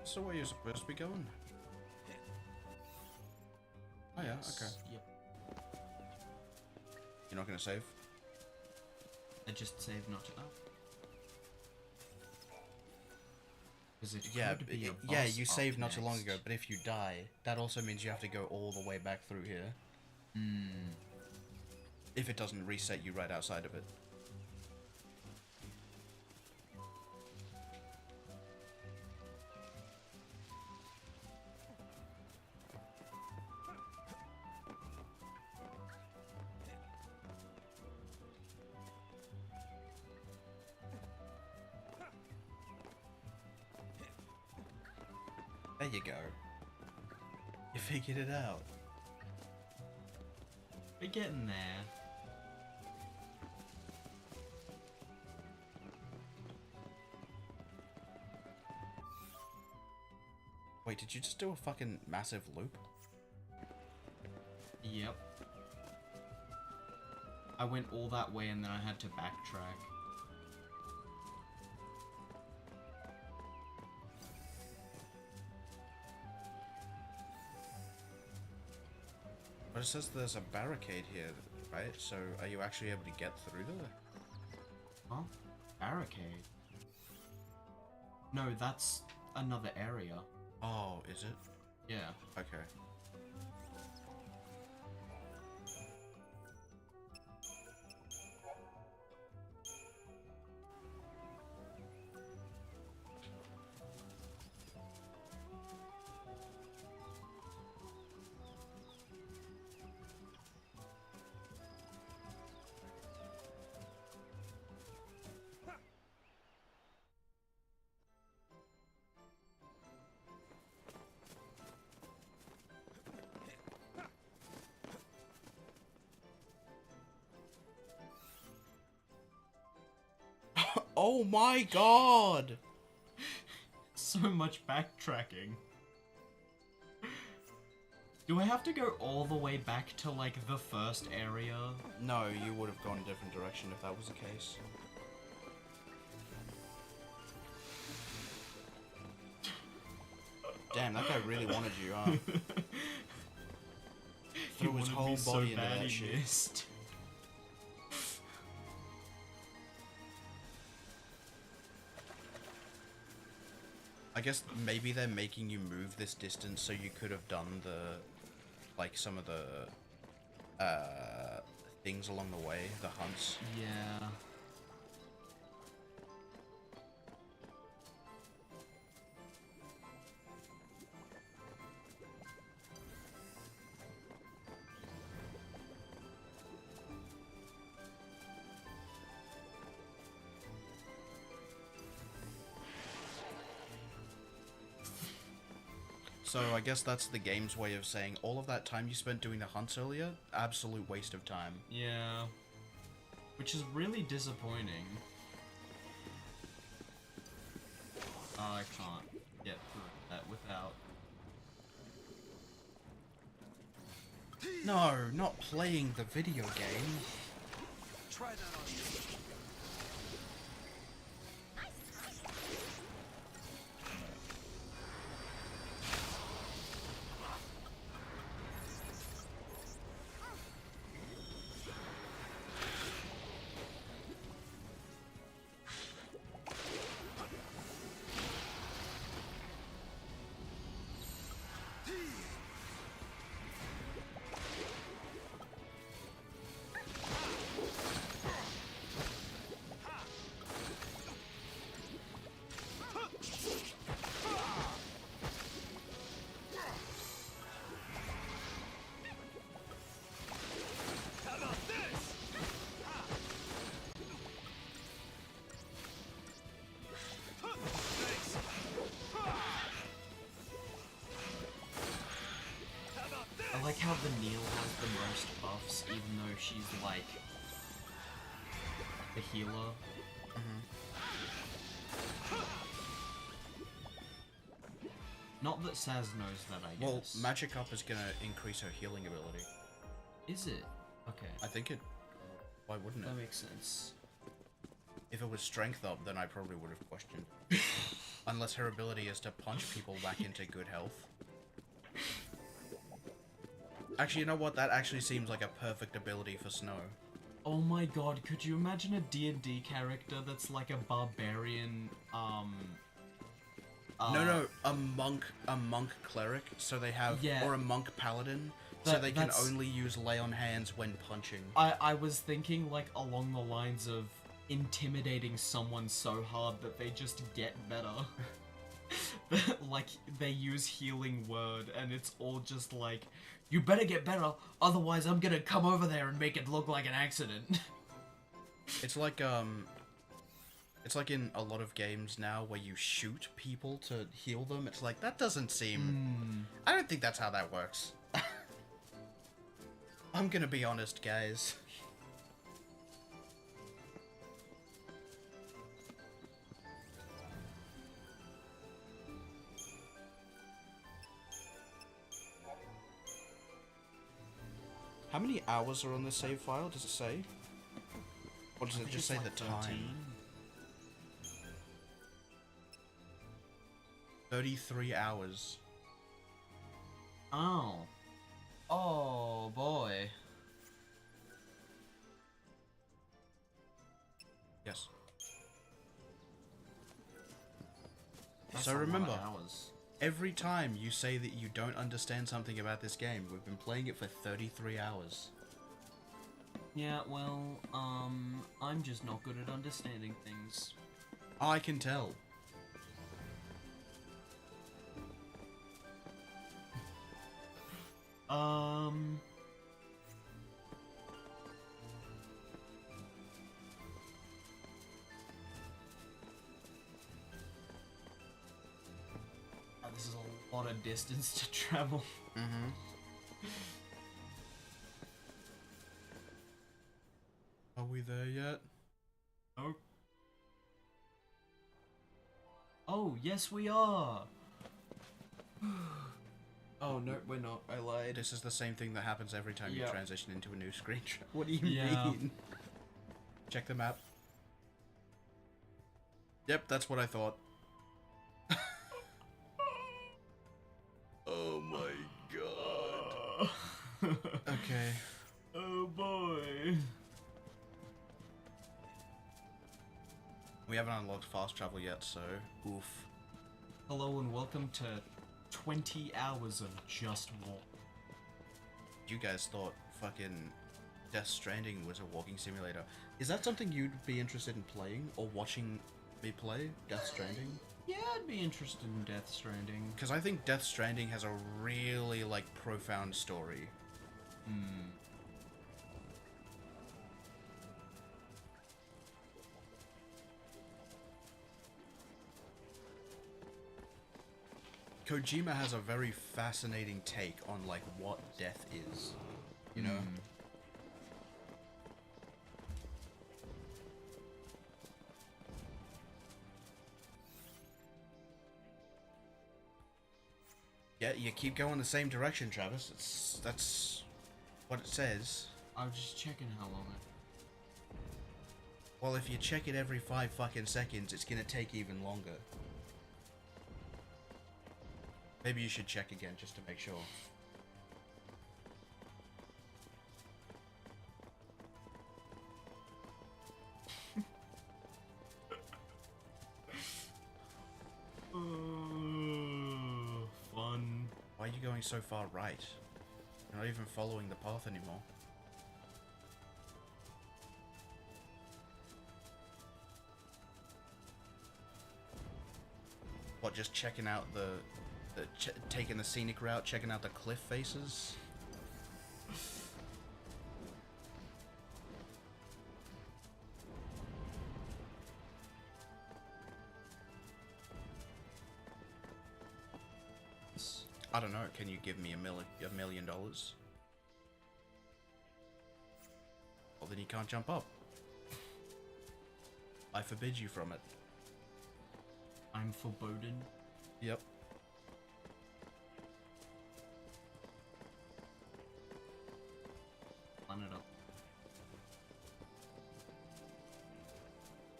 So where you're supposed to be going? Oh yeah, Yes. okay. Yep. You're not gonna save? I just saved not to up. Because it Yeah, could be a yeah, boss you up saved not too long next. ago, but if you die, that also means you have to go all the way back through here. If it doesn't reset you right outside of it. There you go. You figured it out. We're getting there. Wait, did you just do a fucking massive loop? Yep. I went all that way and then I had to backtrack. But it says there's a barricade here, right? So are you actually able to get through there? Huh? Barricade? No, that's another area. Oh, is it? Yeah. Okay. Oh my god! So much backtracking. Do I have to go all the way back to, like, the first area? No, you would have gone a different direction if that was the case. Damn, that guy really wanted you, huh? Threw his whole body into that shit. Missed. I guess maybe they're making you move this distance so you could have done the, like, some of the, things along the way, the hunts. Yeah. So I guess that's the game's way of saying all of that time you spent doing the hunts earlier, absolute waste of time. Yeah. Which is really disappointing. I can't get through that without... No, not playing the video game. Try that on you. I like how the Neil has the most buffs, even though she's like the healer. Not that Saz knows that, I Well, guess. Magic Up is gonna increase her healing ability. Is it? Okay. I think it... Why wouldn't it? That makes sense. If it was Strength Up, then I probably would have questioned. Unless her ability is to punch people back into good health. Actually, you know what? That actually seems like a perfect ability for Snow. Oh my god, could you imagine a D&D character that's like a barbarian, No, a monk cleric, so they have, Yeah. or a monk paladin, so That- they can that's- only use lay on hands when punching. I was thinking like along the lines of intimidating someone so hard that they just get better. Like, they use healing word, and it's all just like, you better get better, otherwise I'm gonna come over there and make it look like an accident. It's like in a lot of games now where you shoot people to heal them. It's like, that doesn't seem... I don't think that's how that works. I'm gonna be honest, guys. How many hours are on the save file? Does it say? Or does I it think just it's say like the time? 13. 33 hours. Oh. Oh boy. Yes. That's So a lot of remember, hours. every time you say that you don't understand something about this game, we've been playing it for 33 hours. Yeah, well, I'm just not good at understanding things. I can tell. Oh, this is a lot of distance to travel. Mm-hmm. Are we there yet? Oh. Oh, yes we are! Oh, no, we're not. I lied. This is the same thing that happens every time you Yep. transition into a new screen. What do you Yeah. mean? Check the map. Yep, that's what I thought. Oh my god. Okay. Oh boy. We haven't unlocked fast travel yet, so oof. Hello and welcome to 20 hours of just walk. You guys thought fucking Death Stranding was a walking simulator. Is that something you'd be interested in playing or watching me play? Death Stranding? Yeah, I'd be interested in Death Stranding. Because I think Death Stranding has a really, like, profound story. Kojima has a very fascinating take on, like, what death is. You know? Yeah, you keep going the same direction, Travis. That's what it says. I was just checking how long it... Well, if you check it every 5 fucking seconds, it's gonna take even longer. Maybe you should check again just to make sure. Fun. Why are you going so far right? You're not even following the path anymore. What, just checking out taking the scenic route, checking out the cliff faces? I don't know, can you give me $1 million? Well, then you can't jump up. I forbid you from it. I'm foreboding. Yep. Planet up.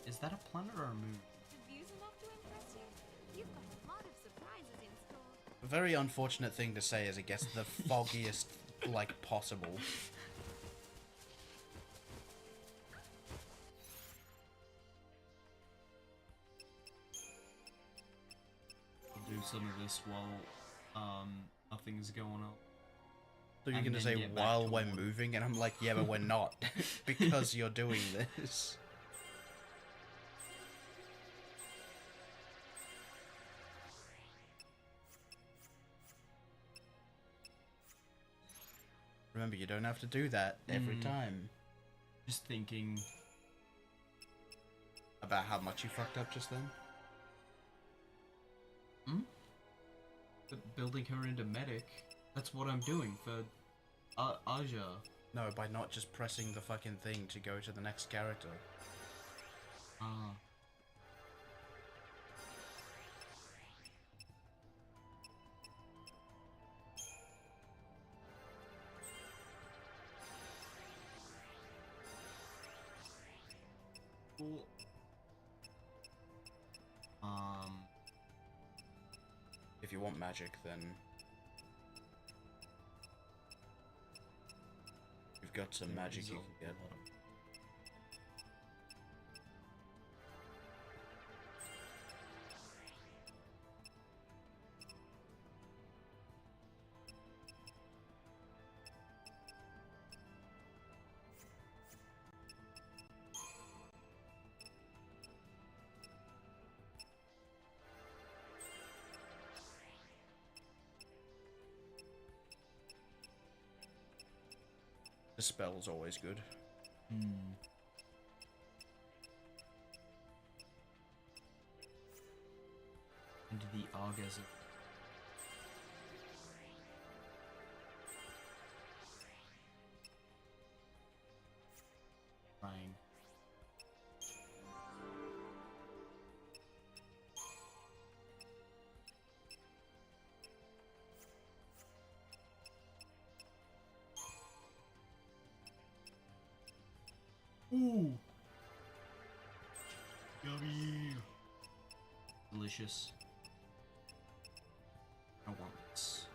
Is that a planet or a moon? The views enough to impress you? You've got a lot of surprises in store. A very unfortunate thing to say as it gets the foggiest, like, possible. I'll do some of this while, nothing's going on. So you're And gonna then say get back while to we're work. moving, and I'm like, yeah, but we're not, because you're doing this. Remember, you don't have to do that every time. Just thinking, About how much you fucked up just then? building her into medic. That's what I'm doing for Aja. No, by not just pressing the fucking thing to go to the next character. Ah. Cool. If you want magic, then you've got some magic you can get. The spell's always good. Into the orgasm. Trying. Ooh. Yummy. Delicious. I want this.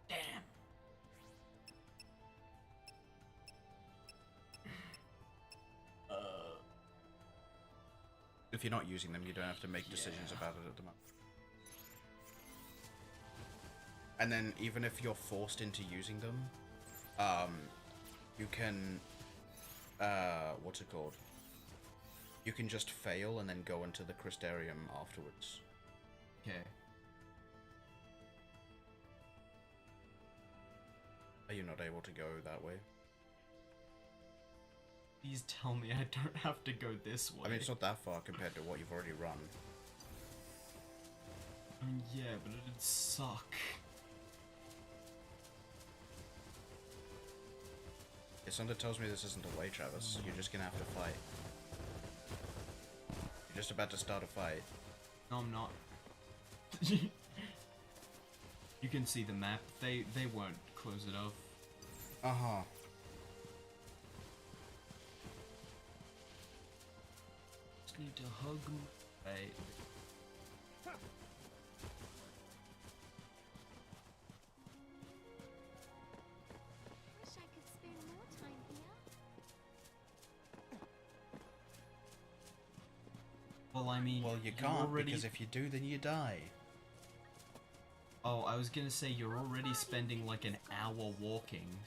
Damn. If you're not using them, you don't have to make decisions about it at the moment. And then even if you're forced into using them, you can, what's it called? You can just fail and then go into the Crystarium afterwards. Okay. Are you not able to go that way? Please tell me I don't have to go this way. I mean, it's not that far compared to what you've already run. I mean, yeah, but it'd suck. Yeah, something tells me this isn't a way, Travis. You're just gonna have to fight. You're just about to start a fight. No, I'm not. You can see the map. They won't close it off. Uh-huh. Just need to hug my face. Wish I could spend more time here. Well, I mean, Well, you you're can't, already... because if you do, then you die. Oh, I was gonna say, you're already spending like an hour walking.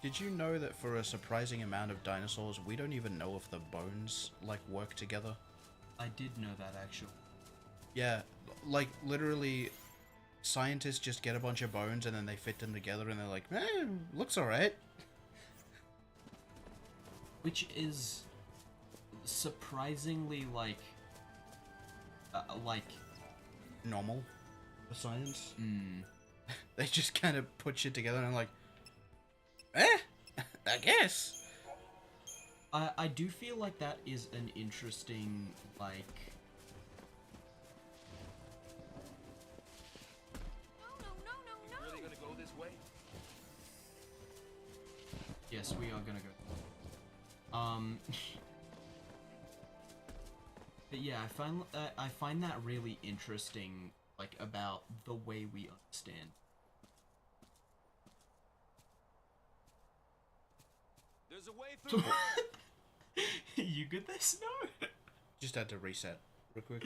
Did you know that for a surprising amount of dinosaurs, we don't even know if the bones, like, work together? I did know that, actually. Yeah, like, literally, scientists just get a bunch of bones and then they fit them together and they're like, looks alright. Which is surprisingly, like... Normal for science. Hmm. They just kind of put shit together and I'm like, I guess. I do feel like that is an interesting, like... No. Really gonna go this way? Yes, we are gonna go. But yeah, I find that really interesting, like, about the way we understand. There's a way through. You good this? No. Just had to reset real quick.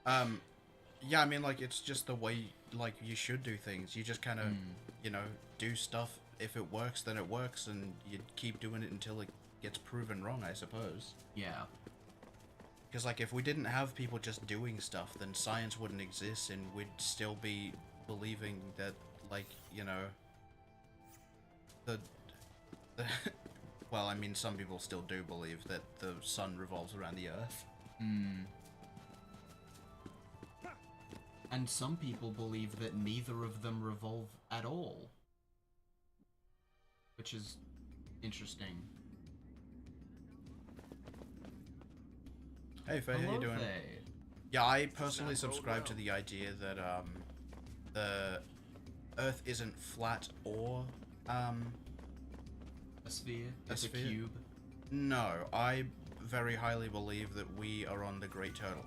Yeah, I mean, like, it's just the way, like, you should do things. You just kind of, you know, do stuff. If it works, then it works, and you keep doing it until it gets proven wrong, I suppose. Yeah. Because, like, if we didn't have people just doing stuff, then science wouldn't exist, and we'd still be believing that, like, you know, the well, I mean, some people still do believe that the sun revolves around the earth. And some people believe that neither of them revolve at all. Which is interesting. Hey, Faye, how you doing? Faye. Yeah, I personally subscribe to the idea that, the Earth isn't flat or, A sphere? A It's a sphere? cube? No, I very highly believe that we are on the Great Turtle.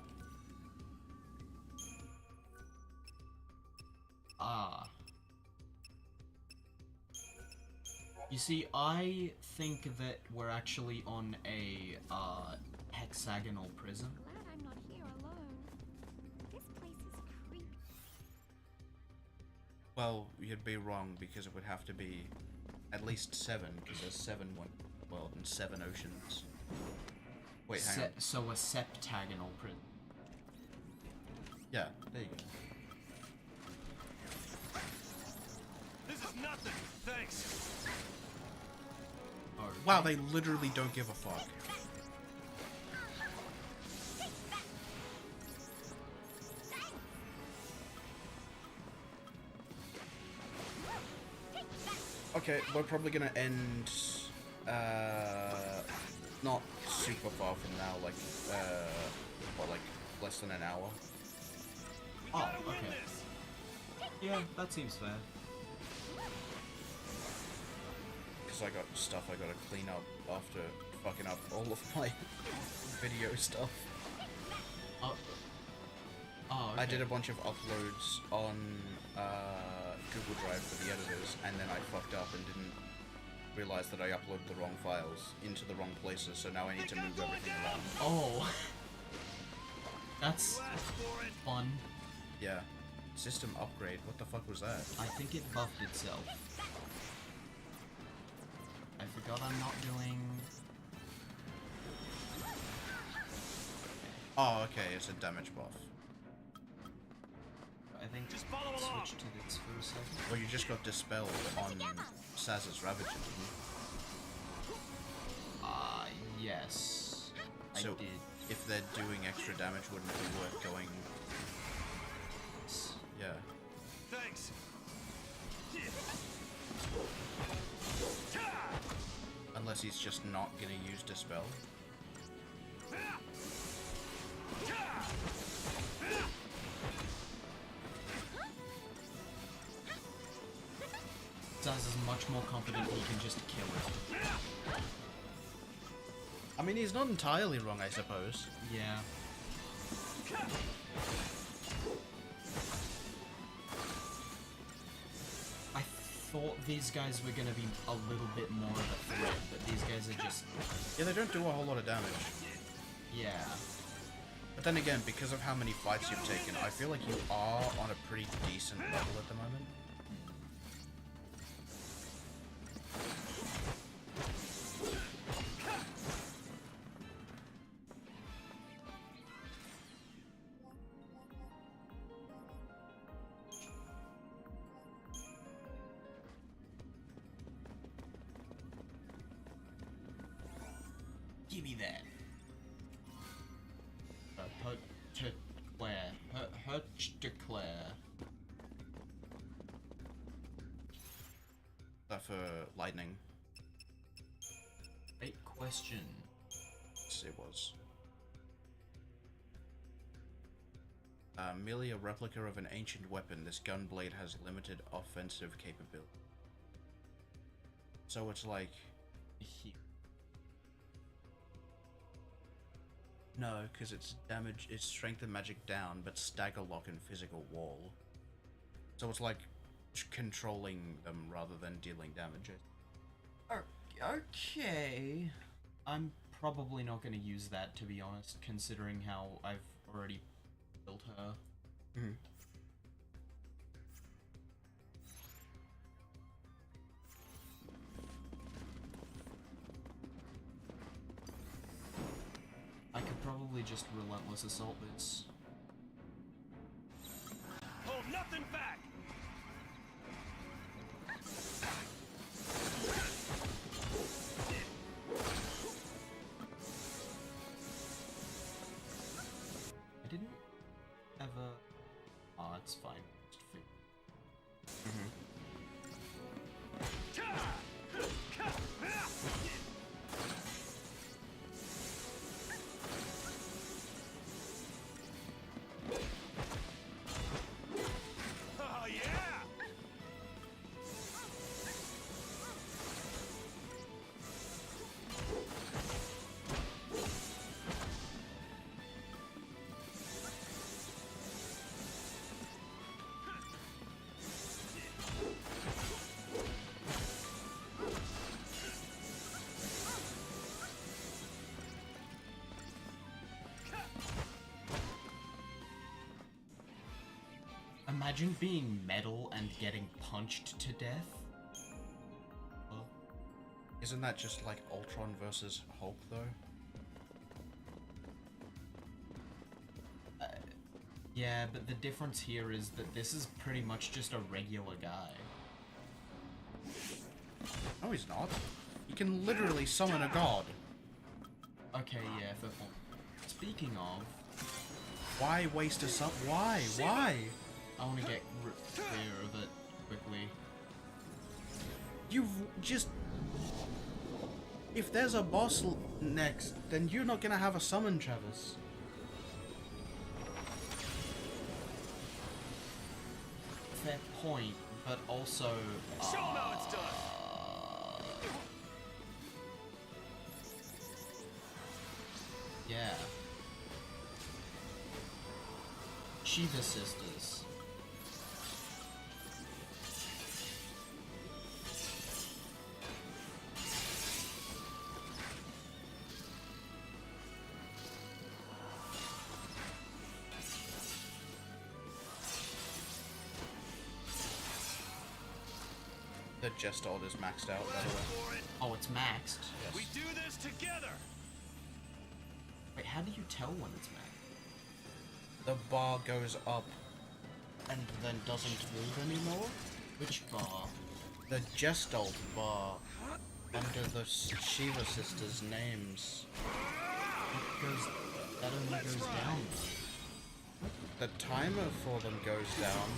Ah. You see, I think that we're actually on a, hexagonal prism. Glad I'm not here alone. This place is creepy. Well, you'd be wrong, because it would have to be at least 7, because there's 7 one world and 7 oceans. Wait, hang on. So a septagonal prism. Yeah, there you go. This is nothing. Thanks. Oh, Wow, they literally don't give a fuck. Okay, we're probably gonna end, not super far from now, like, what, like, less than an hour? Oh, okay. Yeah, that seems fair. Because I got stuff I gotta clean up after fucking up all of my video stuff. Okay. I did a bunch of uploads on Google Drive for the editors, and then I fucked up and didn't realize that I uploaded the wrong files into the wrong places, so now I need to move everything around. Oh. That's fun. Yeah. System upgrade, what the fuck was that? I think it buffed itself. I forgot I'm not doing... Oh, okay, it's a damage buff. I think Just follow along. switch to this for a second. Well, you just got dispelled on Saz's Ravager, didn't you? Yes. So, I did. if they're doing extra damage, wouldn't it be worth going... Yeah. Thanks. Unless he's just not gonna use Dispel. Zaz is much more confident he can just kill it. I mean, he's not entirely wrong, I suppose. Yeah. I thought these guys were gonna be a little bit more of a threat, but these guys are just... Yeah, they don't do a whole lot of damage. Yeah. But then again, because of how many fights you've taken, I feel like you are on a pretty decent level at the moment. Give me that. Hurt declare. Hurt declare. That for lightning. Great question. Yes, it was. Merely a replica of an ancient weapon, this gunblade has limited offensive capability. So it's like... No, because it's damage, it's strength and magic down, but stagger lock and physical wall. So it's like controlling them rather than dealing damage. Okay. I'm probably not going to use that, to be honest, considering how I've already built her. Mm-hmm. I could probably just relentless assault this. Hold nothing back. I didn't ever... Oh, it's fine. Just Oh yeah. Imagine being metal and getting punched to death. Isn't that just like Ultron versus Hulk, though? Yeah, but the difference here is that this is pretty much just a regular guy. No, he's not. He can literally summon a god. Okay, yeah, fair point. Speaking of, Why waste a sum? Why? Why? I want to get clear of it quickly. You've just... If there's a boss next, then you're not gonna have a summon, Travis. Fair point, but also... Show 'em how it's done. Yeah. Shiva Sisters. The Gestalt is maxed out, by the way. For it. Oh, it's maxed. We do this together. Wait, how do you tell when it's maxed? The bar goes up and then doesn't move anymore. Which bar? The Gestalt bar under the Shiva sisters' names. That only goes down. The timer for them goes down.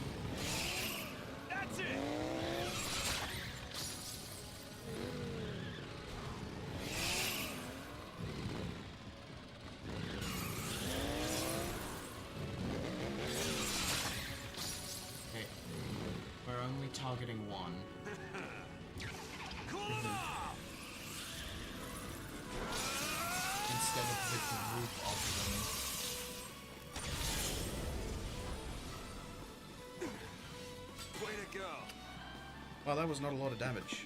That's it. Okay. We're only targeting one. Cool 'em off. Instead of the group of Way to go. Well, that was not a lot of damage.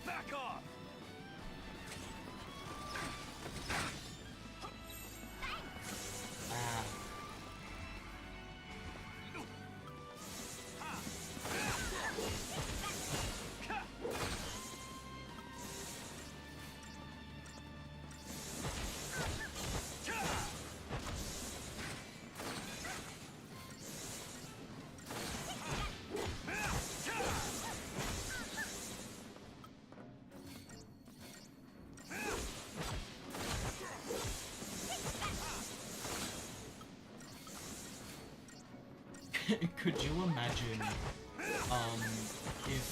Back off. them. Ah. Could you imagine, if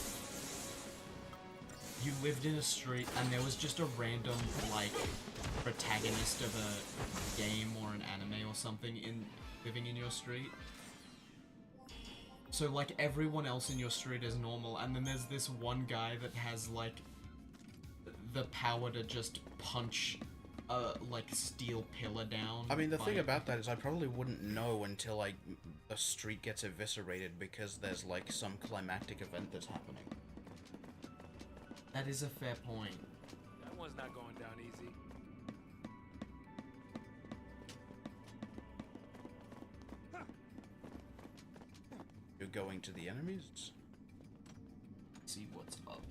you lived in a street and there was just a random, like, protagonist of a game or an anime or something living in your street? So, like, everyone else in your street is normal, and then there's this one guy that has, like, the power to just punch like, steel pillar down. I mean, the by- thing about that is I probably wouldn't know until, like, the street gets eviscerated because there's, like, some climactic event that's happening. That is a fair point. That one's not going down easy. You're going to the enemies? See what's up.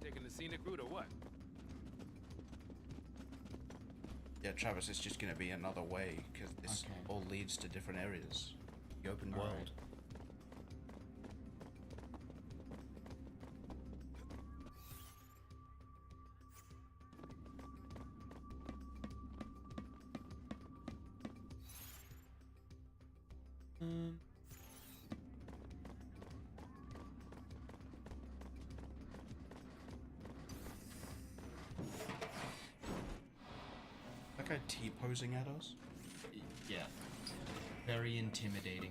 Taking the scenic route or what? Yeah, Travis, it's just gonna be another way, because this Okay. all leads to different areas. The open All world. right. guy T-posing at us? Yeah. Very intimidatingly.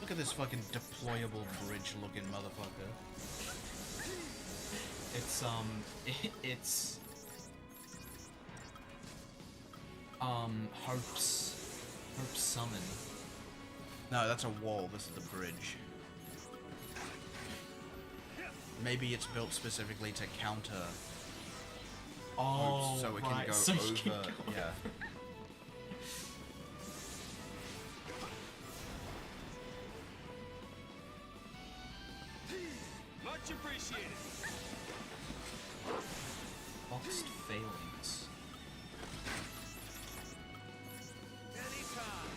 Look at this fucking deployable bridge-looking motherfucker. It's it's Hope's summon. No, that's a wall. This is the bridge. Maybe it's built specifically to counter Oh, Hope's, so it right. can go So over. you can go Yeah. Much appreciated. Boxed failings. Anytime.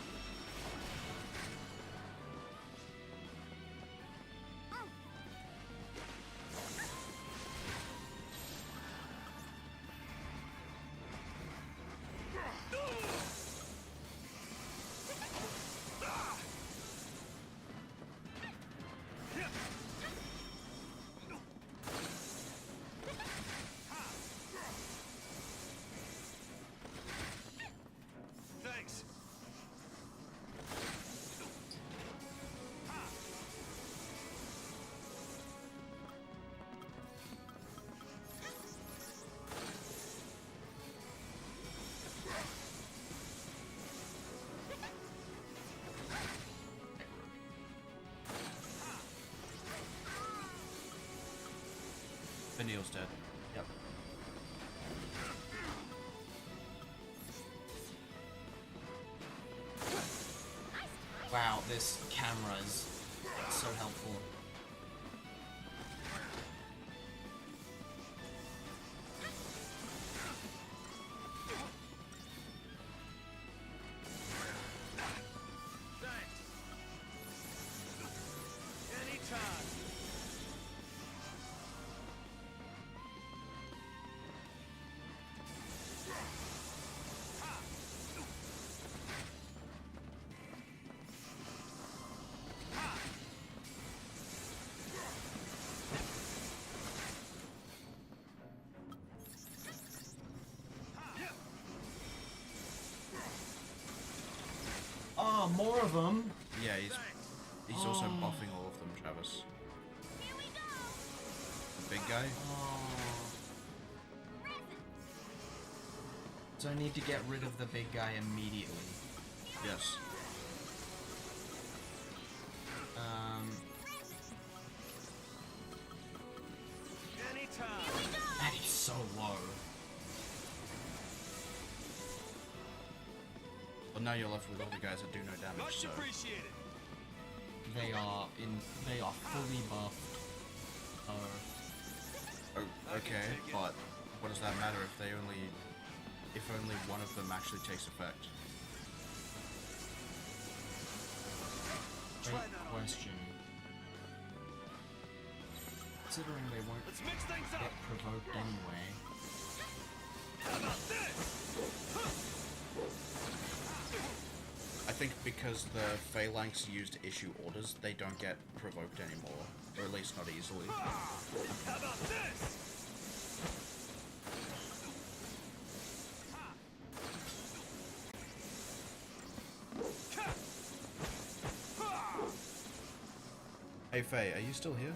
Thanks. Vanille's dead. Yep. Wow, this camera is so helpful. Thanks. Anytime. Oh, more of them. Yeah, he's also buffing all of them, Travis. The big guy? So I need to get rid of the big guy immediately. Yes. Anytime. And he's so low. But now you're left with all the guys that do no damage, Much so... appreciated. They are fully buffed. Oh, okay, but what does that matter if only one of them actually takes effect? Great question. Considering they won't Let's mix things get up. provoked anyway. How about this? I think because the Phalanx used issue orders, they don't get provoked anymore. Or at least not easily. How about this? Hey Faye, are you still here?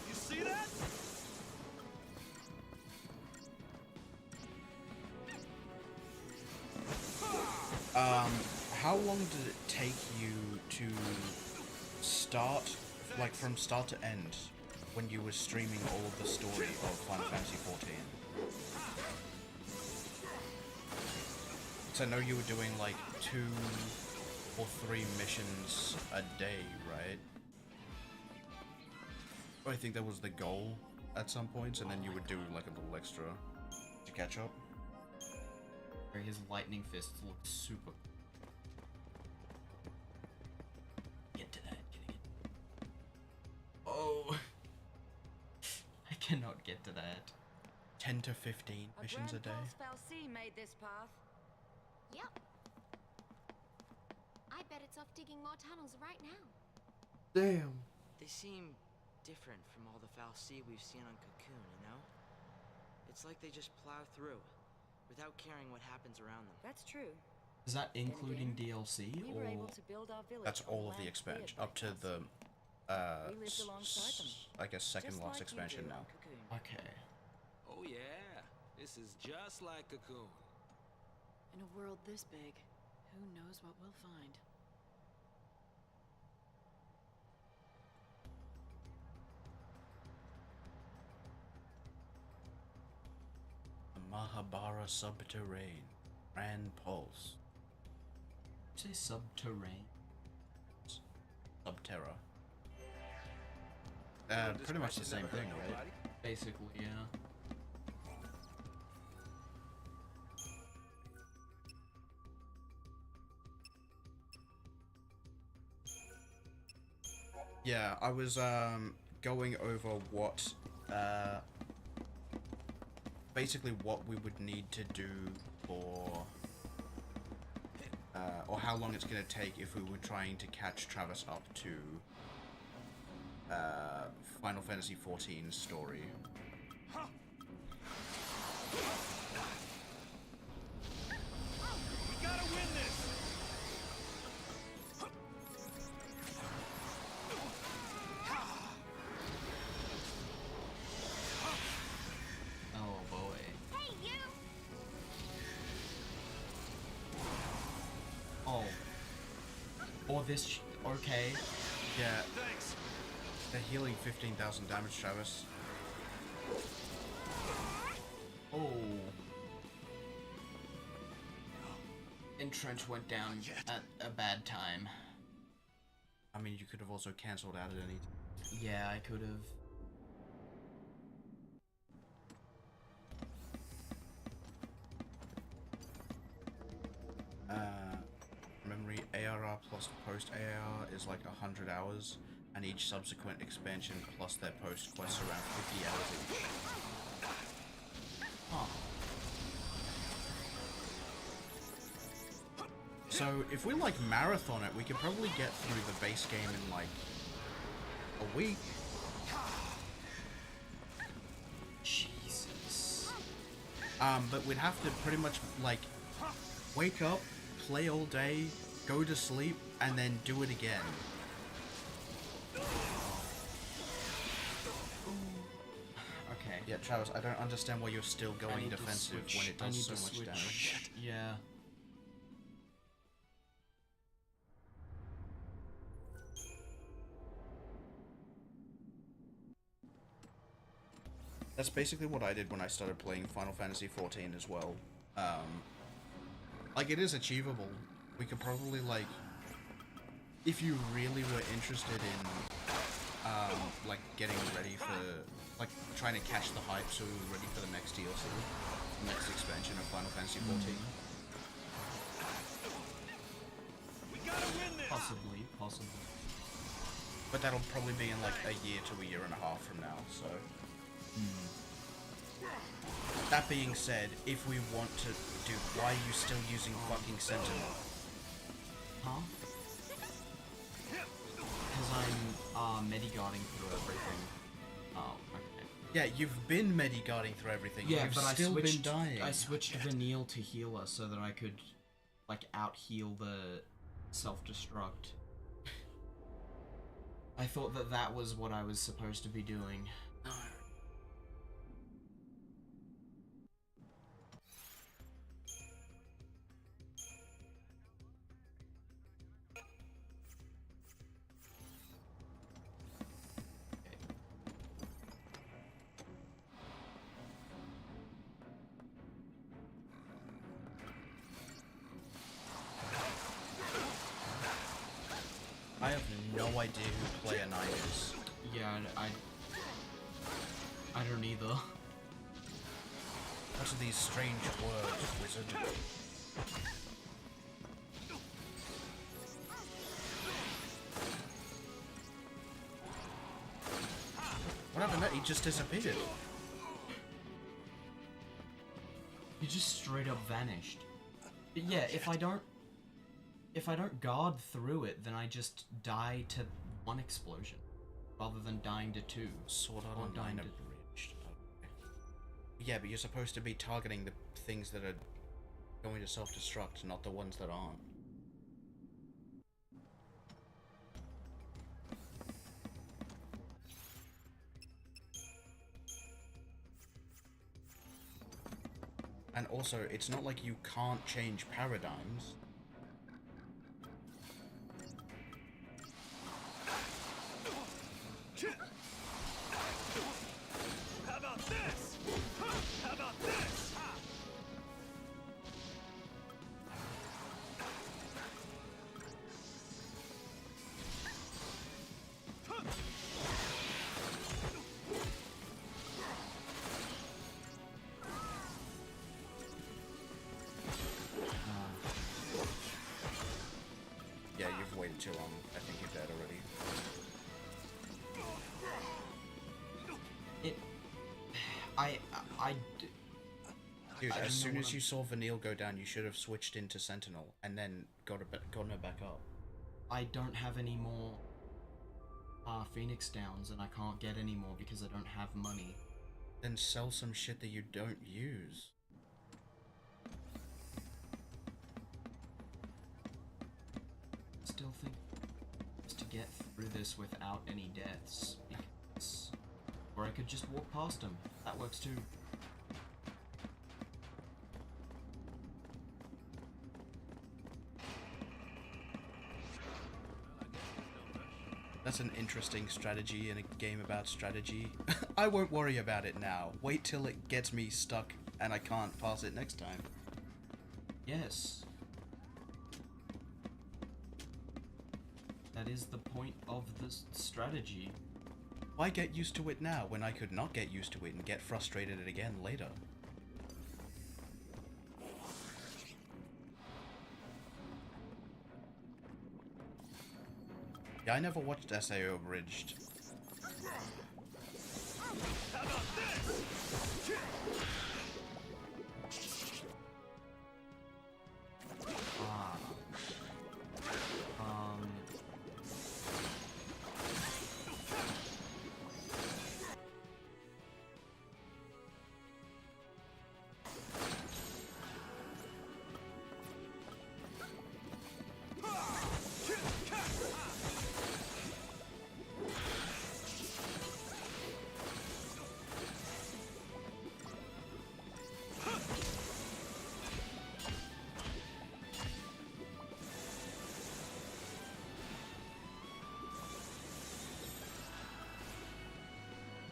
You see that? How long did it take you to start, like from start to end, when you were streaming all of the story of Final Fantasy XIV? So I know you were doing like 2 or 3 missions a day, right? I think that was the goal at some points, and then you would do like a little extra to catch up. His lightning fists look super. Get to that. Oh. I cannot get to that. 10 to 15 missions a day. Fal'Cie made this path. Yep. I bet it's off digging more tunnels right now. Damn. They seem different from all the foul sea we've seen on Cocoon, you know? It's like they just plow through, without caring what happens around them. That's true. Is that including again, DLC We were or? able to build our village. That's on all of the land expansion, cleared up by to us. the, We lived alongside them. I guess second Just last like you expansion do now. on Cocoon. Okay. Oh yeah, this is just like Cocoon. In a world this big, who knows what we'll find? The Mahabara Subterrane, Grand Pulse, Say subterranean. Subterra. Well, Pretty much the discretion same never thing, hurt right? nobody. Basically, yeah. Yeah, I was going over what basically what we would need to do for or how long it's going to take if we were trying to catch Travis up to Final Fantasy XIV's story. We gotta win this! Oh boy. Hey, you! Oh. Or this. Okay. Yeah, Thanks. they're healing 15,000 damage, Travis. Oh. Entrench went down at a bad time. I mean, you could have also cancelled out at any. Yeah, I could have. Memory ARR plus post ARR is like 100 hours, and each subsequent expansion plus their post quests around 50 hours each. Huh. So if we like marathon it, we could probably get through the base game in like a week. Jesus. But we'd have to pretty much like wake up, play all day, go to sleep, and then do it again. Okay. Yeah, Travis, I don't understand why you're still I going need to defensive switch- when it I does need so to much switch. damage. Yeah. That's basically what I did when I started playing Final Fantasy XIV as well. Like, it is achievable. We could probably, like, if you really were interested in, like, getting ready for, like, trying to catch the hype so we were ready for the next DLC, the next expansion of Final Fantasy XIV. We gotta win this! Possibly. But that'll probably be in, like, a year to a year and a half from now, so... That being said, if we want to do, why are you still using fucking Sentinel? Huh? Because I'm Medigarding through everything. Oh, okay. Yeah, you've been Medigarding through everything. Yeah, you've but still I switched. been dying. I switched Vanille to healer so that I could, like, out heal the self-destruct. I thought that that was what I was supposed to be doing. No. I have no idea who Player 9 is. Yeah, I don't either. What are these strange words, wizard? What happened there? He just disappeared. He just straight up vanished. But yeah, if if I don't guard through it, then I just die to one explosion, rather than dying to two. Sword Art Or Online dying to- abridged. Okay. Yeah, but you're supposed to be targeting the things that are going to self-destruct, not the ones that aren't. And also, it's not like you can't change paradigms. How about this? How about this? Yeah, you've waited too long. I think you're dead already. Dude, I as don't soon know as what you saw Vanille go down, you should have switched into Sentinel and then gotten her back up. I don't have any more Phoenix Downs, and I can't get any more because I don't have money. Then sell some shit that you don't use. Still think just to get through this without any deaths, because, or I could just walk past them. That works too. That's an interesting strategy in a game about strategy. I won't worry about it now. Wait till it gets me stuck and I can't pass it next time. Yes. That is the point of this strategy. Why get used to it now when I could not get used to it and get frustrated again later? Yeah, I never watched SAO Abridged. How about this?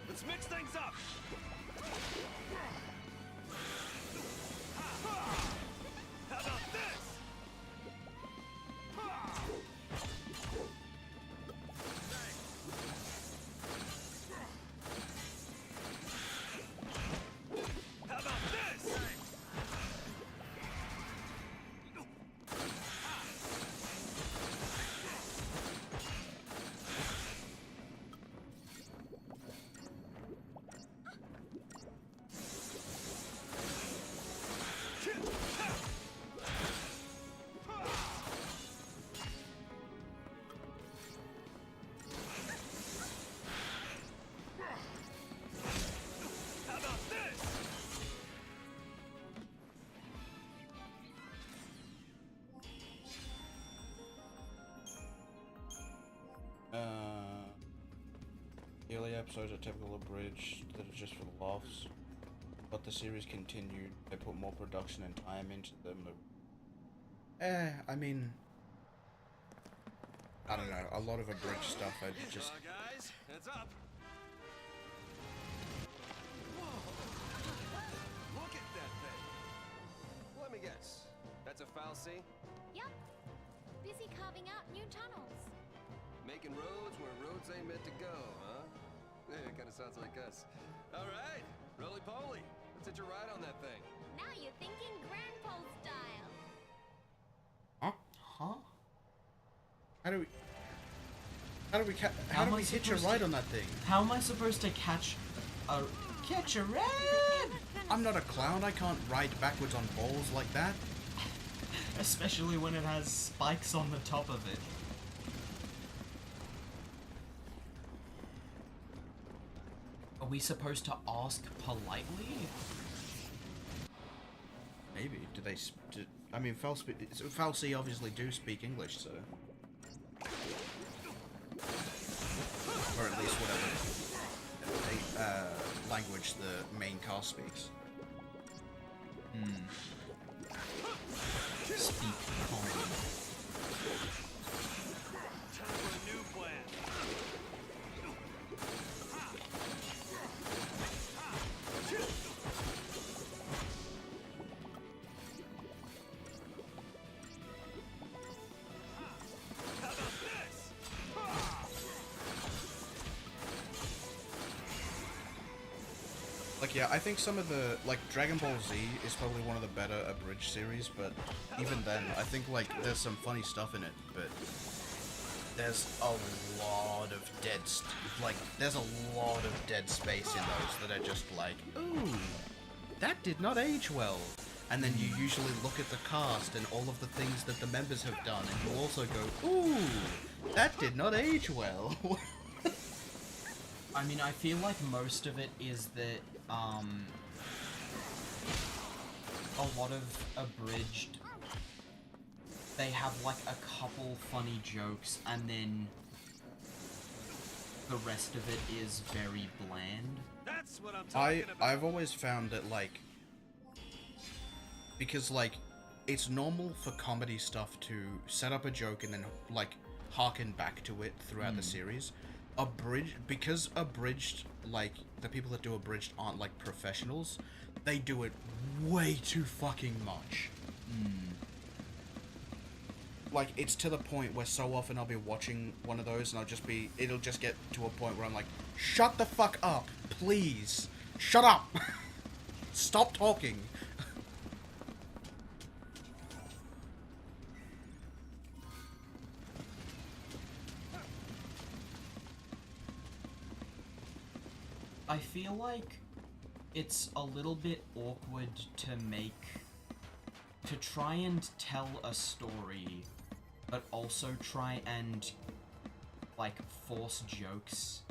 Let's mix things up. How about this? How about this? How about this? The early episodes are typical abridged that are just for the laughs. But the series continued. They put more production and time into them. I mean, I don't know. A lot of abridged stuff. I just. Come on, guys, heads up. Whoa! Look at that thing. Let me guess. That's a Fal'Cie? Yep. Busy carving out new tunnels. Making roads where roads ain't meant to go, huh? Yeah, it kind of sounds like us. All right, roly-poly. Let's hitch a ride on that thing. Now you're thinking Grandpa style. Huh? How do we How am I hitch a supposed ride to- on that thing? How am I supposed to catch a red? I'm not a clown. I can't ride backwards on balls like that. Especially when it has spikes on the top of it. Are we supposed to ask politely? Maybe. Do they? I mean, Falsi obviously do speak English, so. Or at least whatever language the main cast speaks. Speak calmly. Time for a new plan. How about this? Like, yeah, I think some of the, like, Dragon Ball Z is probably one of the better abridged series, but even then, I think, like, there's some funny stuff in it, but there's a lot of there's a lot of dead space in those that are just like, ooh, that did not age well. And then you usually look at the cast and all of the things that the members have done, and you also go, ooh, that did not age well. I mean, I feel like most of it is that, a lot of abridged, they have, like, a couple funny jokes, and then the rest of it is very bland. That's what I'm talking about. I've always found that, like, because, like, it's normal for comedy stuff to set up a joke and then, like, harken back to it throughout the series. Because abridged, like, the people that do abridged aren't, like, professionals, they do it way too fucking much. Like, it's to the point where so often I'll be watching one of those and it'll just get to a point where I'm like, shut the fuck up, please. Shut up. Stop talking. I feel like it's a little bit awkward to try and tell a story, but also try and, like, force jokes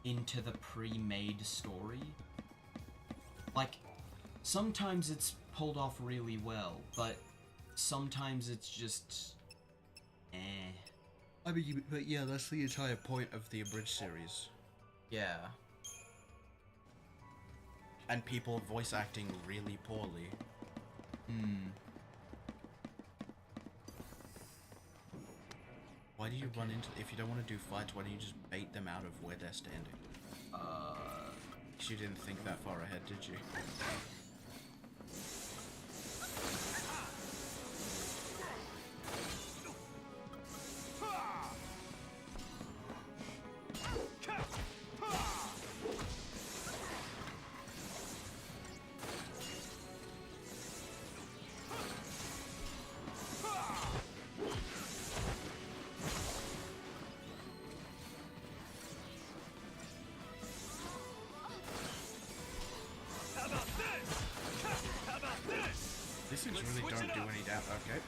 into the pre-made story. Like, sometimes it's pulled off really well, but sometimes it's just, eh. I mean, but yeah, that's the entire point of the abridged series. Yeah. And people voice acting really poorly. Why do you run into... If you don't want to do fights, why don't you just bait them out of where they're standing? You didn't think that far ahead, did you? How about this? How about this? These things Let's really switch don't it do up. any damage. Okay.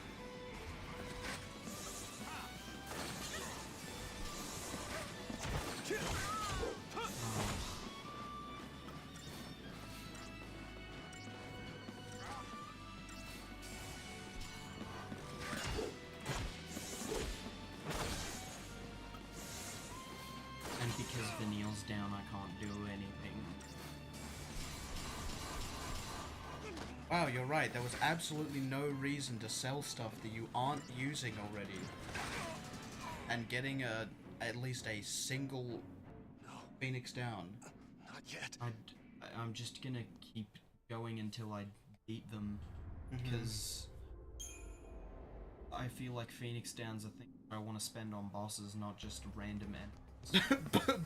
And because Vanille's down, I can't do anything. Wow, you're right. There was absolutely no reason to sell stuff that you aren't using already. And getting at least a single Phoenix down. Not yet. I'm just gonna keep going until I beat them, because I feel like Phoenix Down's a thing I want to spend on bosses, not just random enemies.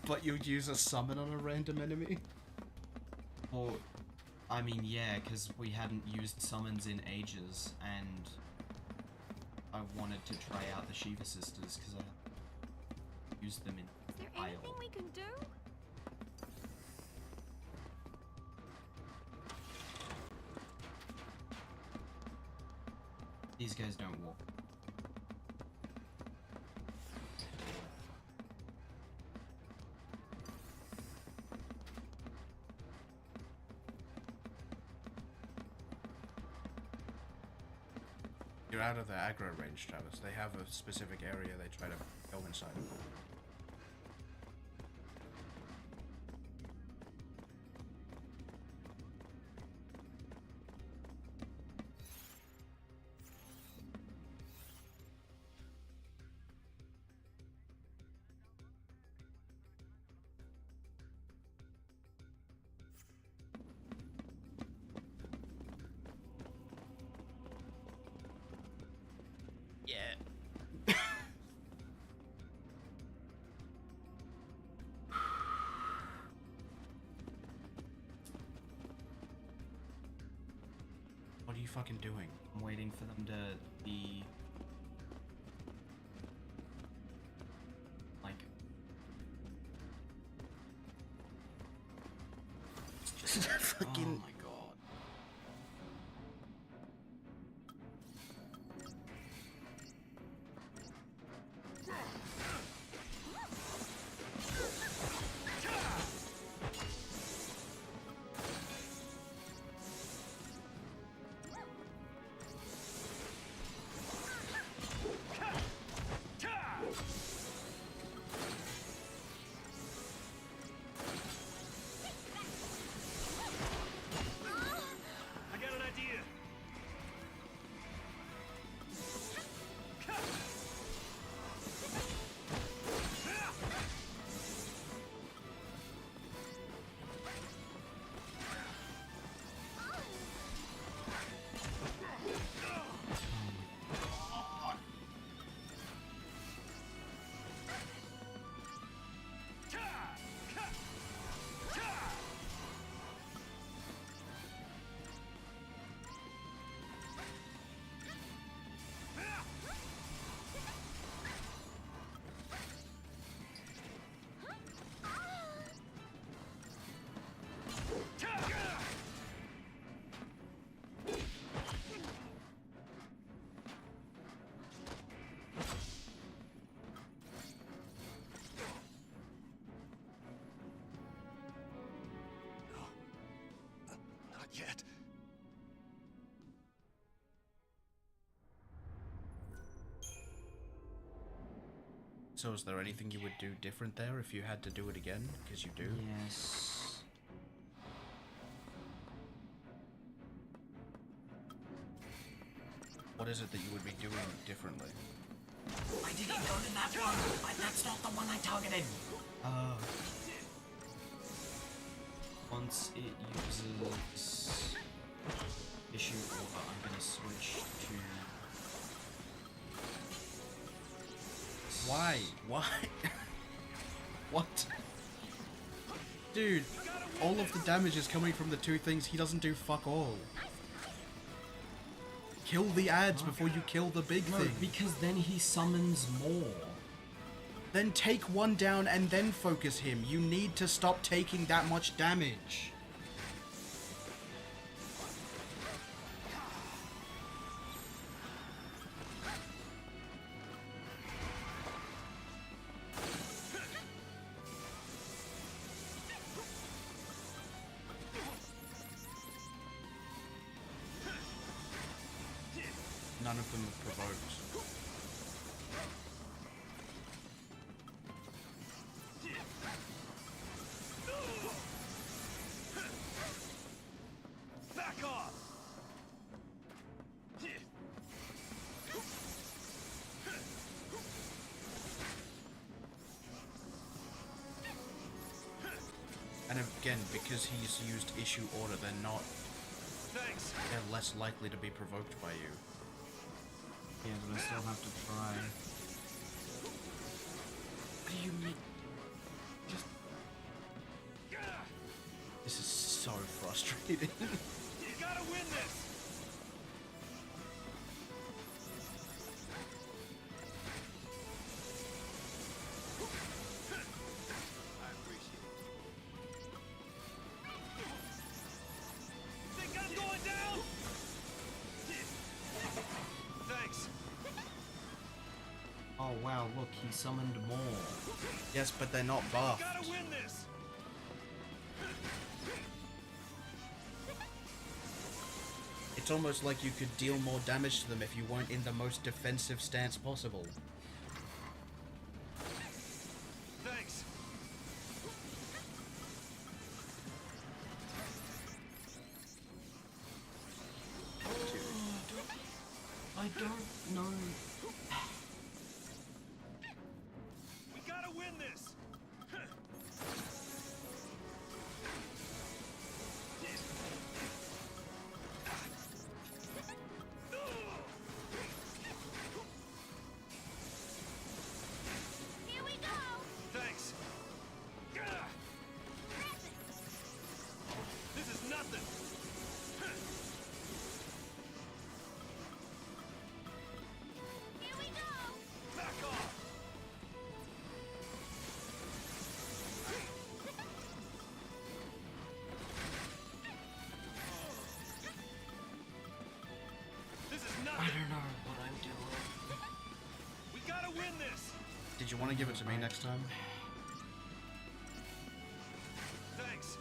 But you'd use a summon on a random enemy? Well, I mean, yeah, because we hadn't used summons in ages, and I wanted to try out the Shiva Sisters, because I used them in Is there Isle. anything we can do? These guys don't walk. You're out of the aggro range, Travis. They have a specific area they try to go inside of. Yeah. What are you fucking doing? I'm waiting for them to be like Just fucking. oh my god. I got an idea. Not yet. So is there anything you would do different there if you had to do it again? Because you do. Yes. What is it that you would be doing differently? Why did he go to that one? That's not the one I targeted. Once it uses issue order, I'm gonna switch to. Why? Why? What? Dude, all of the damage is coming from the two things he doesn't do fuck all. Kill the ads before you kill the big No, thing. because then he summons more. Then take one down and then focus him. You need to stop taking that much damage. None of them have provoked. Back off. And again, because he's used issue order, they're Thanks. they're less likely to be provoked by you. Yeah, but I still have to try. What do you mean? Just... This is so frustrating. You gotta win this. I appreciate it. Think I'm going down? wow, look, he summoned more. Yes, but they're not buffed. Gotta win this! It's almost like you could deal more damage to them if you weren't in the most defensive stance possible. Thanks. I don't know. We gotta win this! Here we go! Thanks. Gah! This is nothing. Here we go! Back off. This is I nothing. don't know what I'm doing. We gotta win this. Did you want to give it to me next time? Thanks.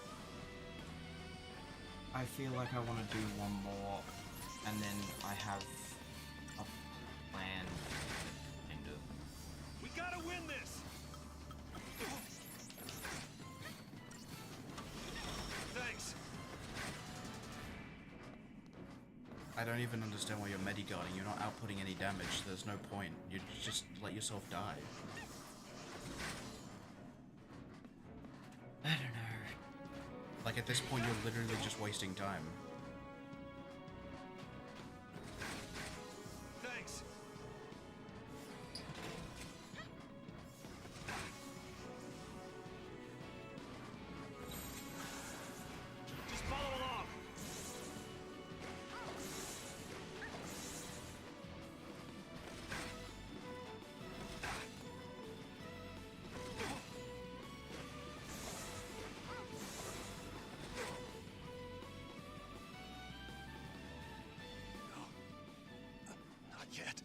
I feel like I want to do one more, and then I have a plan, kind of. We gotta win this. Thanks. I don't even understand why you're Mediguarding. You're not outputting any damage. There's no point. You just let yourself die. I don't know. Like, at this point, you're literally just wasting time. Thanks. Just follow along. Not yet.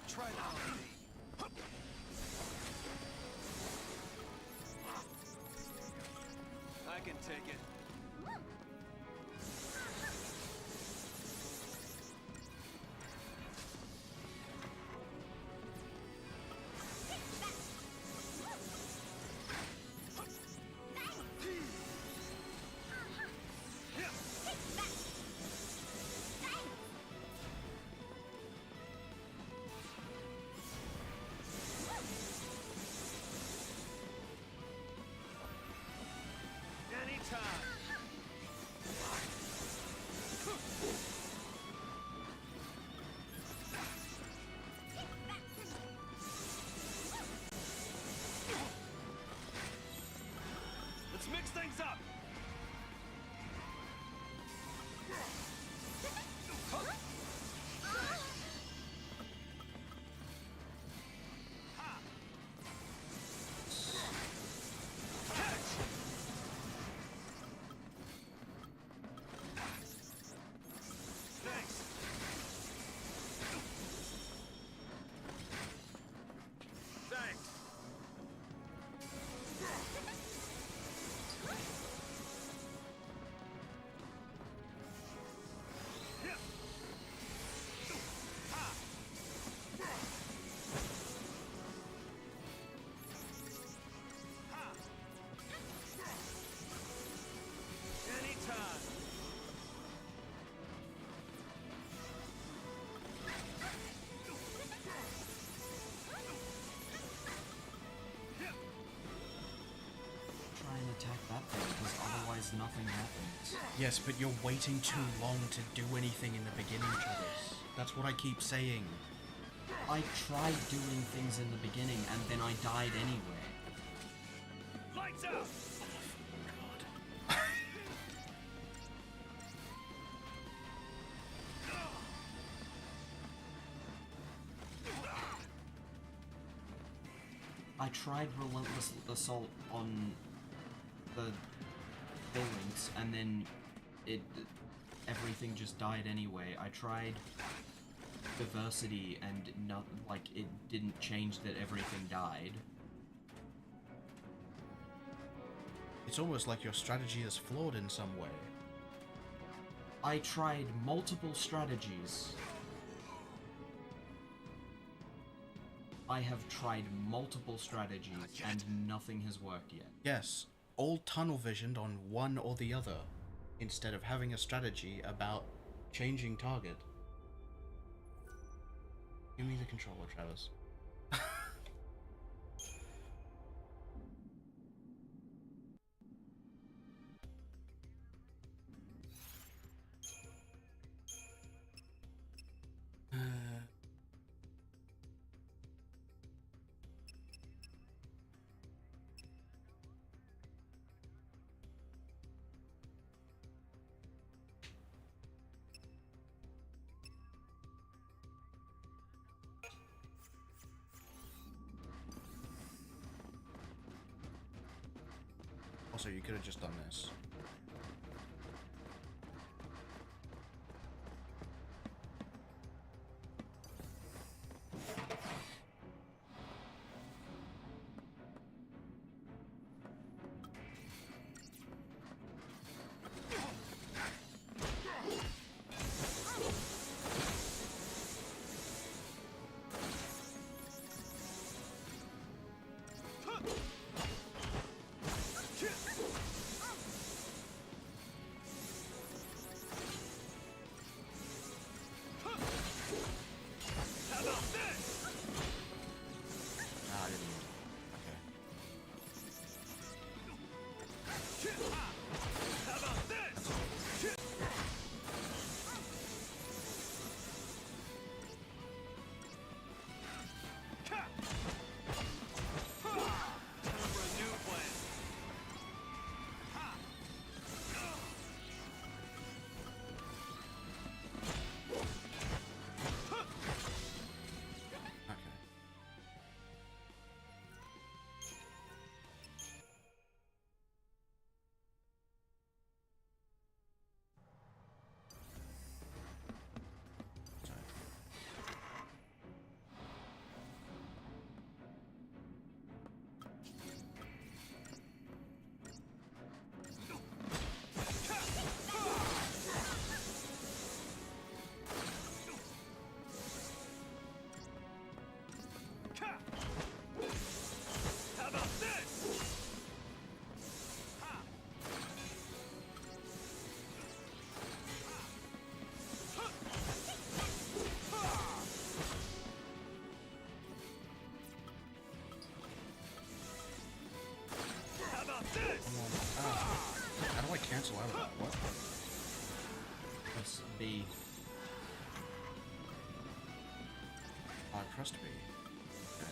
Try now. I can take it. Anytime. nothing happens. Yes, but you're waiting too long to do anything in the beginning, Travis. That's what I keep saying. I tried doing things in the beginning and then I died anyway. Lights out! I tried Relentless Assault on the buildings and then everything just died anyway. I tried Diversity and not like it didn't change that everything died. It's almost like your strategy is flawed in some way. I tried multiple strategies. I have tried multiple strategies and nothing has worked yet. Yes, all tunnel visioned on one or the other, instead of having a strategy about changing target. Give me the controller, Travis. Also, you could have just done this. How do I cancel out of that? What? Press B. I pressed B. Okay.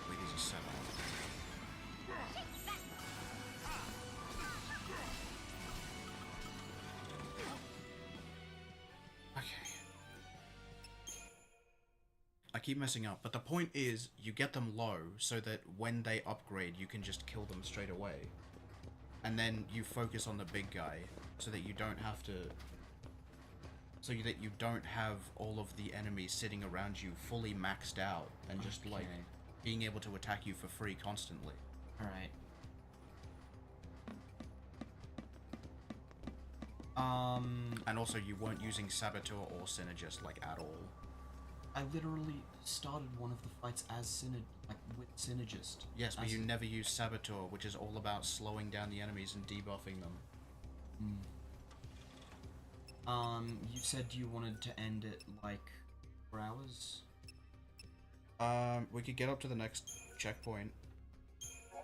Wait, these are set up. Okay. I keep messing up, but the point is, you get them low so that when they upgrade, you can just kill them straight away. And then you focus on the big guy so that you don't have to... So that you don't have all of the enemies sitting around you fully maxed out and just like being able to attack you for free constantly. Alright. And also you weren't using Saboteur or Synergist like at all. I literally started one of the fights as with Synergist. Yes, but you never used Saboteur, which is all about slowing down the enemies and debuffing them. You said you wanted to end it like 4 hours? We could get up to the next checkpoint.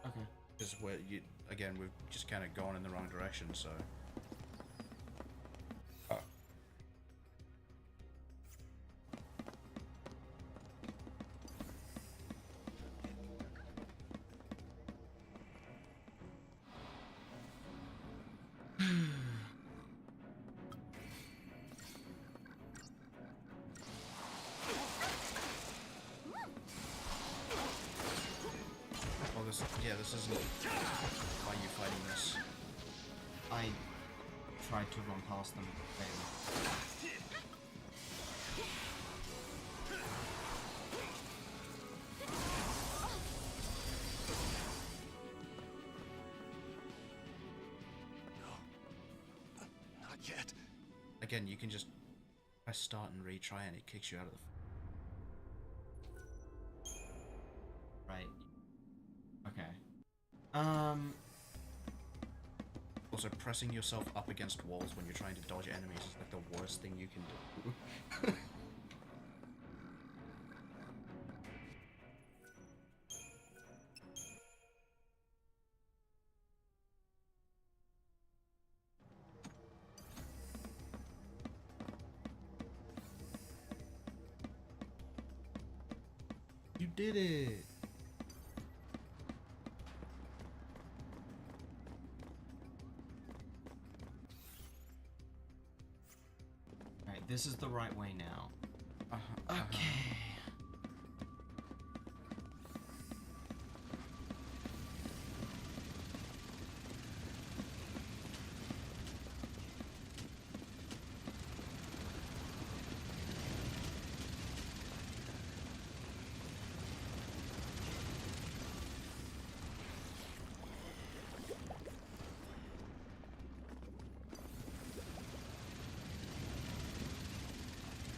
Okay. Is where again, we've just kind of gone in the wrong direction, so... Oh. Oh, this isn't why you fighting this. I tried to run past them, but failed. Not yet. Again, you can just press start and retry and it kicks you out of the... Right. Okay. Also, pressing yourself up against walls when you're trying to dodge enemies is like the worst thing you can do. You did it! Right, this is the right way now. Uh-huh, Okay.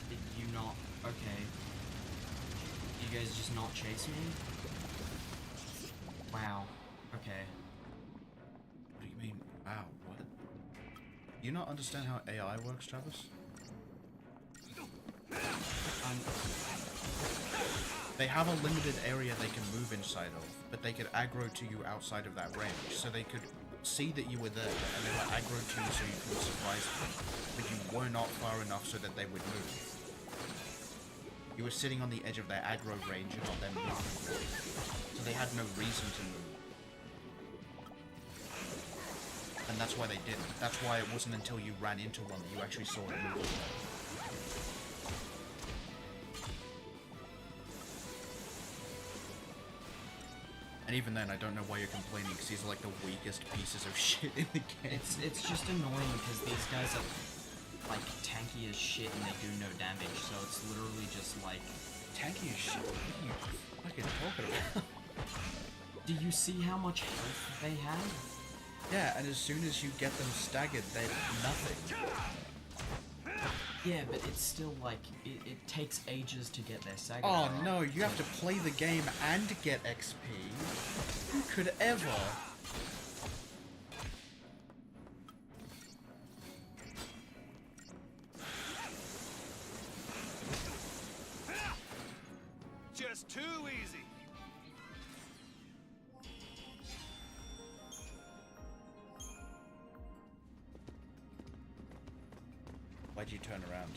Did you not? Okay. You guys just not chase me? Wow. Okay. What do you mean? Wow, what? You not understand how AI works, Travis? They have a limited area they can move inside of, but they could aggro to you outside of that range, so they could see that you were there, and they were aggro to you so you could surprise them, but you were not far enough so that they would move. You were sitting on the edge of their aggro range and not them moving, so they had no reason to move. And that's why they didn't. That's why it wasn't until you ran into one that you actually saw it move. And even then, I don't know why you're complaining, because these are like the weakest pieces of shit in the game. It's just annoying because these guys are like tanky as shit and they do no damage, so it's literally just like Tanky as shit? What are you fucking talking about? do you see how much health they have? Yeah, and as soon as you get them staggered, they're nothing. Yeah, but it's still like it takes ages to get their stagger. Oh power. no, you have to play the game and get XP. Who could ever? Just too easy. Why'd you turn around?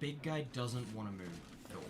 big guy doesn't want to move at all.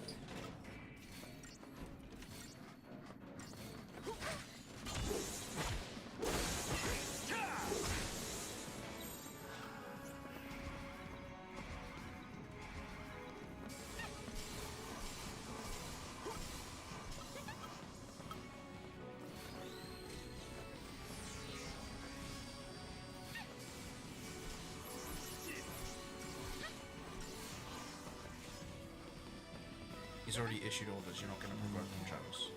He's already issued orders. You're not going to provoke him, Travis.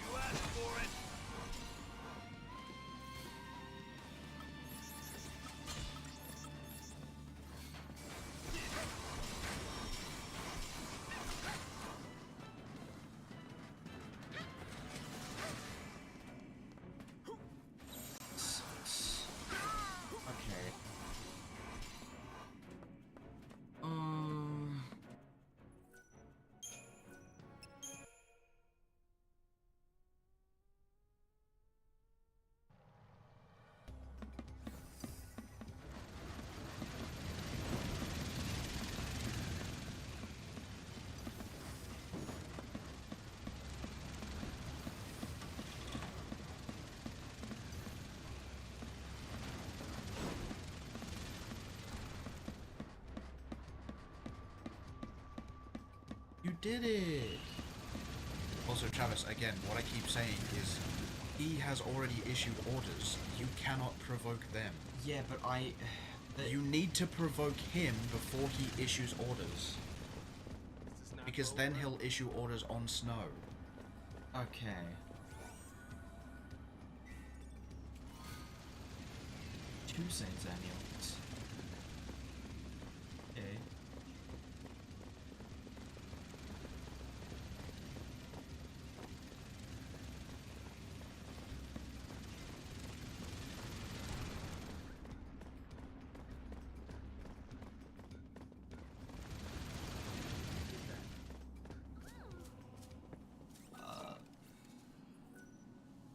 You asked for it. Okay. You did it! Also, Travis, again, what I keep saying is he has already issued orders. You cannot provoke them. Yeah, but You need to provoke him before he issues orders. Because then he'll issue orders on Snow. Okay. Two Saints amulets. Okay.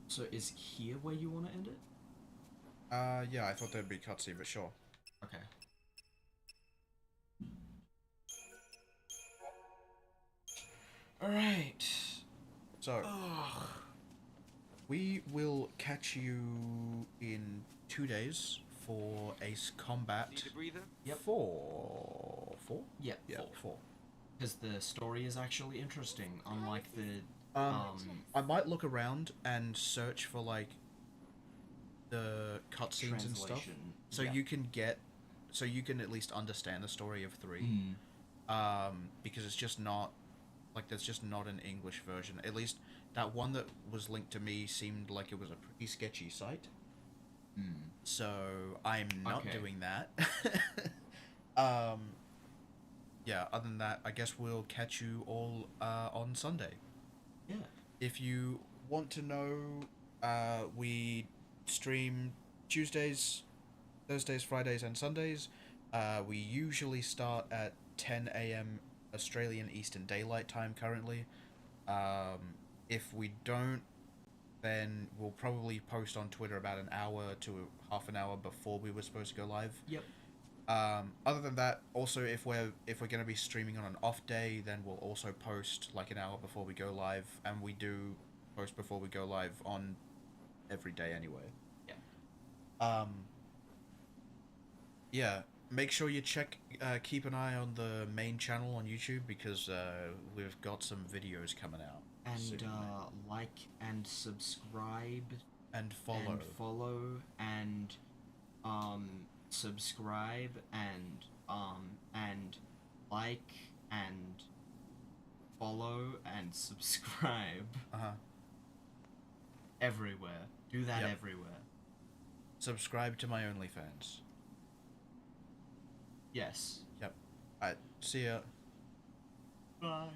So is here where you want to end it? Yeah, I thought there'd be cutscene, but sure. Okay. Alright. So, we will catch you in 2 days for Ace Combat. Need a breather? Yep. 4? Yeah, Yeah, 4. because the story is actually interesting, unlike the I might look around and search for like the cutscenes and stuff, translation. so Yeah. you can at least understand the story of 3. Because it's just not like there's just not an English version. At least that one that was linked to me seemed like it was a pretty sketchy site. So I'm not Okay. doing that. Yeah. Other than that, I guess we'll catch you all on Sunday. Yeah. If you want to know, we stream Tuesdays, Thursdays, Fridays, and Sundays. We usually start at 10 a.m. Australian Eastern Daylight Time currently. If we don't, then we'll probably post on Twitter about an hour to half an hour before we were supposed to go live. Yep. Other than that, also if we're gonna be streaming on an off day, then we'll also post like an hour before we go live, and we do post before we go live on every day anyway. Yeah. Yeah. Make sure you keep an eye on the main channel on YouTube because we've got some videos coming out. And soon. like and subscribe And follow. and subscribe and like and follow and subscribe everywhere. Do that Yep. everywhere. Subscribe to my OnlyFans. Yes. Yep. Alright, see ya. Bye.